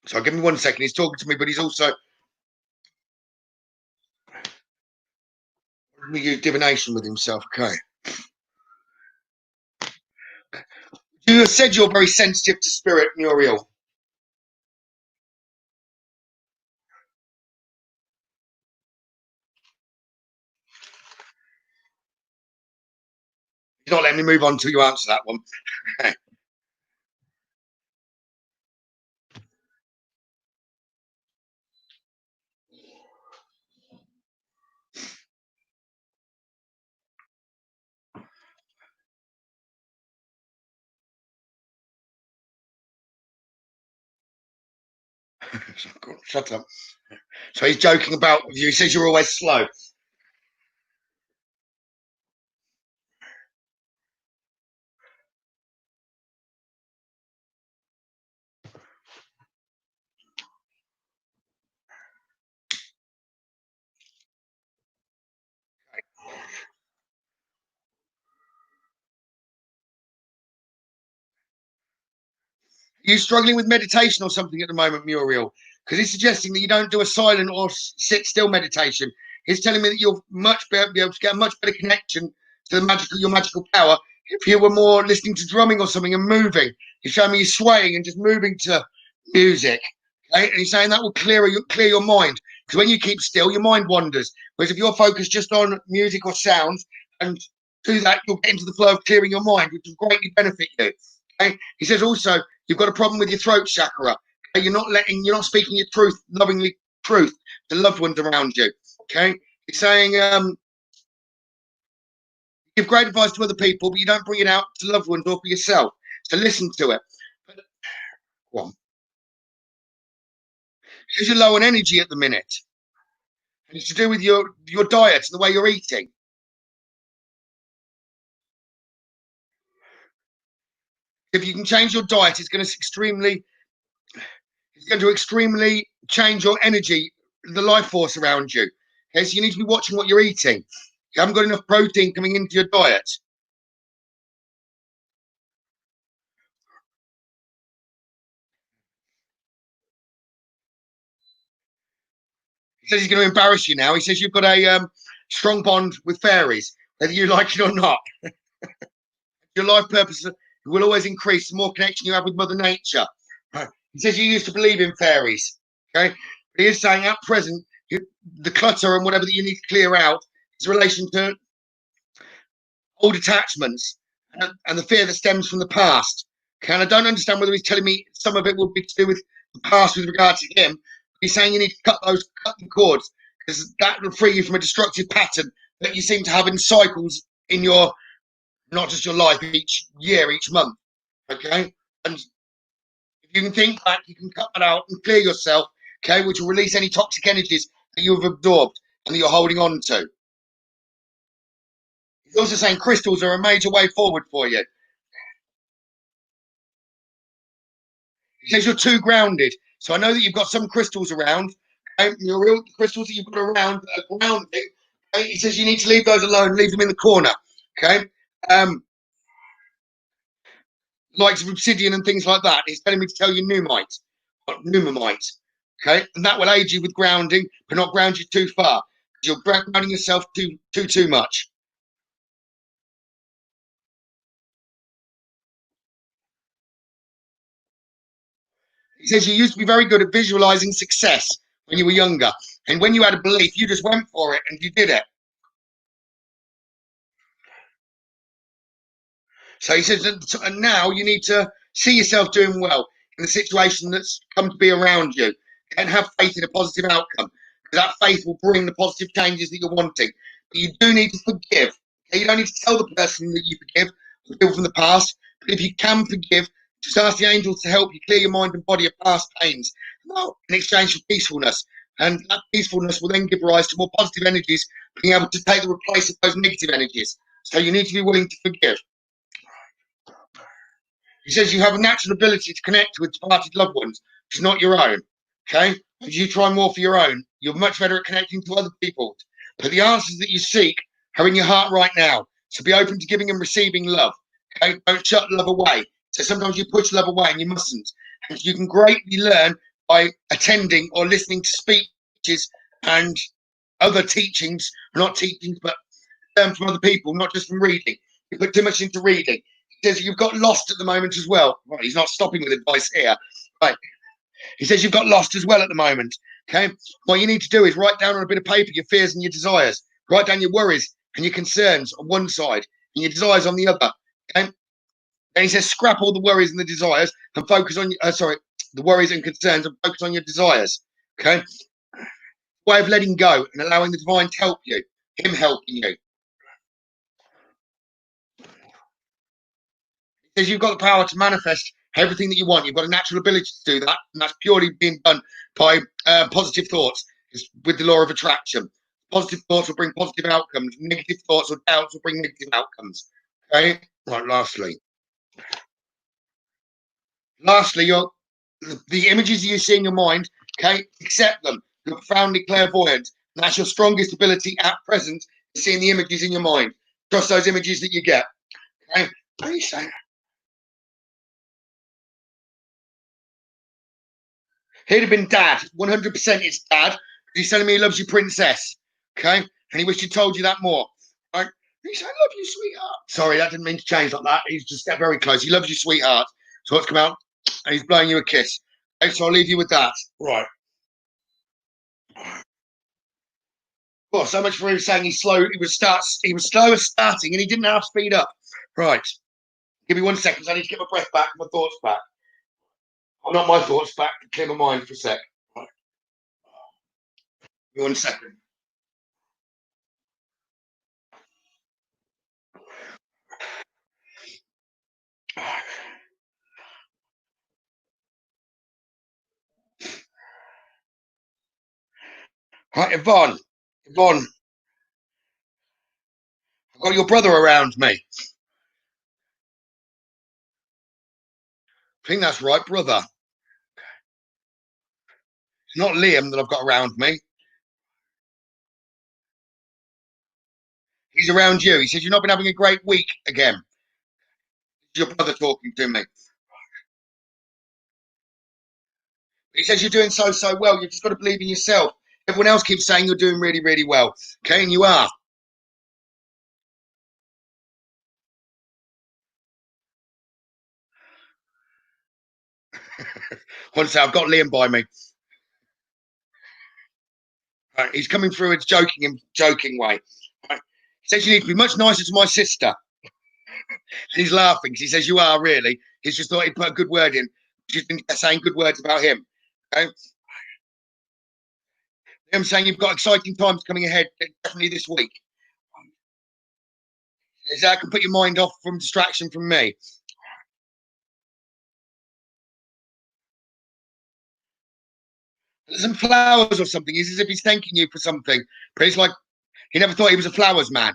So give me 1 second. He's talking to me, but he's also we use divination with himself. Okay. You said you're very sensitive to spirit, Muriel. He's not letting me move on until you answer that one. Okay. Shut up. So he's joking about you. He says you're always slow. Are you struggling with meditation or something at the moment, Muriel? Because he's suggesting that you don't do a silent or sit still meditation. He's telling me that you'll be able to get a much better connection to your magical power if you were more listening to drumming or something and moving. He's showing me you swaying and just moving to music. Okay? And he's saying that will clear your mind. Because when you keep still, your mind wanders. Whereas if you're focused just on music or sounds and do that, you'll get into the flow of clearing your mind, which will greatly benefit you. Okay? He says also you've got a problem with your throat chakra. Okay? You're not speaking your truth, lovingly truth to loved ones around you. Okay? He's saying give great advice to other people, but you don't bring it out to loved ones or for yourself. So listen to it. But, go on. Because you're low on energy at the minute. And it's to do with your diet and the way you're eating. If you can change your diet, it's going to extremely change your energy, the life force around you. Okay, so you need to be watching what you're eating. You haven't got enough protein coming into your diet. He says he's going to embarrass you now. He says you've got a strong bond with fairies, whether you like it or not. Your life purpose will always increase the more connection you have with Mother Nature. He says you used to believe in fairies. Okay, but he is saying at present the clutter and whatever that you need to clear out is in relation to old attachments and the fear that stems from the past. Okay, and I don't understand whether he's telling me some of it will be to do with the past with regard to him. He's saying you need to cut the cords because that will free you from a destructive pattern that you seem to have in cycles in your not just your life each year, each month. Okay, and if you can think back, you can cut that out and clear yourself. Okay, which will release any toxic energies that you have absorbed and that you're holding on to. He's also saying crystals are a major way forward for you. He says you're too grounded. So I know that you've got some crystals around. Okay? Your real crystals that you've got around are grounding. Okay? He says you need to leave those alone, leave them in the corner. Okay. Like obsidian and things like that. He's telling me to tell you pneumomite. Okay. And that will aid you with grounding, but not ground you too far. You're grounding yourself too much. He says you used to be very good at visualizing success when you were younger. And when you had a belief, you just went for it and you did it. So he says, and now you need to see yourself doing well in the situation that's come to be around you and have faith in a positive outcome. Because that faith will bring the positive changes that you're wanting. But you do need to forgive. Okay? You don't need to tell the person that you forgive, the people from the past. But if you can forgive, just ask the angels to help you clear your mind and body of past pains in exchange for peacefulness. And that peacefulness will then give rise to more positive energies, being able to take the replace of those negative energies. So you need to be willing to forgive. He says you have a natural ability to connect with departed loved ones, which is not your own. Okay? As you try more for your own, you're much better at connecting to other people. But the answers that you seek are in your heart right now. So be open to giving and receiving love. Okay? Don't shut love away. So sometimes you push love away and you mustn't. And you can greatly learn by attending or listening to speeches and other teachings, not teachings, but from other people, not just from reading. You put too much into reading. He says you've got lost at the moment as well. Right, he's not stopping with advice here. Right. He says you've got lost as well at the moment. Okay. What you need to do is write down on a bit of paper your fears and your desires. Write down your worries and your concerns on one side and your desires on the other. Okay. Then he says scrap all the worries and the desires and focus on the worries and concerns and focus on your desires. Okay. Way of letting go and allowing the divine to help you, him helping you. He says you've got the power to manifest everything that you want. You've got a natural ability to do that, and that's purely being done by positive thoughts. It's with the law of attraction. Positive thoughts will bring positive outcomes. Negative thoughts or doubts will bring negative outcomes. Okay. Right. Lastly, the images you see in your mind. Okay. Accept them. You're profoundly clairvoyant. And that's your strongest ability at present. Seeing the images in your mind. Trust those images that you get. Okay. What are you saying? He'd have been dad. 100% it's dad. He's telling me he loves you, princess. Okay? And he wished he told you that more. Right? He said, I love you, sweetheart. Sorry, that didn't mean to change like that. He's just very close. He loves you, sweetheart. So let's come out and he's blowing you a kiss. Okay, so I'll leave you with that. Right. Well, so much for him saying he's slow. He was slow at starting and he didn't have to speed up. Right. Give me 1 second. I need to get my breath back, my thoughts back. Oh, not my thoughts back. Clear my mind for a sec. Right. Give me 1 second. Right, Yvonne, I've got your brother around me. I think that's right, brother. It's not Liam that I've got around me. He's around you. He says, you've not been having a great week again. It's your brother talking to me. He says, you're doing so well. You've just got to believe in yourself. Everyone else keeps saying you're doing really, really well. Okay, and you are. One say, I've got Liam by me. Right, he's coming through a joking way. Right. He says, you need to be much nicer to my sister. And he's laughing because he says, you are really. He's just thought he'd put a good word in. She's been saying good words about him. Okay. I'm saying you've got exciting times coming ahead, definitely this week. Is that can put your mind off from distraction from me. There's some flowers or something. It's as if he's thanking you for something. But it's like he never thought he was a flowers man.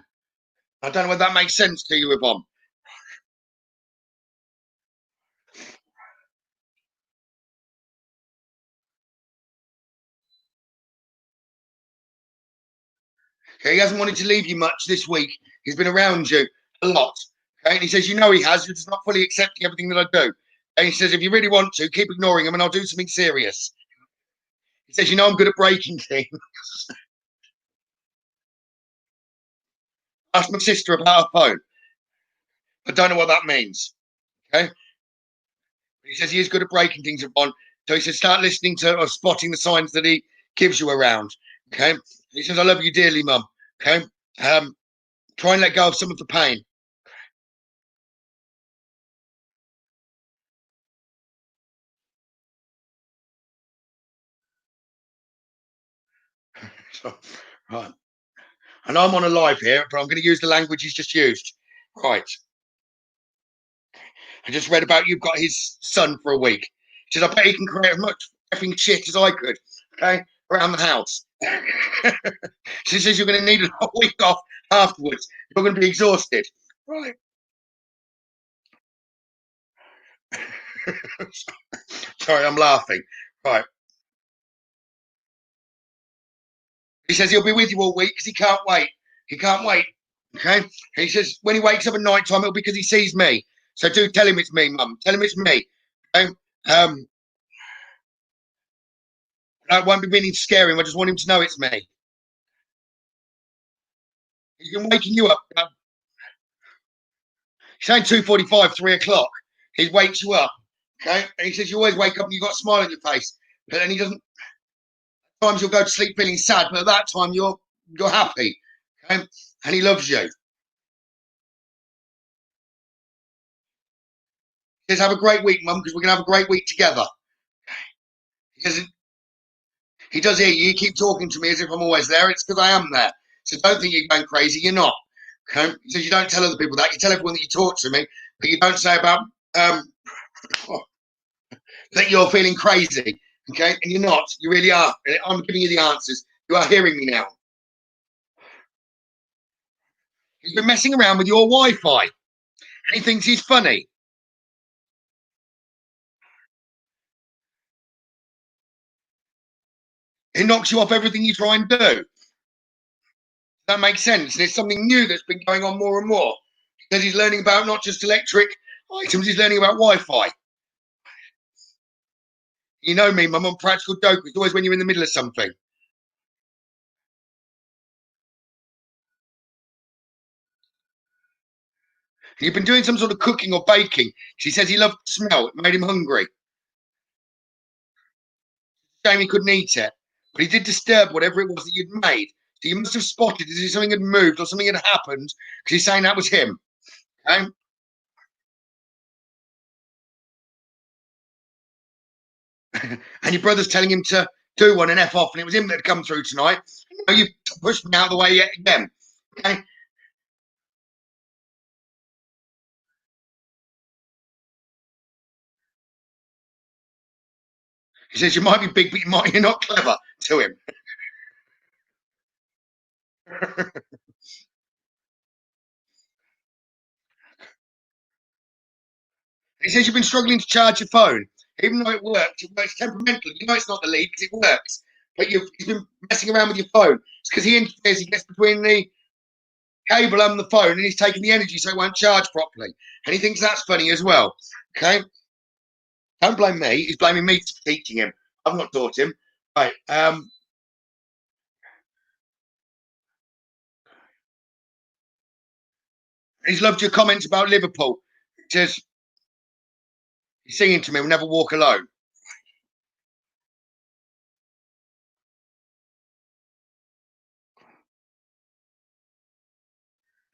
I don't know whether that makes sense to you, Yvonne. Okay, he hasn't wanted to leave you much this week. He's been around you a lot. Okay, and he says, you know he has. You're just not fully accepting everything that I do. And he says, if you really want to, keep ignoring him and I'll do something serious. He says, you know I'm good at breaking things. Ask my sister about her phone. I don't know what that means. Okay. He says he is good at breaking things upon. So he says, start listening to or spotting the signs that he gives you around. Okay. He says, I love you dearly, Mum. Okay. Try and let go of some of the pain. So, right. And I'm on a live here, but I'm going to use the language he's just used. Right. I just read about you've got his son for a week. He says, I bet he can create as much effing shit as I could. Okay. Around the house. She says you're going to need a week off afterwards. You're going to be exhausted. Right. Sorry, I'm laughing. Right. He says he'll be with you all week because he can't wait. He can't wait. Okay. He says when he wakes up at night time, it'll be because he sees me. So do tell him it's me, Mum. Tell him it's me. Okay. I won't be meaning to scare him. I just want him to know it's me. He's been waking you up. He's saying 2:45, 3 o'clock. He wakes you up. Okay. And he says you always wake up and you've got a smile on your face. But then he doesn't. Times you'll go to sleep feeling sad, but at that time you're happy. Okay. And he loves you. He says, have a great week, Mum, because we're going to have a great week together. He says, he does hear you. You keep talking to me as if I'm always there. It's because I am there. So don't think you're going crazy. You're not. Okay? He says, you don't tell other people that. You tell everyone that you talk to me, but you don't say about that you're feeling crazy, okay? And you're not. You really are. I'm giving you the answers. You are hearing me now. He's been messing around with your Wi-Fi, and he thinks he's funny. He knocks you off everything you try and do. That makes sense. And it's something new that's been going on more and more. Because he's learning about not just electric items, he's learning about Wi-Fi. You know me, my mum practical joke. It's always when you're in the middle of something. You've been doing some sort of cooking or baking. She says he loved the smell. It made him hungry. Shame he couldn't eat it. But he did disturb whatever it was that you'd made. So you must have spotted as if something had moved or something had happened, because he's saying that was him. Okay? And your brother's telling him to do one and F off, and it was him that had come through tonight. Now you've pushed me out of the way yet again. Okay? He says you might be big, but you're not clever to him. He says you've been struggling to charge your phone. Even though it works temperamentally. You know it's not the lead because it works. But you've been messing around with your phone. It's because he interferes, he gets between the cable and the phone, and he's taking the energy so it won't charge properly. And he thinks that's funny as well. Okay? Don't blame me. He's blaming me for teaching him. I've not taught him. Right. He's loved your comments about Liverpool. He says he's singing to me, we'll never walk alone.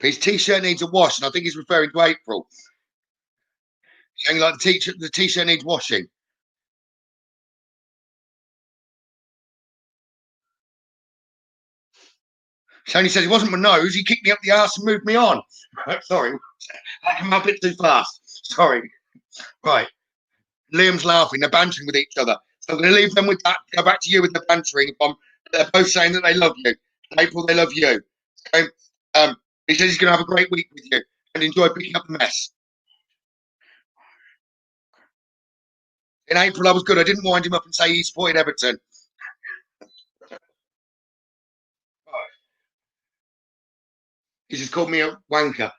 His t-shirt needs a wash, and I think he's referring to April. Saying like the t-shirt needs washing. Tony says it wasn't my nose. He kicked me up the arse and moved me on. Sorry, that came out a bit too fast. Sorry. Right. Liam's laughing. They're bantering with each other. So I'm going to leave them with that. Go back to you with the bantering. They're both saying that they love you. April, they love you. Okay. He says he's going to have a great week with you and enjoy picking up the mess. In April, I was good. I didn't wind him up and say he supported Everton. He just called me a wanker.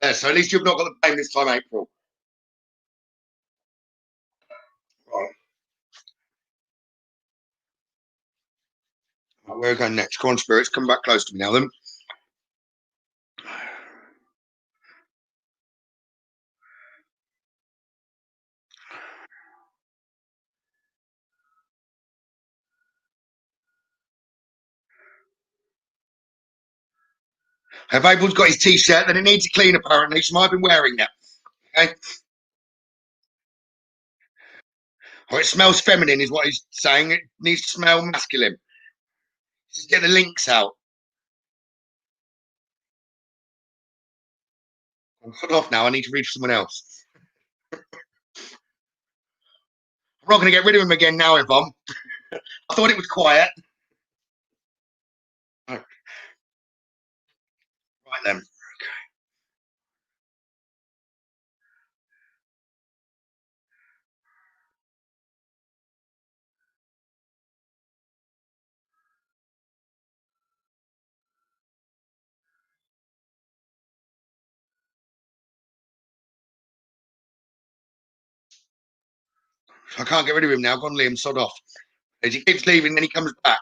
Yeah, so at least you've not got the blame this time, April. Right. Right, where are we going next? Corn spirits, come back close to me now, then. If April's got his t-shirt, then it needs a clean, apparently. She might have been wearing it. Okay. Or it smells feminine, is what he's saying. It needs to smell masculine. Just get the links out. I'm cut off now. I need to read for someone else. I'm not going to get rid of him again now, Yvonne. I thought it was quiet. Right then. I can't get rid of him now. I've gone Liam, sod off. As he keeps leaving, then he comes back.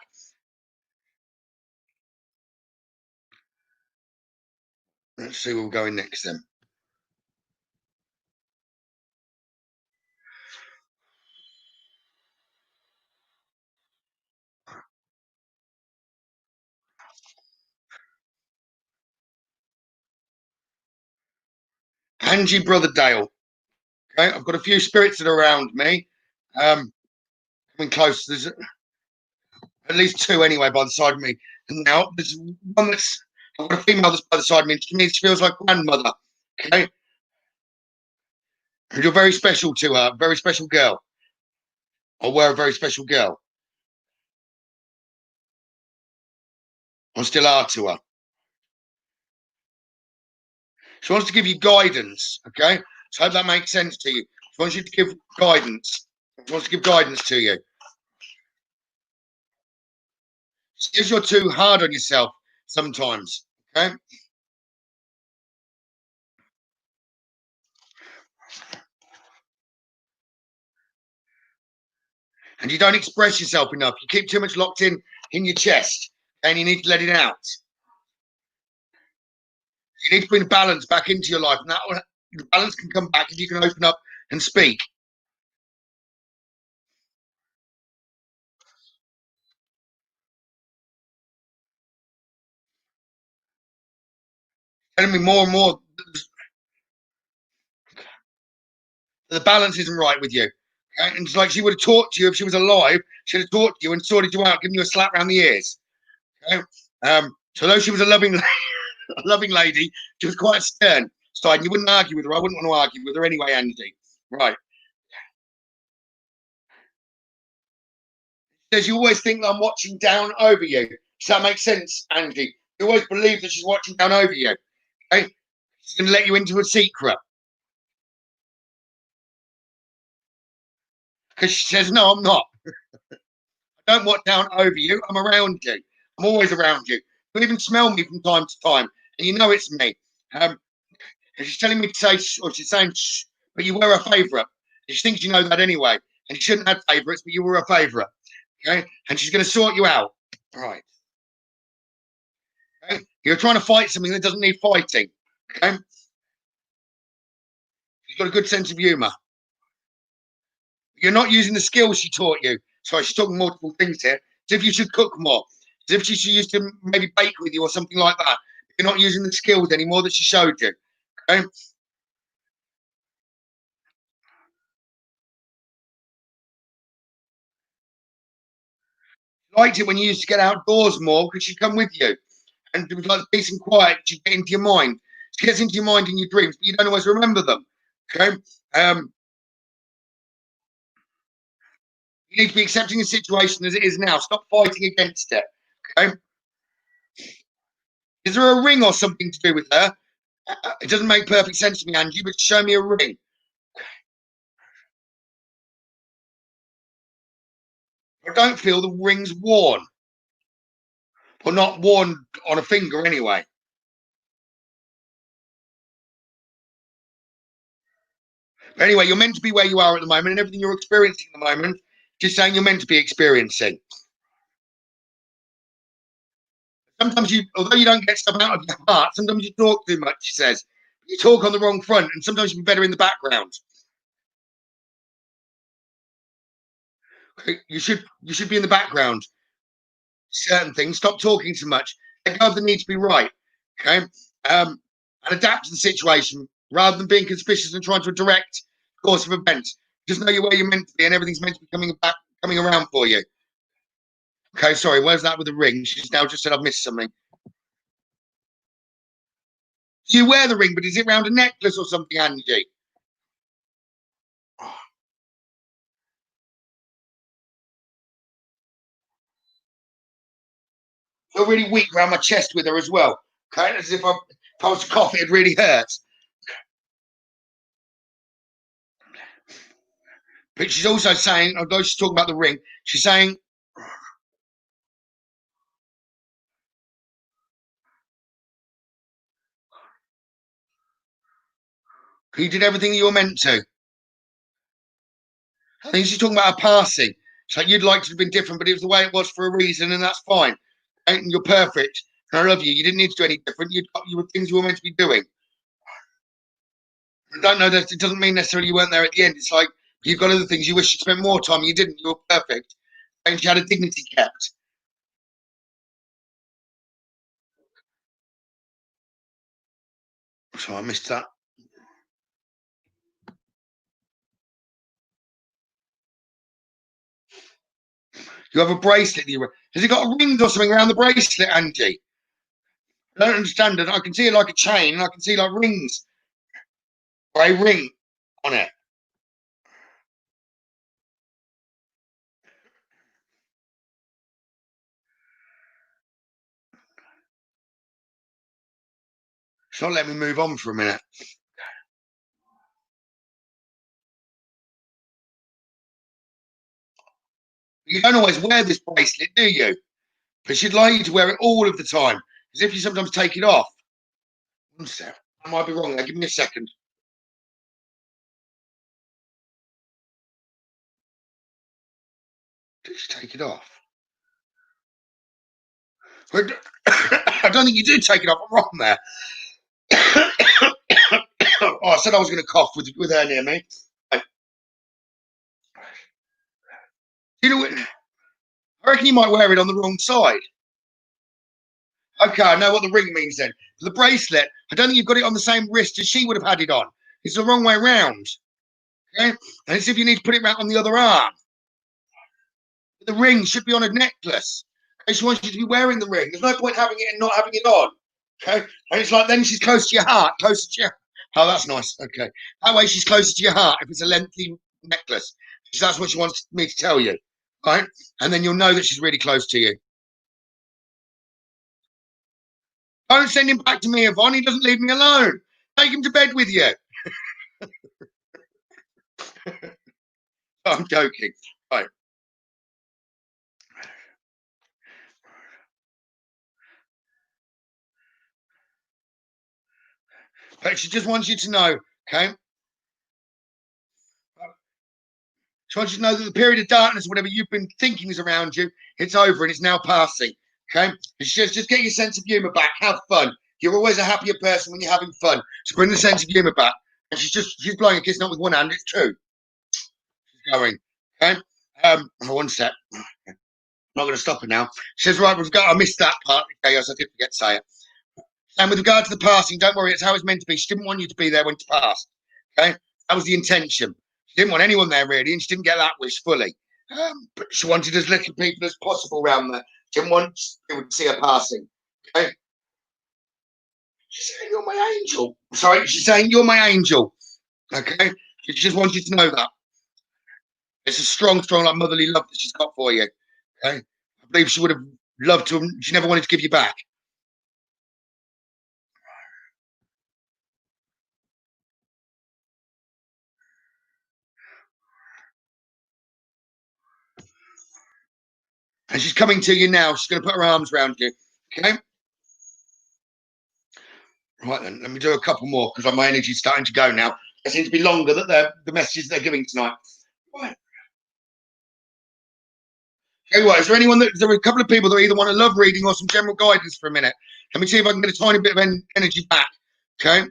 Let's see where we're going next then. Angie Brotherdale. Okay, I've got a few spirits that are around me. Coming close. There's at least two anyway by the side of me. And now there's one that's I've got a female that's by the side of me. To me, she feels like grandmother. Okay. You're very special to her, very special girl. Or were a very special girl. Or still are to her. She wants to give you guidance, okay? So I hope that makes sense to you. She wants you to give guidance. She wants to give guidance to you. She says you're too hard on yourself sometimes, okay? And you don't express yourself enough. You keep too much locked in your chest, and you need to let it out. You need to bring balance back into your life, and that the balance can come back if you can open up and speak. Telling me more and more the balance isn't right with you. Okay? And it's like she would have talked to you if she was alive. She'd have talked to you and sorted you out, giving you a slap around the ears. Okay? So though she was a loving, a loving lady, she was quite stern side. And you wouldn't argue with her. I wouldn't want to argue with her anyway, Andy. Right? Says you always think that I'm watching down over you. Does that make sense, Andy? You always believe that she's watching down over you. Okay? She's going to let you into a secret. Because she says, no, I'm not. I don't watch down over you. I'm around you. I'm always around you. You even smell me from time to time, and you know it's me. And she's telling me to say, or she's saying, shh, but you were a favourite. She thinks you know that anyway, and you shouldn't have favourites, but you were a favourite. Okay, and she's going to sort you out. Right. Okay? You're trying to fight something that doesn't need fighting. Okay. She's got a good sense of humour. You're not using the skills she taught you. Sorry, she's talking multiple things here. As if you should cook more. As if she should used to maybe bake with you or something like that. You're not using the skills anymore that she showed you. Okay. Liked it when you used to get outdoors more because she'd come with you. And it was like peace and quiet. She'd get into your mind. She gets into your mind in your dreams, but you don't always remember them. Okay. You need to be accepting the situation as it is now. Stop fighting against it. Okay. Is there a ring or something to do with her? It doesn't make perfect sense to me, Angie, but show me a ring. I don't feel the ring's worn. Or not worn on a finger anyway. But anyway, you're meant to be where you are at the moment, and everything you're experiencing at the moment, just saying you're meant to be experiencing. Sometimes you, although you don't get stuff out of your heart, sometimes you talk too much, she says. You talk on the wrong front, and sometimes you're better in the background. You should be in the background. Certain things. Stop talking too much. Let go of the need to be right. Okay. And adapt to the situation rather than being conspicuous and trying to direct course of events. Just know you're where you're meant to be, and everything's meant to be coming around for you. Okay, sorry. Where's that with the ring? She's now just said I've missed something. You wear the ring, but is it around a necklace or something, Angie? I feel really weak around my chest with her as well. Okay, as if I was to cough, it really hurts. But she's also saying, although she's talking about the ring, she's saying you did everything you were meant to. I think she's talking about a passing. It's like you'd like to have been different, but it was the way it was for a reason, and that's fine. And you're perfect. And I love you. You didn't need to do any different. You were things you were meant to be doing. I don't know that it doesn't mean necessarily you weren't there at the end. It's like you've got other things you wish you'd spent more time. You didn't. You were perfect. And she had a dignity kept. So I missed that. You have a bracelet. Has it got a ring or something around the bracelet, Angie? I don't understand it. I can see it like a chain, and I can see like rings or a ring on it. It's not letting me move on for a minute. You don't always wear this bracelet, do you? But she'd like you to wear it all of the time, as if you sometimes take it off. One sec. I might be wrong there. Give me a second. Did she take it off? I don't think you do take it off. I'm wrong there. Oh, I said I was going to cough with her near me. You know what? I reckon you might wear it on the wrong side. Okay, I know what the ring means then. For the bracelet, I don't think you've got it on the same wrist as she would have had it on. It's the wrong way round. Okay? And it's if you need to put it back on the other arm. The ring should be on a necklace. Okay? She wants you to be wearing the ring. There's no point having it and not having it on. Okay? And it's like then she's close to your heart, closer to your. Oh, that's nice. Okay. That way she's closer to your heart if it's a lengthy necklace. So that's what she wants me to tell you. Right? And then you'll know that she's really close to you. Don't send him back to me, Yvonne. He doesn't leave me alone. Take him to bed with you. I'm joking. Right. But she just wants you to know, okay? She wants you to know that the period of darkness, whatever you've been thinking is around you, it's over and it's now passing. Okay? And she says, just get your sense of humor back. Have fun. You're always a happier person when you're having fun. So bring the sense of humor back. And she's blowing a kiss not with one hand, it's two. She's going. Okay? One sec. I'm not going to stop her now. She says, right, I missed that part. Okay, yes, I did forget to say it. And with regard to the passing, don't worry, it's how it's meant to be. She didn't want you to be there when it passed. Okay? That was the intention. She didn't want anyone there really, and she didn't get that wish fully. But she wanted as little people as possible around there. She didn't want people to see her passing. Okay? She's saying, you're my angel. Sorry, she's saying, you're my angel. Okay? She just wants you to know that. It's a strong, strong, like motherly love that she's got for you. Okay? I believe she would have loved to, she never wanted to give you back. And she's coming to you now. She's going to put her arms around you. Okay? Right then, let me do a couple more because my energy's starting to go now. They seem to be longer that the messages they're giving tonight. Right. Okay, well, is there anyone that there are a couple of people that either want a love reading or some general guidance for a minute? Let me see if I can get a tiny bit of energy back. Okay.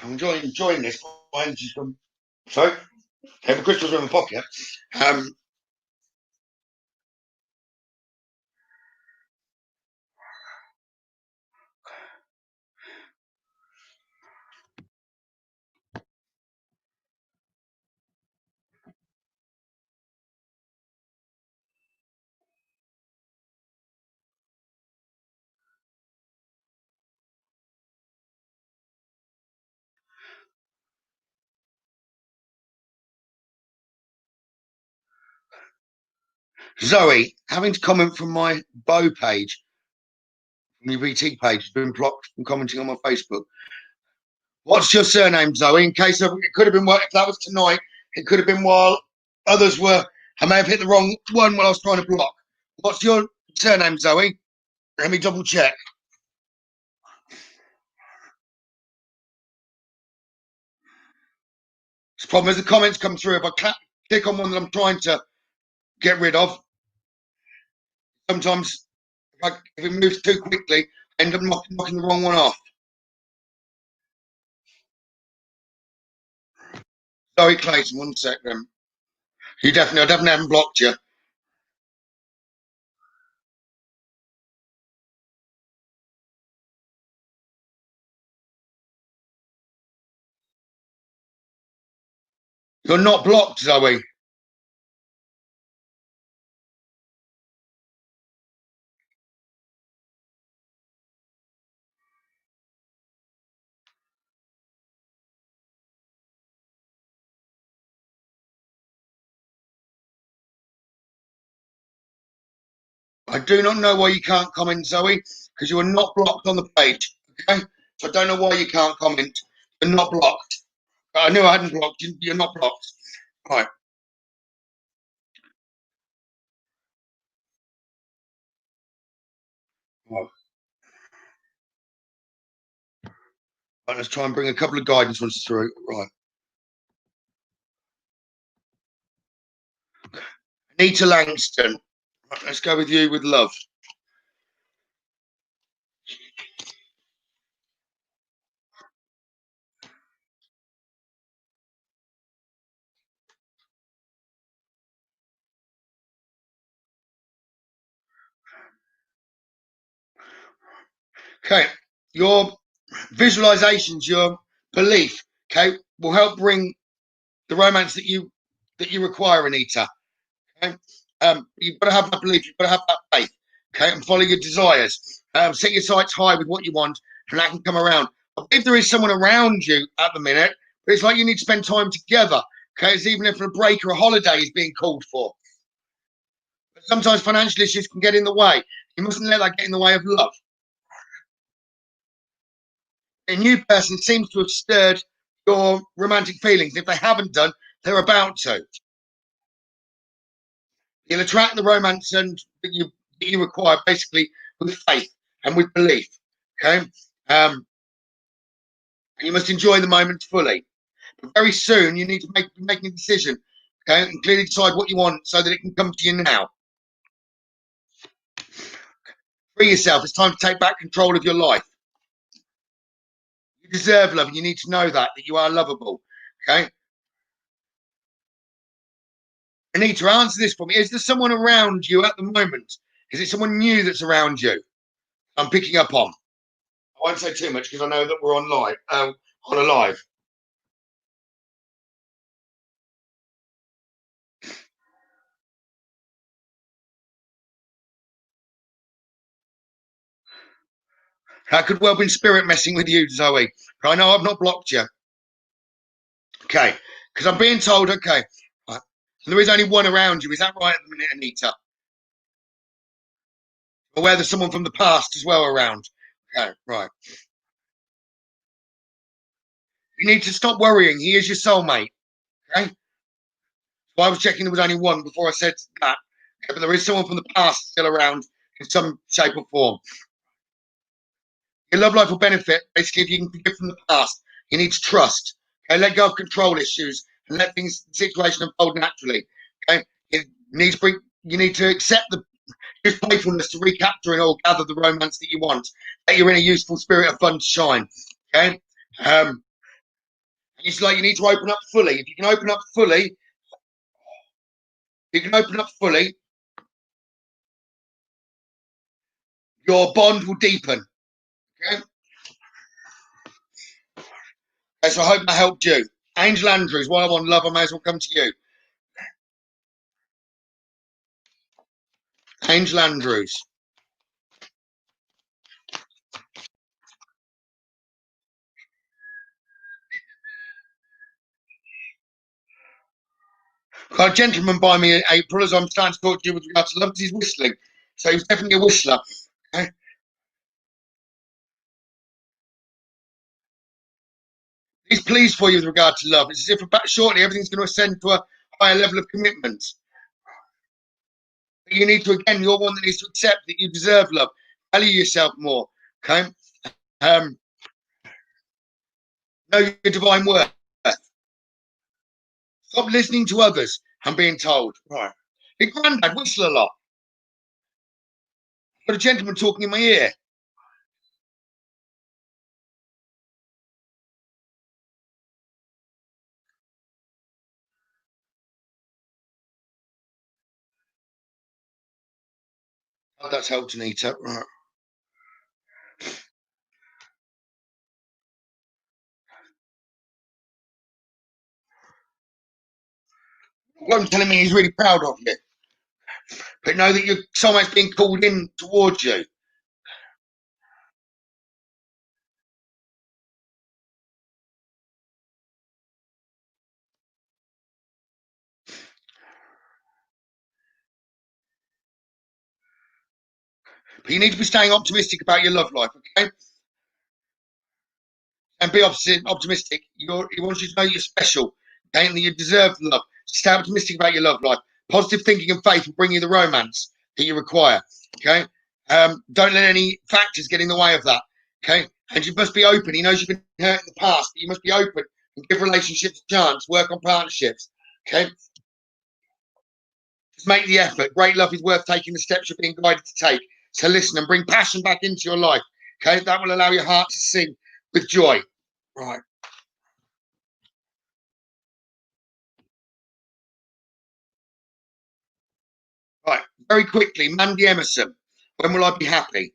I'm enjoying this. My energy's gone. So, have a crystals in my pocket. Um, Zoe, having to comment from my bow page, from your VT page, has been blocked from commenting on my Facebook. What's your surname, Zoe? In case of, it could have been if that was tonight, it could have been while others were. I may have hit the wrong one while I was trying to block. What's your surname, Zoe? Let me double check. The problem is the comments come through. If I click on one that I'm trying to get rid of, sometimes if it moves too quickly, I end up knocking the wrong one off. Zoe Clayton, one second. I definitely haven't blocked you. You're not blocked, Zoe. I do not know why you can't comment, Zoe, because you are not blocked on the page. Okay? So I don't know why you can't comment. You're not blocked. I knew I hadn't blocked you. You're not blocked. Right. Right. Right, let's try and bring a couple of guidance ones through. Right. Anita Langston. Right, let's go with you with love. Okay. Your visualizations, your belief, okay, will help bring the romance that you require, Anita. Okay. You've got to have that belief, you've got to have that faith, okay, and follow your desires. Set your sights high with what you want, and that can come around. I believe there is someone around you at the minute, but it's like you need to spend time together. Okay, it's even if a break or a holiday is being called for. But sometimes financial issues can get in the way. You mustn't let that get in the way of love. A new person seems to have stirred your romantic feelings. If they haven't done, they're about to. You'll attract the romance and that you require basically with faith and with belief. Okay. And you must enjoy the moment fully. But very soon you need to make making a decision. Okay, and clearly decide what you want so that it can come to you now. Free yourself. It's time to take back control of your life. You deserve love, and you need to know that you are lovable. Okay. I need to answer this for me. Is there someone around you at the moment? Is it someone new that's around you? I'm picking up on. I won't say too much because I know that we're on live. On a live. That could well be spirit messing with you, Zoe. But I know I've not blocked you. Okay. Because I'm being told, okay, right, there is only one around you. Is that right at the minute, Anita? Aware there's someone from the past as well around. Okay, right. You need to stop worrying. He is your soulmate. Okay. So I was checking there was only one before I said that. Okay, but there is someone from the past still around in some shape or form. Your love life will benefit basically if you can forgive from the past. You need to trust. Okay, let go of control issues and let things the situation unfold naturally. Okay, you need to accept the use playfulness to recapture and or gather the romance that you want. That you're in a useful spirit of fun to shine. Okay, it's like you need to open up fully. If you can open up fully, your bond will deepen. Okay, so I hope that helped you. Angel Andrews, while I'm on love, I may as well come to you. Angel Andrews. Got a gentleman by me in April as I'm starting to talk to you with regard to love because he's whistling. So he's definitely a whistler. Okay? He's pleased for you with regard to love. It's as if about shortly everything's going to ascend to a higher level of commitment. But you need to, again, you're one that needs to accept that you deserve love. Value yourself more. Okay? Um, know your divine worth. Stop listening to others and being told. Right. Your granddad whistle a lot. Got a gentleman talking in my ear. Oh, that's helped, Anita. Right. What I'm telling me he's really proud of you. But know that your soulmate's being called in towards you. But you need to be staying optimistic about your love life, okay? And be optimistic. He wants you to know you're special, okay? And that you deserve love. Stay optimistic about your love life. Positive thinking and faith will bring you the romance that you require, okay? Don't let any factors get in the way of that, okay? And you must be open. He knows you've been hurt in the past, but you must be open and give relationships a chance. Work on partnerships, okay? Just make the effort. Great love is worth taking the steps you're being guided to take. So listen and bring passion back into your life, okay? That will allow your heart to sing with joy. Right. Right. Very quickly, Mandy Emerson. When will I be happy?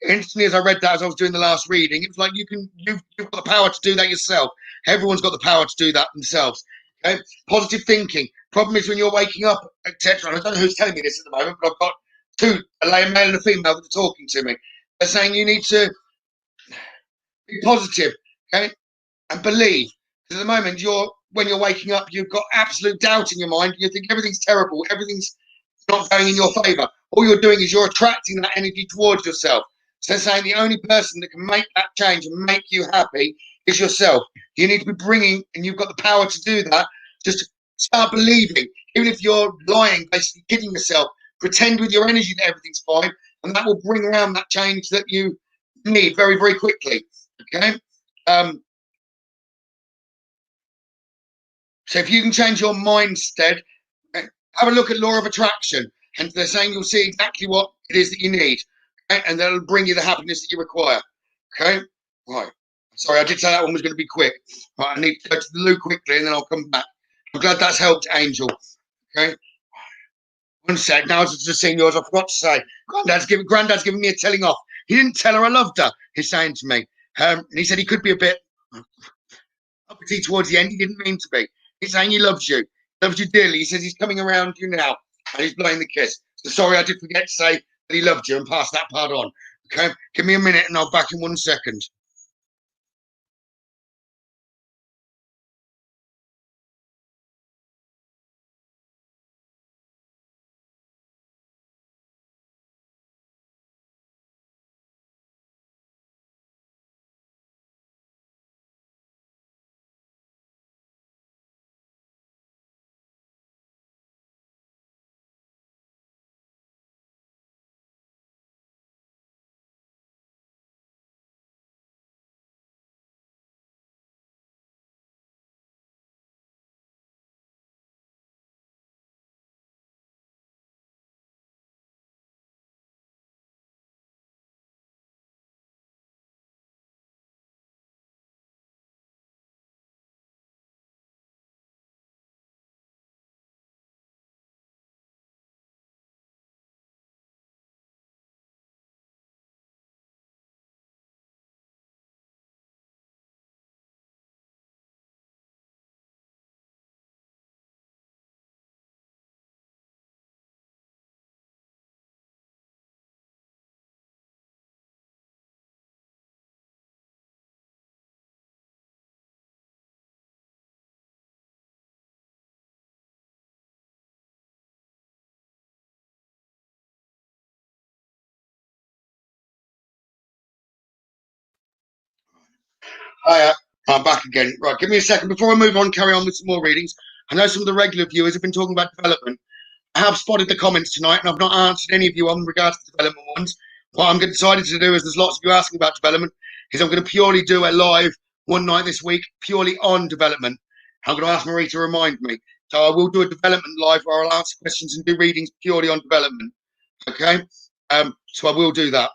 Instantly, as I read that, as I was doing the last reading, it was like you've got the power to do that yourself. Everyone's got the power to do that themselves. Okay. Positive thinking. Problem is when you're waking up, etc. And I don't know who's telling me this at the moment, but I've got two, a male and a female, that are talking to me. They're saying you need to be positive, okay, and believe. Because at the moment, when you're waking up, you've got absolute doubt in your mind. You think everything's terrible, everything's not going in your favor. All you're doing is you're attracting that energy towards yourself. So they're saying the only person that can make that change and make you happy is yourself. You need to be bringing, and you've got the power to do that. Just start believing, even if you're lying, basically kidding yourself. Pretend with your energy that everything's fine, and that will bring around that change that you need very, very quickly. Okay. So if you can change your mindset, have a look at law of attraction, and they're saying you'll see exactly what it is that you need, okay? And that'll bring you the happiness that you require. Okay, right. Sorry, I did say that one was going to be quick. Right, I need to go to the loo quickly, and then I'll come back. I'm glad that's helped, Angel. Okay, one sec. Now I was just seeing yours. I forgot to say, Granddad's giving me a telling off. He didn't tell her I loved her. He's saying to me, and he said he could be a bit uppity towards the end. He didn't mean to be. He's saying he loves you dearly. He says he's coming around you now, and he's blowing the kiss. So sorry, I did forget to say that he loved you and pass that part on. Okay, give me a minute, and I'll back in 1 second. Hiya, I'm back again. Right, give me a second before I move on. Carry on with some more readings. I know some of the regular viewers have been talking about development. I have spotted the comments tonight, and I've not answered any of you on regards to development ones. What I'm decided to do is there's lots of you asking about development. Is I'm going to purely do a live one night this week, purely on development. I'm going to ask Marie to remind me. So I will do a development live where I'll answer questions and do readings purely on development. Okay. So I will do that.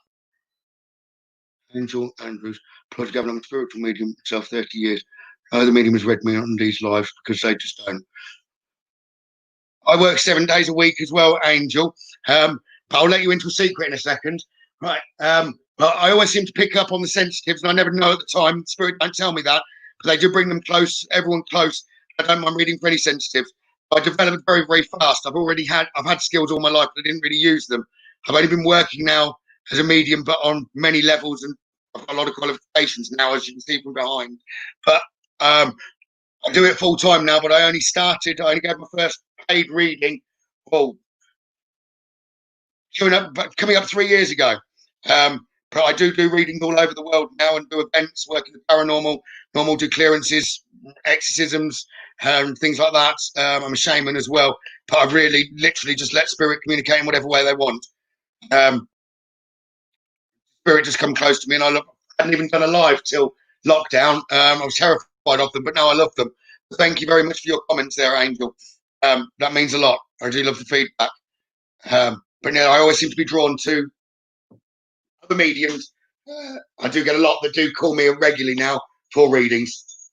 Angel Andrews, PsychicGavin, I'm a spiritual medium myself, 30 years. The medium has read me on these lives because they just don't. I work 7 days a week as well, Angel. But I'll let you into a secret in a second. Right. But I always seem to pick up on the sensitives, and I never know at the time. Spirit don't tell me that, but they do bring them close, everyone close. I don't mind reading for any sensitives. I developed very, very fast. I've had skills all my life, but I didn't really use them. I've only been working now as a medium, but on many levels, and I've got a lot of qualifications now, as you can see from behind. But I do it full time now. But I only gave my first paid reading, well, coming up 3 years ago. But I do readings all over the world now and do events, working the paranormal, do clearances, exorcisms, things like that. I'm a shaman as well, but I really literally just let spirit communicate in whatever way they want. Spirit just come close to me, and I hadn't even done a live till lockdown. I was terrified of them, but now I love them. Thank you very much for your comments there, Angel. That means a lot. I do love the feedback. But no, I always seem to be drawn to other mediums. I do get a lot that do call me regularly now for readings.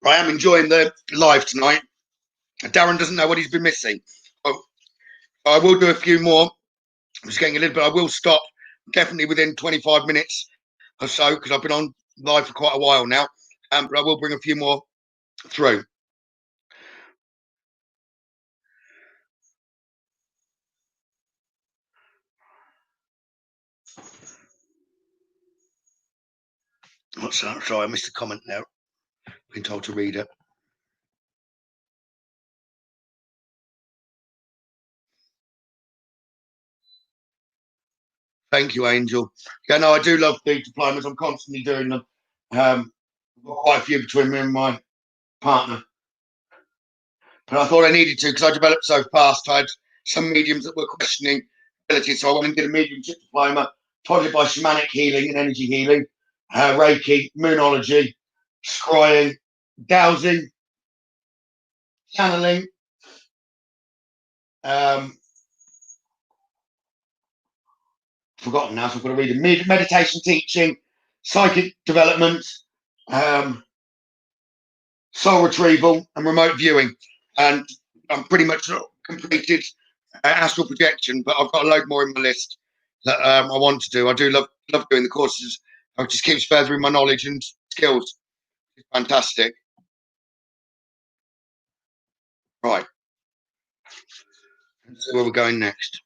I am enjoying the live tonight. Darren doesn't know what he's been missing. I will do a few more. I'm just getting a little bit. I will stop definitely within 25 minutes or so because I've been on live for quite a while now. But I will bring a few more through. What's that? Sorry, I missed a comment there. Been told to read it. Thank you, Angel. Yeah, no, I do love the diplomas. I'm constantly doing them. I've got quite a few between me and my partner. But I thought I needed to because I developed so fast. I had some mediums that were questioning ability, so I went and did a mediumship diploma, followed by shamanic healing and energy healing, Reiki, moonology, scrying, dowsing, channeling, forgotten now, so I've got to read it. Meditation teaching, psychic development, soul retrieval, and remote viewing. And I'm pretty much completed astral projection, but I've got a load more in my list that I want to do. I do love doing the courses. It just keeps furthering my knowledge and skills. It's fantastic. Right. Let's see where we're going next.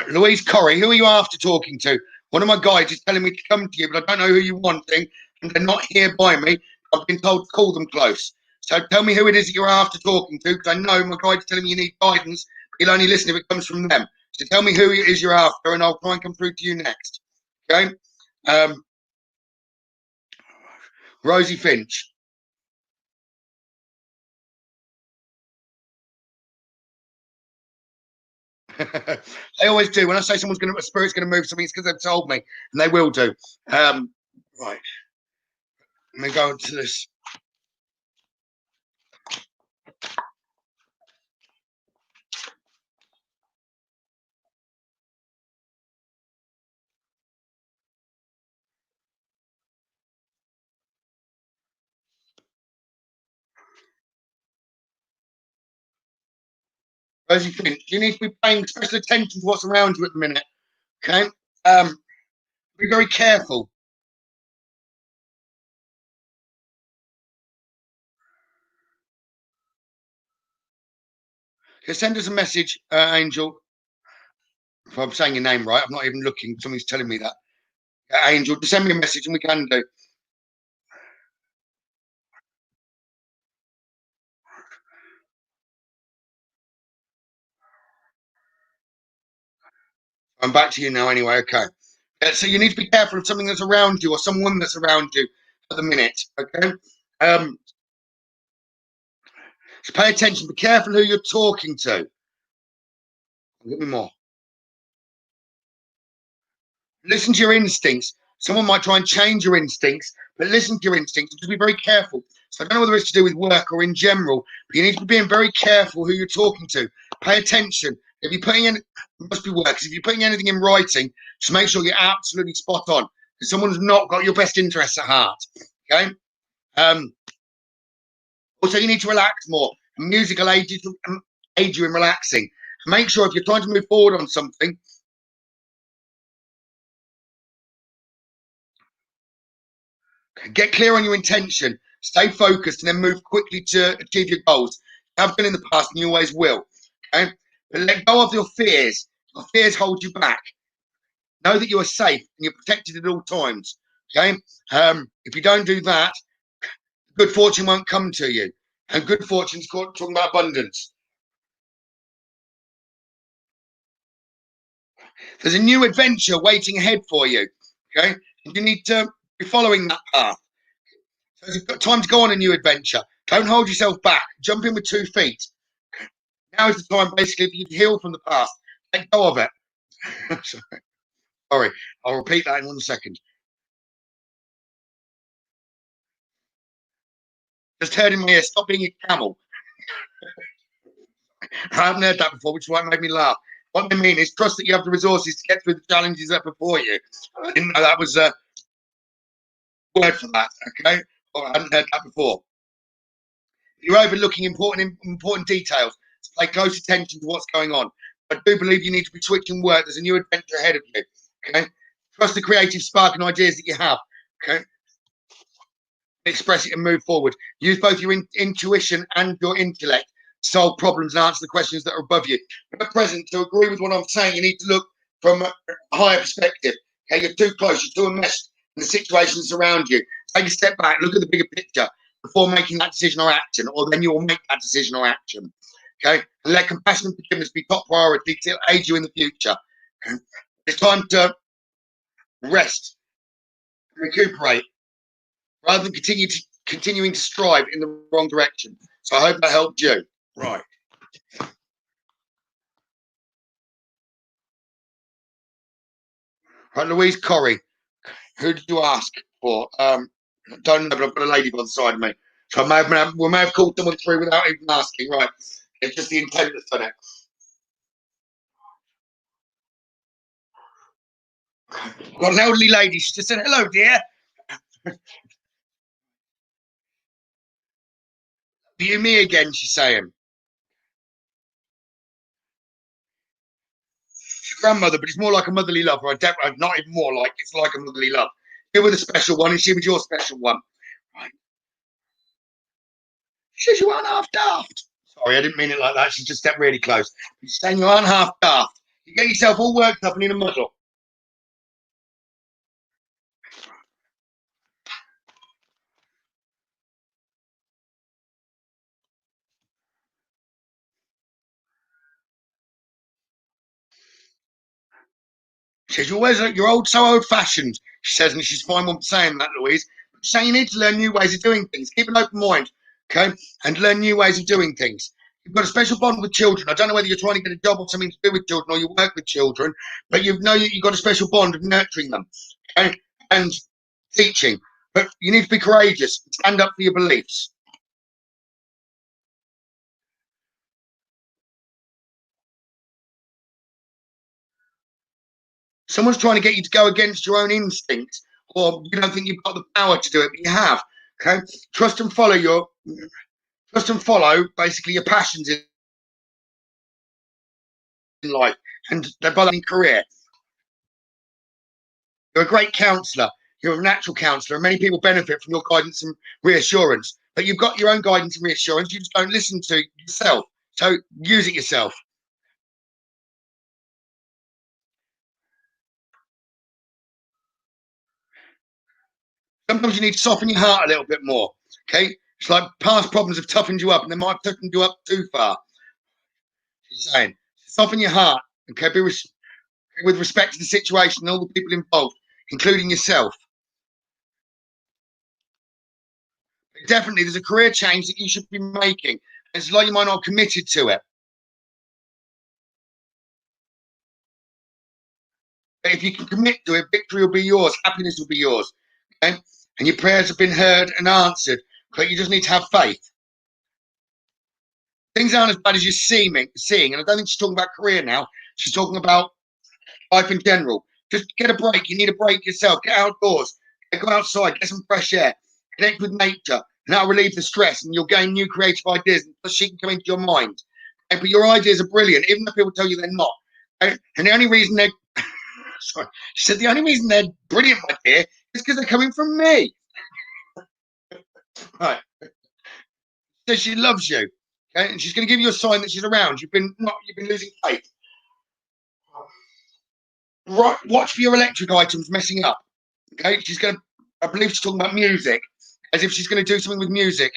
Louise Corrie, who are you after talking to? One of my guides is telling me to come to you, but I don't know who you're wanting, and they're not here by me. I've been told to call them close. So tell me who it is that you're after talking to, because I know my guide's telling me you need guidance, but you'll only listen if it comes from them. So tell me who it is you're after, and I'll try and come through to you next. Okay? Rosie Finch. They always do. When I say a spirit's going to move something, it's because they've told me, and they will do. Right. Let me go into this. Rosie Finch, you need to be paying special attention to what's around you at the minute. Okay? Be very careful. Okay, send us a message, Angel. If I'm saying your name right, I'm not even looking. Somebody's telling me that. Angel, just send me a message and we can do. I'm back to you now anyway. Okay. So you need to be careful of something that's around you or someone that's around you at the minute. Okay. So pay attention. Be careful who you're talking to. Give me more. Listen to your instincts. Someone might try and change your instincts, but listen to your instincts and just be very careful. So I don't know whether it's to do with work or in general, but you need to be being very careful who you're talking to. Pay attention. If you're putting in, it must be work. If you're putting anything in writing, just make sure you're absolutely spot on. Because someone's not got your best interests at heart. Okay. Also, you need to relax more. Music will aid you in relaxing. Make sure if you're trying to move forward on something, Get clear on your intention. Stay focused and then move quickly to achieve your goals. You have been in the past and you always will. Okay? But let go of your fears. Your fears hold you back. Know that you are safe and you're protected at all times. Okay? If you don't do that, good fortune won't come to you. And good fortune's talking about abundance. There's a new adventure waiting ahead for you. Okay? And you need to be following that path. So you've got time to go on a new adventure. Don't hold yourself back. Jump in with 2 feet. Now is the time, basically, for you to heal from the past. Let go of it. Sorry, I'll repeat that in 1 second. Just heard in my ear, stop being a camel. I haven't heard that before, which is why it made me laugh. What I mean is trust that you have the resources to get through the challenges that are before you. I didn't know that was a word for that, okay? Or I hadn't heard that before. You're overlooking important details. So pay close attention to what's going on. I do believe you need to be switching work. There's a new adventure ahead of you, okay? Trust the creative spark and ideas that you have, okay? Express it and move forward. Use both your intuition and your intellect to solve problems and answer the questions that are above you. At present, to agree with what I'm saying, you need to look from a higher perspective. Okay, you're too close, you're too enmeshed in the situations around you. Take a step back, look at the bigger picture before making that decision or action, or then you will make that decision or action. Okay, and let compassion and forgiveness be top priority to aid you in the future. Okay? It's time to rest, recuperate, rather than continuing to strive in the wrong direction. So I hope that helped you. Right. Right, Louise Corrie. Who did you ask for? Don't know, but I've got a lady by the side of me. So we may have called someone through without even asking. Right. It's just the intent that's done it. I've got an elderly lady. She just said, hello, dear. You me again, she's saying. She's a grandmother, but it's more like a motherly love. Right? Not even more like, it's like a motherly love. You were the special one, and she was your special one. Right. She says you aren't half daft. Sorry, I didn't mean it like that. She just stepped really close. She's saying you aren't half daft. You get yourself all worked up and in a muddle. She says, you're old fashioned, she says, and she's fine with saying that, Louise. But she's saying you need to learn new ways of doing things. Keep an open mind, okay? And learn new ways of doing things. You've got a special bond with children. I don't know whether you're trying to get a job or something to do with children or you work with children, but you know you've got a special bond of nurturing them, okay? And teaching. But you need to be courageous. Stand up for your beliefs. Someone's trying to get you to go against your own instinct, or you don't think you've got the power to do it, but you have. Okay, trust and follow basically your passions in life, and they're by in career. You're a great counsellor. You're a natural counsellor, and many people benefit from your guidance and reassurance. But you've got your own guidance and reassurance. You just don't listen to yourself. So use it yourself. Sometimes you need to soften your heart a little bit more. Okay, it's like past problems have toughened you up, and they might have toughened you up too far. She's saying, soften your heart. Okay, with respect to the situation and all the people involved, including yourself. Definitely, there's a career change that you should be making. It's like you might not have committed to it. But if you can commit to it, victory will be yours, happiness will be yours. Okay? And your prayers have been heard and answered. But you just need to have faith. Things aren't as bad as you're seeing. And I don't think she's talking about career now. She's talking about life in general. Just get a break. You need a break yourself. Get outdoors. Go outside. Get some fresh air. Connect with nature. And that'll relieve the stress and you'll gain new creative ideas and she can come into your mind. Okay? But your ideas are brilliant, even though people tell you they're not. Okay? And the only reason they're sorry, she said the only reason they're brilliant, my dear, is because they're coming from me. Right. Says she loves you. Okay, and she's going to give you a sign that she's around. You've been losing faith. Right, watch for your electric items messing up. Okay, she's going to. I believe she's talking about music, as if she's going to do something with music.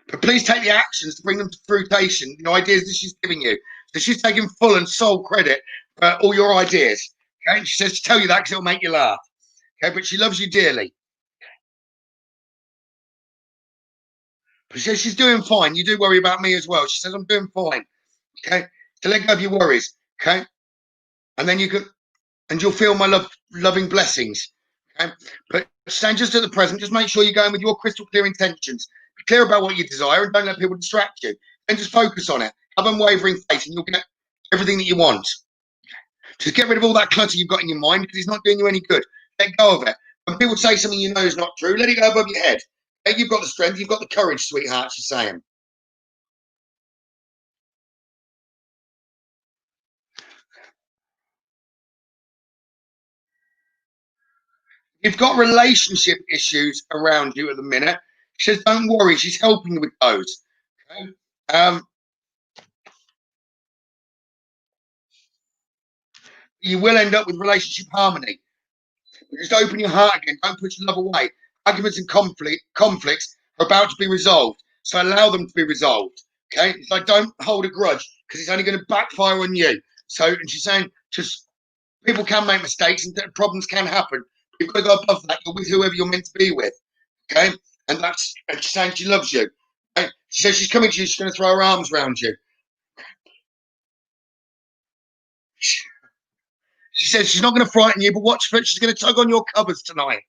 But please take the actions to bring them to fruition. The ideas that she's giving you. So she's taking full and sole credit for all your ideas. Okay, she says to tell you that because it'll make you laugh. Okay, but she loves you dearly. But she says she's doing fine. You do worry about me as well. She says I'm doing fine. Okay, to let go of your worries. Okay, and then you can, and you'll feel my loving blessings. Okay, but stand just at the present. Just make sure you're going with your crystal clear intentions. Be clear about what you desire, and don't let people distract you. And just focus on it. Have unwavering faith, and you'll get everything that you want. Just get rid of all that clutter you've got in your mind because it's not doing you any good. Let go of it. When people say something you know is not true, let it go above your head. Okay? You've got the strength, you've got the courage, sweetheart, she's saying. You've got relationship issues around you at the minute. She says, don't worry, she's helping you with those. Okay? You will end up with relationship harmony. But just open your heart again. Don't push love away. Arguments and conflicts are about to be resolved. So allow them to be resolved. Okay? So don't hold a grudge because it's only going to backfire on you. So, and she's saying, just people can make mistakes and problems can happen. You've got to go above that. You're with whoever you're meant to be with. Okay? And she's saying she loves you. Okay? She says she's coming to you. She's going to throw her arms around you. She says she's not going to frighten you, but watch for it. She's going to tug on your covers tonight.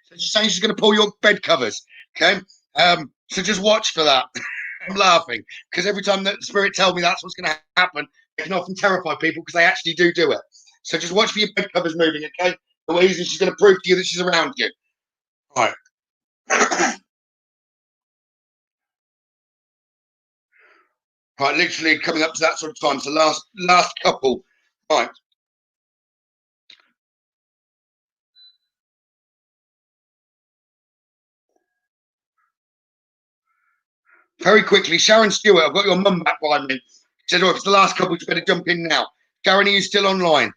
So she's saying she's going to pull your bed covers. Okay? So just watch for that. I'm laughing because every time the spirit tells me that's what's going to happen, it can often terrify people because they actually do it. So just watch for your bed covers moving, okay? The way she's going to prove to you that she's around you. Right. Right, literally coming up to that sort of time. So last couple. Right. Very quickly, Sharon Stewart, I've got your mum back behind me. She said, oh, if it's the last couple, you better jump in now. Sharon, are you still online?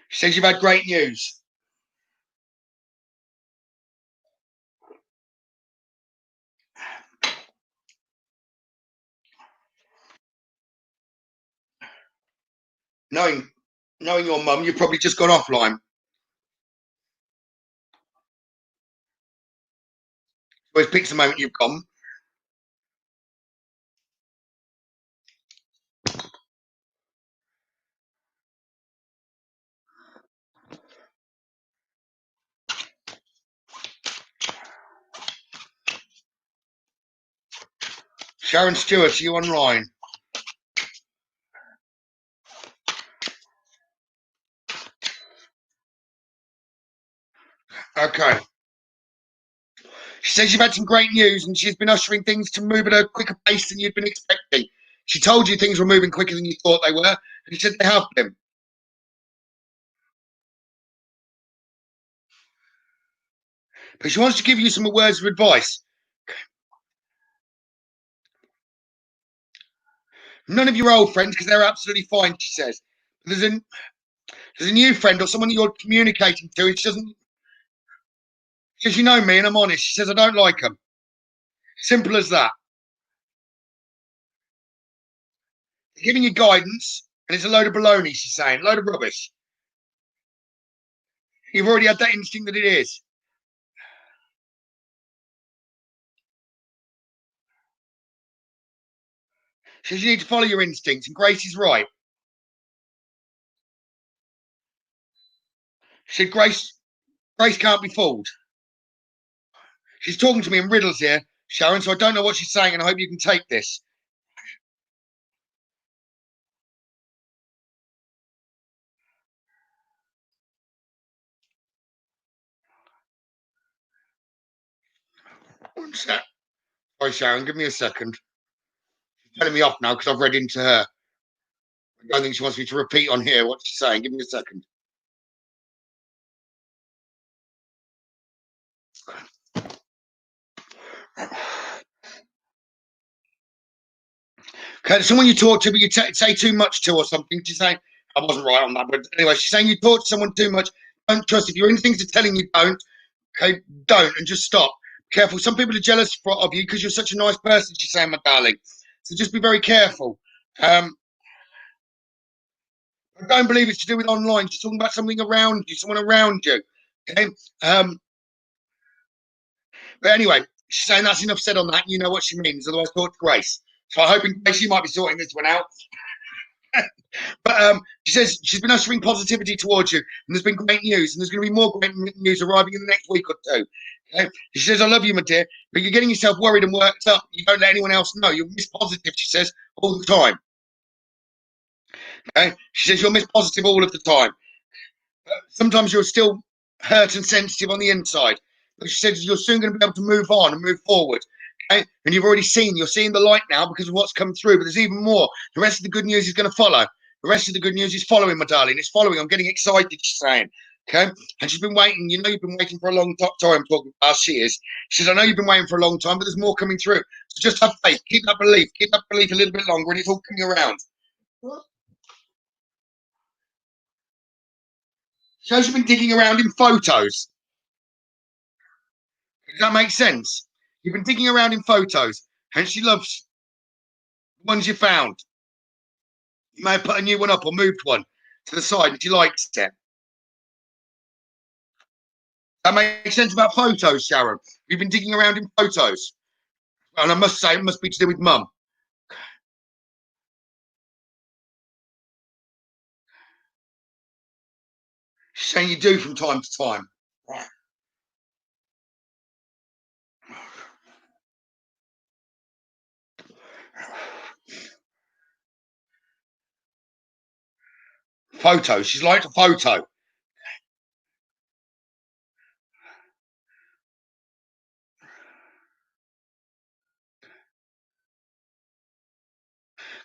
She says you've had great news. Knowing your mum, you've probably just gone offline. Always picks the moment you've gone. Sharon Stewart, are you online? Okay. She says you've had some great news and she's been ushering things to move at a quicker pace than you'd been expecting. She told you things were moving quicker than you thought they were, and she said they have been. But she wants to give you some words of advice. None of your old friends, because they're absolutely fine, she says. But there's a new friend or someone you're communicating to, and she doesn't. She says, you know me, and I'm honest. She says, I don't like them. Simple as that. They're giving you guidance, and it's a load of baloney, she's saying. A load of rubbish. You've already had that instinct that it is. She says, you need to follow your instincts, and Grace is right. She said, Grace can't be fooled. She's talking to me in riddles here, Sharon, so I don't know what she's saying, and I hope you can take this. One sec. Sorry, Sharon, give me a second. She's telling me off now because I've read into her. I don't think she wants me to repeat on here what she's saying. Give me a second. Okay, someone you talk to, but you say too much to or something. She's saying, I wasn't right on that, but anyway, she's saying you talk to someone too much. Don't trust. If your instincts are telling you don't, okay, don't, and just stop. Careful. Some people are jealous of you because you're such a nice person, she's saying, my darling. So just be very careful. I don't believe it's to do with online. She's talking about something around you, someone around you. Okay. But anyway, she's saying that's enough said on that. You know what she means. Otherwise, talk to Grace. So I hope in Grace you might be sorting this one out. But she says she's been ushering positivity towards you, and there's been great news, and there's going to be more great news arriving in the next week or two. Okay? She says, I love you, my dear, but you're getting yourself worried and worked up. You don't let anyone else know. You're Miss Positive, she says, all the time. Okay? She says, you're Miss Positive all of the time. Sometimes you're still hurt and sensitive on the inside. But she says you're soon going to be able to move on and move forward. Okay? And you're seeing the light now because of what's come through, but there's even more. The rest of the good news is going to follow. The rest of the good news is following, my darling. It's following. I'm getting excited, she's saying. Okay? And she's been waiting. You know, you've been waiting for a long time. I'm talking about she is. She says, I know you've been waiting for a long time, but there's more coming through. So just have faith. Keep that belief. Keep that belief a little bit longer, and it's all coming around. So she's been digging around in photos. Does that make sense? You've been digging around in photos, and she loves the ones you found. You may have put a new one up or moved one to the side, and she likes it. That makes sense about photos, Sharon. You've been digging around in photos. And I must say, it must be to do with mum. She's saying you do from time to time. Right. Photos. She's liked a photo.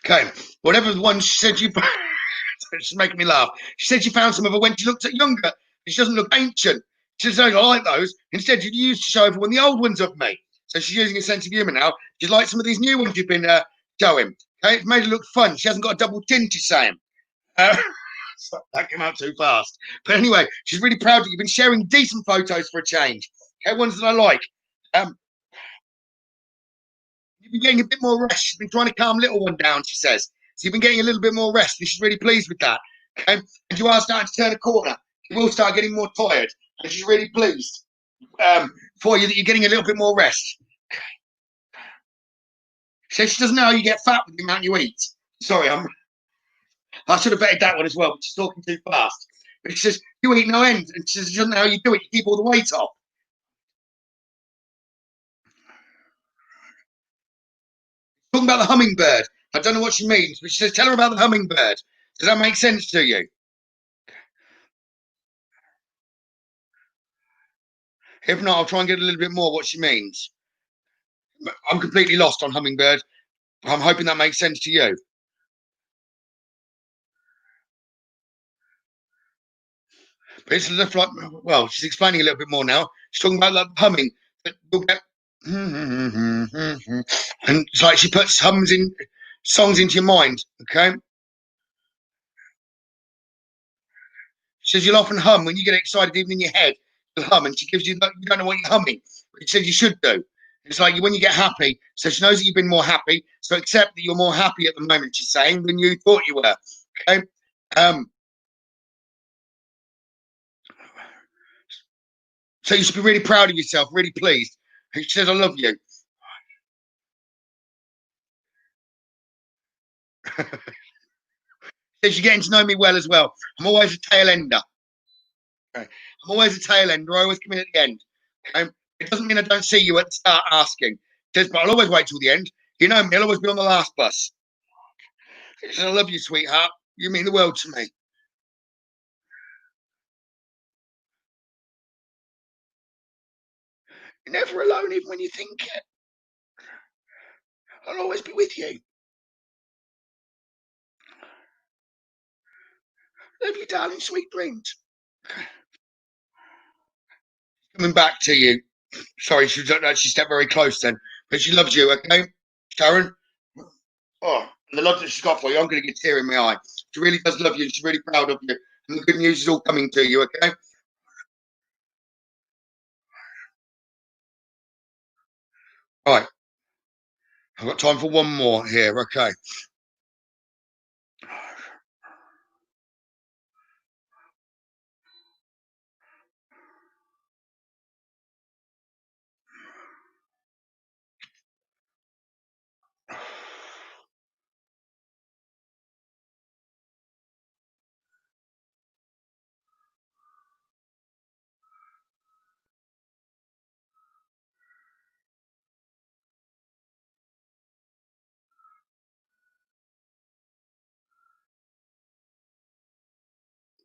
Okay. Whatever the one she said you she's making me laugh. She said she found some of her when she looked at younger. She doesn't look ancient. She says, I don't like those. Instead, you used to show everyone the old ones of me. So she's using a sense of humour now. She's like some of these new ones you've been showing. Okay, it's made her look fun. She hasn't got a double chin, she's saying. Uh, that came out too fast. But anyway, she's really proud that you've been sharing decent photos for a change. Okay, ones that I like. Um, you've been getting a bit more rest. She's been trying to calm little one down, she says. So you've been getting a little bit more rest, and she's really pleased with that. Okay, and you are starting to turn a corner. You will start getting more tired, and she's really pleased for you that you're getting a little bit more rest. So she doesn't know how you get fat with the amount you eat. Sorry, I should have betted that one as well, but she's talking too fast. But she says, you eat no end. And she says, she doesn't know how you do it. You keep all the weight off. Talking about the hummingbird. I don't know what she means, but she says, tell her about the hummingbird. Does that make sense to you? If not, I'll try and get a little bit more what she means. I'm completely lost on hummingbird. I'm hoping that makes sense to you. But it's like, well, she's explaining a little bit more now. She's talking about like humming. That you'll get, and it's like she puts hums in songs into your mind. Okay, she says you'll often hum when you get excited, even in your head. You'll hum, and she gives you you don't know what you're humming, but she says you should do. It's like when you get happy. So she knows that you've been more happy. So accept that you're more happy at the moment. She's saying than you thought you were. Okay. Um, so you should be really proud of yourself, really pleased. And she says, I love you. Says you're getting to know me well as well. I'm always a tail ender. Okay? I'm always a tail ender. I always come in at the end. Okay? It doesn't mean I don't see you at the start asking. It says, but I'll always wait till the end. You know me, I'll always be on the last bus. She says, I love you, sweetheart. You mean the world to me. You're never alone, even when you think it. I'll always be with you. Love you, darling. Sweet dreams. Coming back to you. Sorry, she stepped very close then, but she loves you. Okay, Karen. Oh, and the love that she's got for you, I'm going to get a tear in my eye. She really does love you. She's really proud of you, and the good news is all coming to you. Okay. Right. I've got time for one more here. Okay.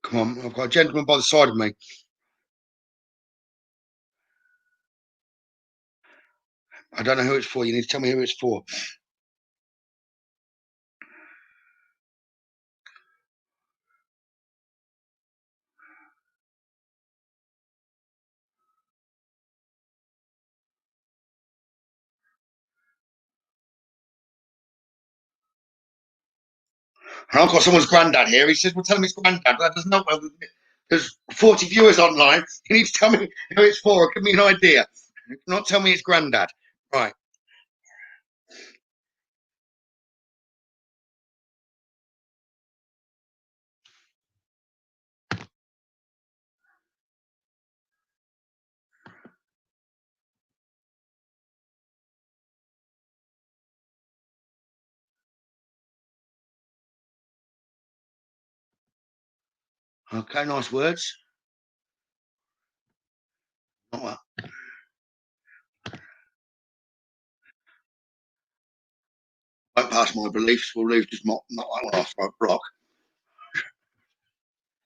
Come on. I've got a gentleman by the side of me. I don't know who it's for. You need to tell me who it's for. And I've got someone's granddad here. He says, "Well, tell him it's granddad." That doesn't know. There's 40 viewers online. You need to tell me who it's for. Give me an idea. Not tell me it's granddad. Right. Okay. Nice words. Not well. Won't pass my beliefs. Beliefs just not that one off. Right, block.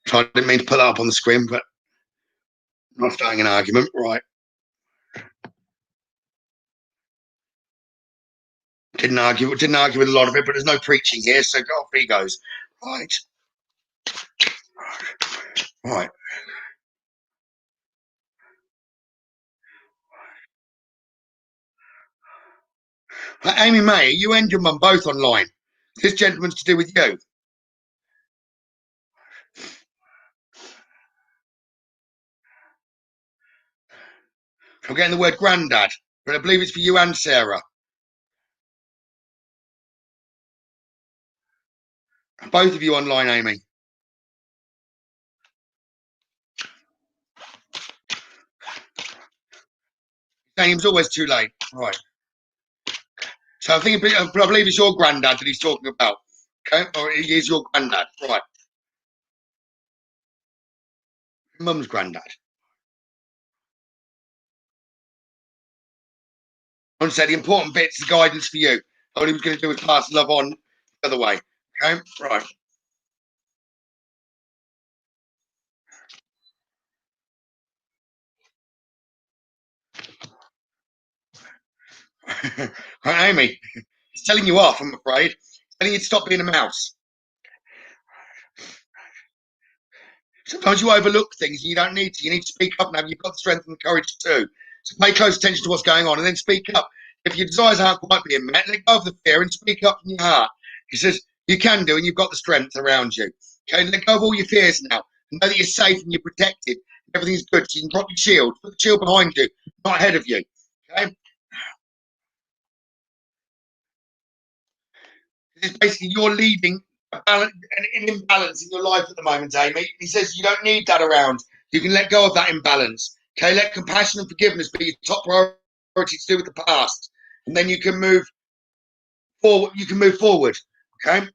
So I didn't mean to put that up on the screen, but not starting an argument. Right. Didn't argue with a lot of it, but there's no preaching here, so off he goes. Right. Right. Amy May, you and your mum both online. This gentleman's to do with you. I'm getting the word granddad, but I believe it's for you and Sarah. Both of you online, Amy. Saying it was always too late. Right. So I believe it's your granddad that he's talking about. Okay, or he is your granddad. Right. Mum's granddad. I want to say the important bit's the guidance for you. All he was going to do was pass love on the other way. Okay, right. Right, Amy, he's telling you off, I'm afraid. He's telling you to stop being a mouse. Sometimes you overlook things and you don't need to. You need to speak up now. You've got the strength and the courage too. So pay close attention to what's going on and then speak up. If your desires aren't quite being met, let go of the fear and speak up from your heart. He says, you can do and you've got the strength around you. Okay, let go of all your fears now. And know that you're safe and you're protected. Everything's good. So you can drop your shield. Put the shield behind you, not ahead of you. Okay? It's basically you're leading an imbalance in your life at the moment, Amy. He says you don't need that around. You can let go of that imbalance. Okay, let compassion and forgiveness be your top priority to do with the past, and then you can move forward. You can move forward. Okay,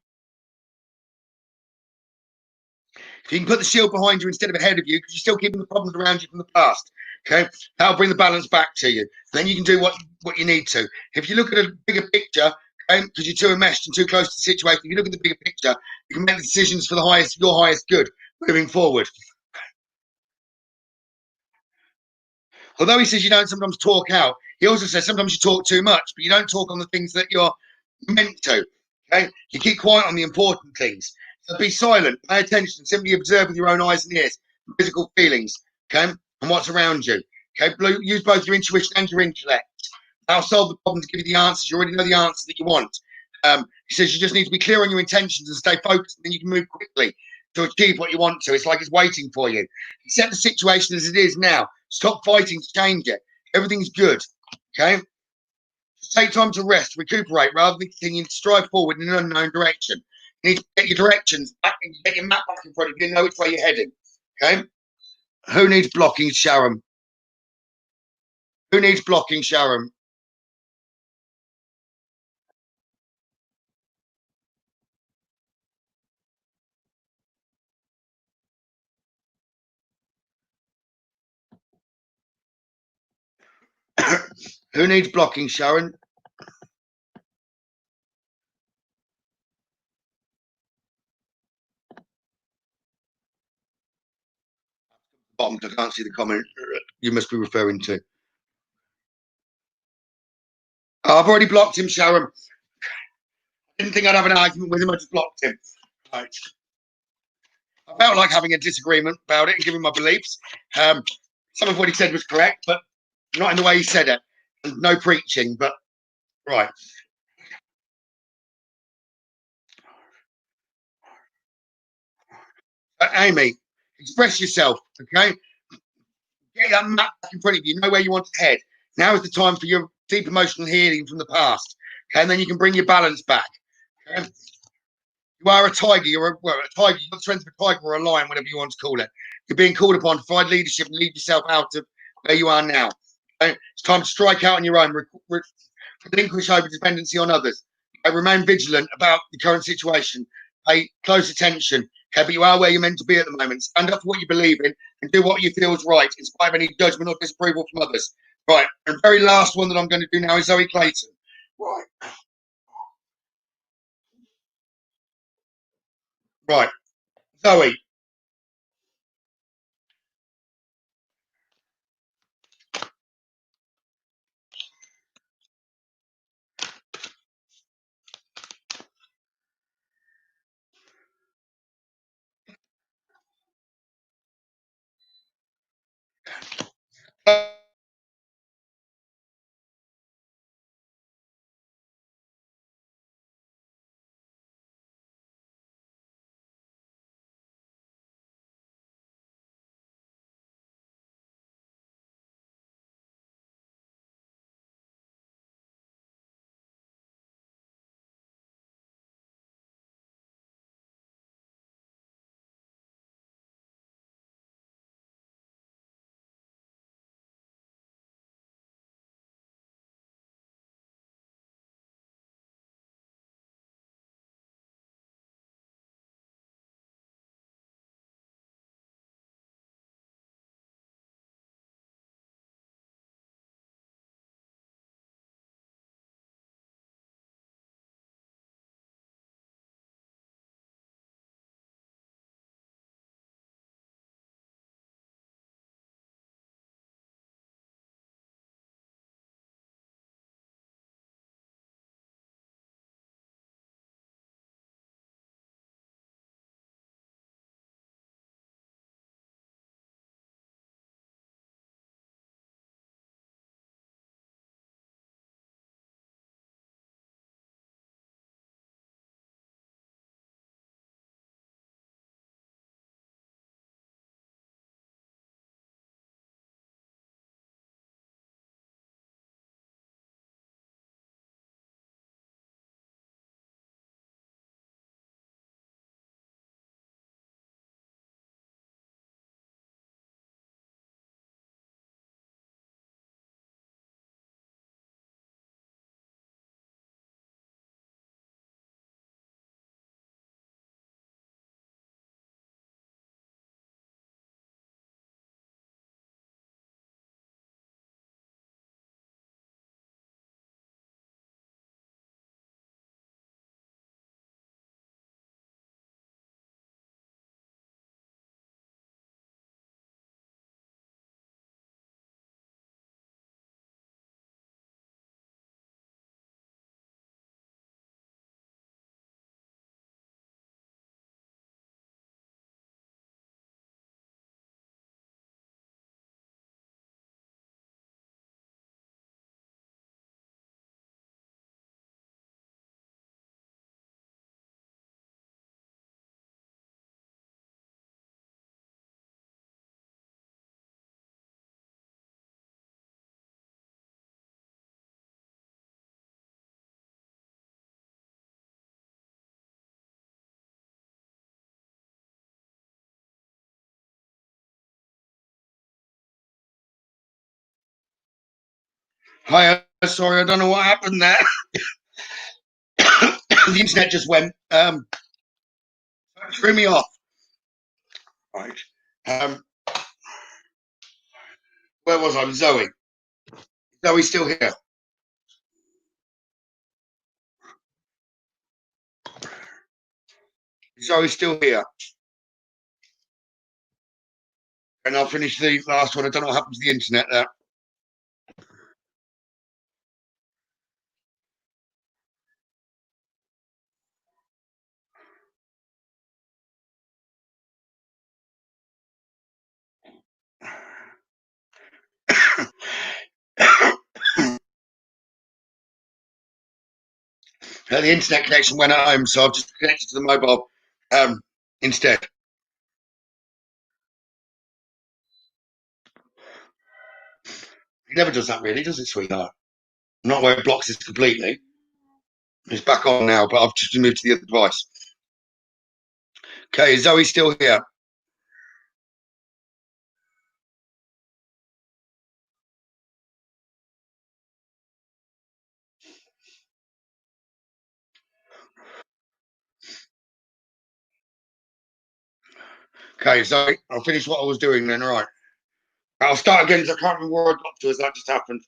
so you can put the shield behind you instead of ahead of you because you're still keeping the problems around you from the past. Okay, that'll bring the balance back to you. Then you can do what you need to. If you look at a bigger picture, because you're too enmeshed and too close to the situation, if you look at the bigger picture, you can make the decisions for your highest good moving forward. Although he says you don't sometimes talk out, he also says sometimes you talk too much, but you don't talk on the things that you're meant to. Okay, you keep quiet on the important things. So be silent, pay attention, simply observe with your own eyes and ears, physical feelings, okay, and what's around you. Okay, use both your intuition and your intellect. That'll solve the problems, give you the answers. You already know the answers that you want. He says you just need to be clear on your intentions and stay focused, and then you can move quickly to achieve what you want to. It's like it's waiting for you. Accept the situation as it is now. Stop fighting to change it. Everything's good. Okay? Just take time to rest, recuperate, rather than continuing to strive forward in an unknown direction. You need to get your directions back and get your map back in front of you and know which way you're heading. Okay? Who needs blocking, Sharon? Who needs blocking, Sharon? Who needs blocking, Sharon? Bottom, I can't see the comment you must be referring to. Oh, I've already blocked him, Sharon. Didn't think I'd have an argument with him. I just blocked him. Right. I felt like having a disagreement about it and giving my beliefs. Some of what he said was correct, but not in the way he said it. And no preaching, but right. Amy, express yourself, okay? Get that map back in front of you. Know where you want to head. Now is the time for your deep emotional healing from the past. Okay, and then you can bring your balance back. Okay? You are a tiger. You're a tiger. You've got the strength of a tiger or a lion, whatever you want to call it. You're being called upon to provide leadership and lead yourself out of where you are now. Okay? It's time to strike out on your own. Relinquish over dependency on others. Remain vigilant about the current situation. Pay close attention. Okay, but you are where you're meant to be at the moment. Stand up for what you believe in and do what you feel is right, in spite of any judgment or disapproval from others. Right, and the very last one that I'm going to do now is Zoe Clayton. Right, right, Zoe. Hi, sorry, I don't know what happened there. The internet just went, threw me off. Right. Um, where was I? Zoe. Zoe's still here. Zoe's still here. And I'll finish the last one. I don't know what happened to the internet there. The internet connection went at home, so I've just connected to the mobile instead. It never does that, really, does it, sweetheart? Not where it blocks this completely. It's back on now, but I've just moved to the other device. Okay, is Zoe still here? Okay, Zoe, I'll finish what I was doing then, right? I'll start again because I can't remember where I got to as that just happened.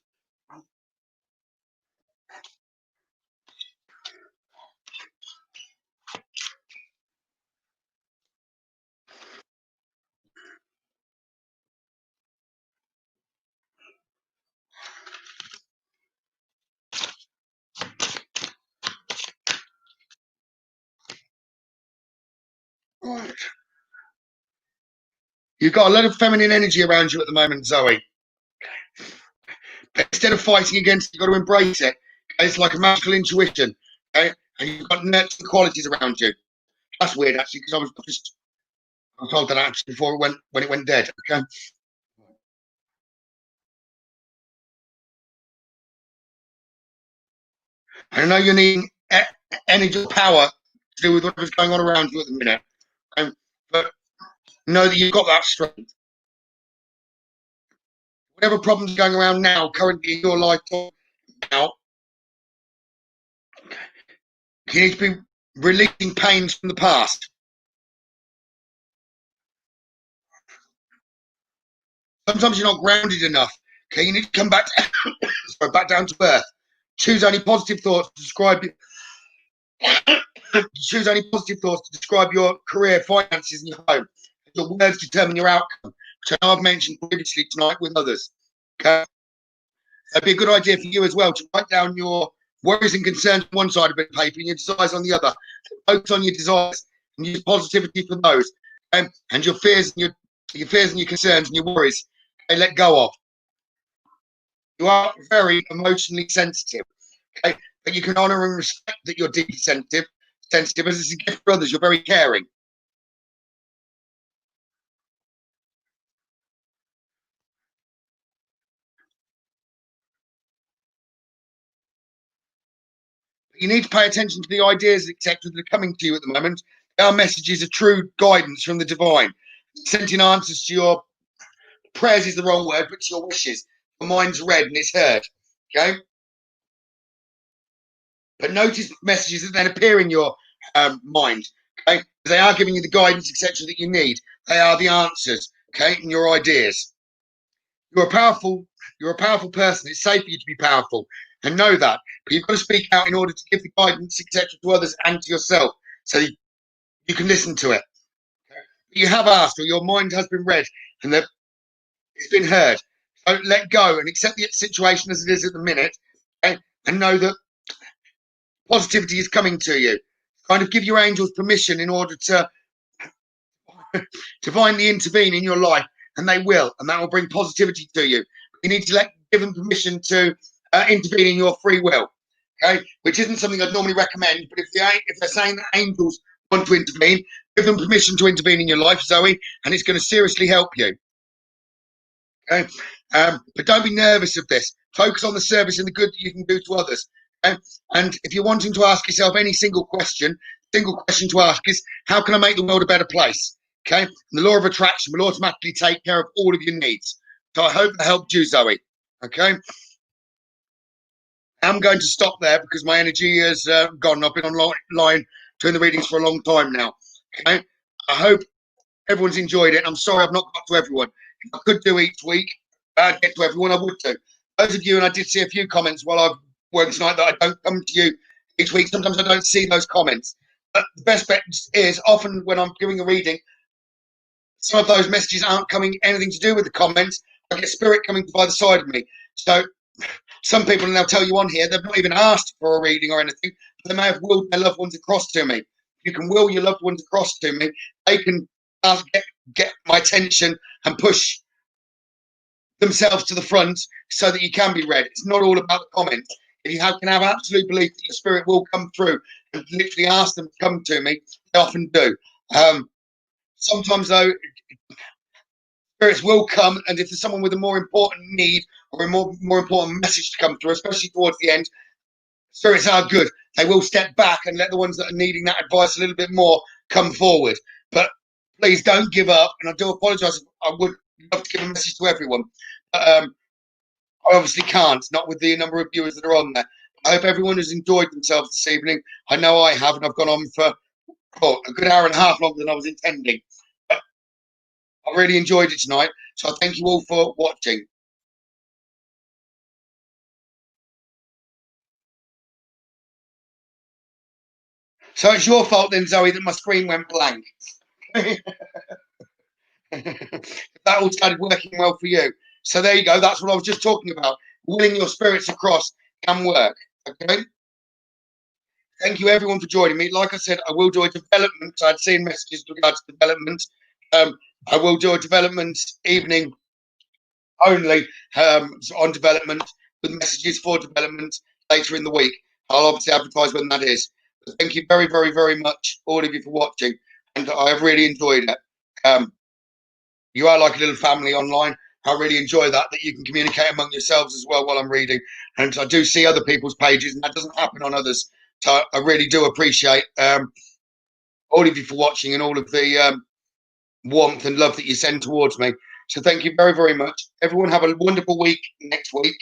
Right. You've got a lot of feminine energy around you at the moment, Zoe. But instead of fighting against it, you've got to embrace it. It's like a magical intuition. Okay? And you've got natural qualities around you. That's weird, actually, because I was told that actually before it went when it went dead. Okay. I know you're needing energy power to do with whatever's going on around you at the minute. But know that you've got that strength. Whatever problems are going around now, currently in your life now, you need to be releasing pains from the past. Sometimes you're not grounded enough. Okay, you need to come back, back down to earth. Choose only positive thoughts to describe. Choose only positive thoughts to describe your career, finances, and your home. Your words determine your outcome, which I know I've mentioned previously tonight with others. Okay, it'd be a good idea for you as well to write down your worries and concerns on one side of the paper and your desires on the other. Focus on your desires and use positivity for those, and your fears and your fears and your concerns and your worries. Okay, let go of. You are very emotionally sensitive. Okay, but you can honour and respect that you're deeply sensitive. Sensitive as a gift for others. You're very caring. You need to pay attention to the ideas, etc., that are coming to you at the moment. Our messages are true guidance from the divine, sent in answers to your prayers is the wrong word, but to your wishes. Your mind's read and it's heard. Okay, but notice messages that then appear in your mind. Okay, they are giving you the guidance, etc., that you need. They are the answers. Okay, and your ideas. You're a powerful. You're a powerful person. It's safe for you to be powerful, and know that. But you've got to speak out in order to give the guidance, etc., to others and to yourself, so you can listen to it. You have asked, or your mind has been read, and that it's been heard. So let go and accept the situation as it is at the minute, and know that positivity is coming to you. Kind of give your angels permission in order to divinely intervene in your life, and they will, and that will bring positivity to you. You need to give them permission to intervene in your free will, okay? Which isn't something I'd normally recommend, but if they're saying that angels want to intervene, give them permission to intervene in your life, Zoe, and it's going to seriously help you. Okay, but don't be nervous of this. Focus on the service and the good that you can do to others. Okay? And if you're wanting to ask yourself any single question to ask is, how can I make the world a better place? Okay, and the law of attraction will automatically take care of all of your needs. So I hope that helped you, Zoe. Okay. I'm going to stop there because my energy has gone. I've been online doing the readings for a long time now. Okay, I hope everyone's enjoyed it. I'm sorry I've not got to everyone. If I could do each week, get to everyone, I would do. Those of you, and I did see a few comments while I've worked tonight that I don't come to you each week. Sometimes I don't see those comments. But the best bet is often when I'm giving a reading, some of those messages aren't coming anything to do with the comments. I get spirit coming by the side of me. So some people, and they'll tell you on here, they've not even asked for a reading or anything, but they may have willed their loved ones across to me. You can will your loved ones across to me. They can get my attention and push themselves to the front so that you can be read. It's not all about the comments. If you can have absolute belief that your spirit will come through and literally ask them to come to me, they often do. Sometimes, though, spirits will come, and if there's someone with a more important need or a more important message to come through, especially towards the end, spirits are good. They will step back and let the ones that are needing that advice a little bit more come forward. But please don't give up. And I do apologise. I would love to give a message to everyone, but I obviously can't. Not with the number of viewers that are on there. I hope everyone has enjoyed themselves this evening. I know I have, and I've gone on for a good hour and a half longer than I was intending. But I really enjoyed it tonight. So I thank you all for watching. So it's your fault then, Zoe, that my screen went blank. That all started working well for you. So there you go. That's what I was just talking about. Willing your spirits across can work. Okay. Thank you, everyone, for joining me. Like I said, I will do a development. I'd seen messages with regards to development. I will do a development evening only on development with messages for development later in the week. I'll obviously advertise when that is. But thank you very, very, very much, all of you, for watching. And I have really enjoyed it. You are like a little family online. I really enjoy that you can communicate among yourselves as well while I'm reading. And I do see other people's pages, and that doesn't happen on others. So I really do appreciate all of you for watching and all of the warmth and love that you send towards me. So thank you very, very much. Everyone have a wonderful week next week.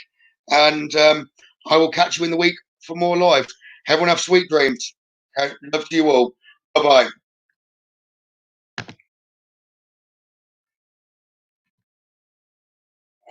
And I will catch you in the week for more live. Everyone have sweet dreams. Okay? Love to you all. Bye-bye.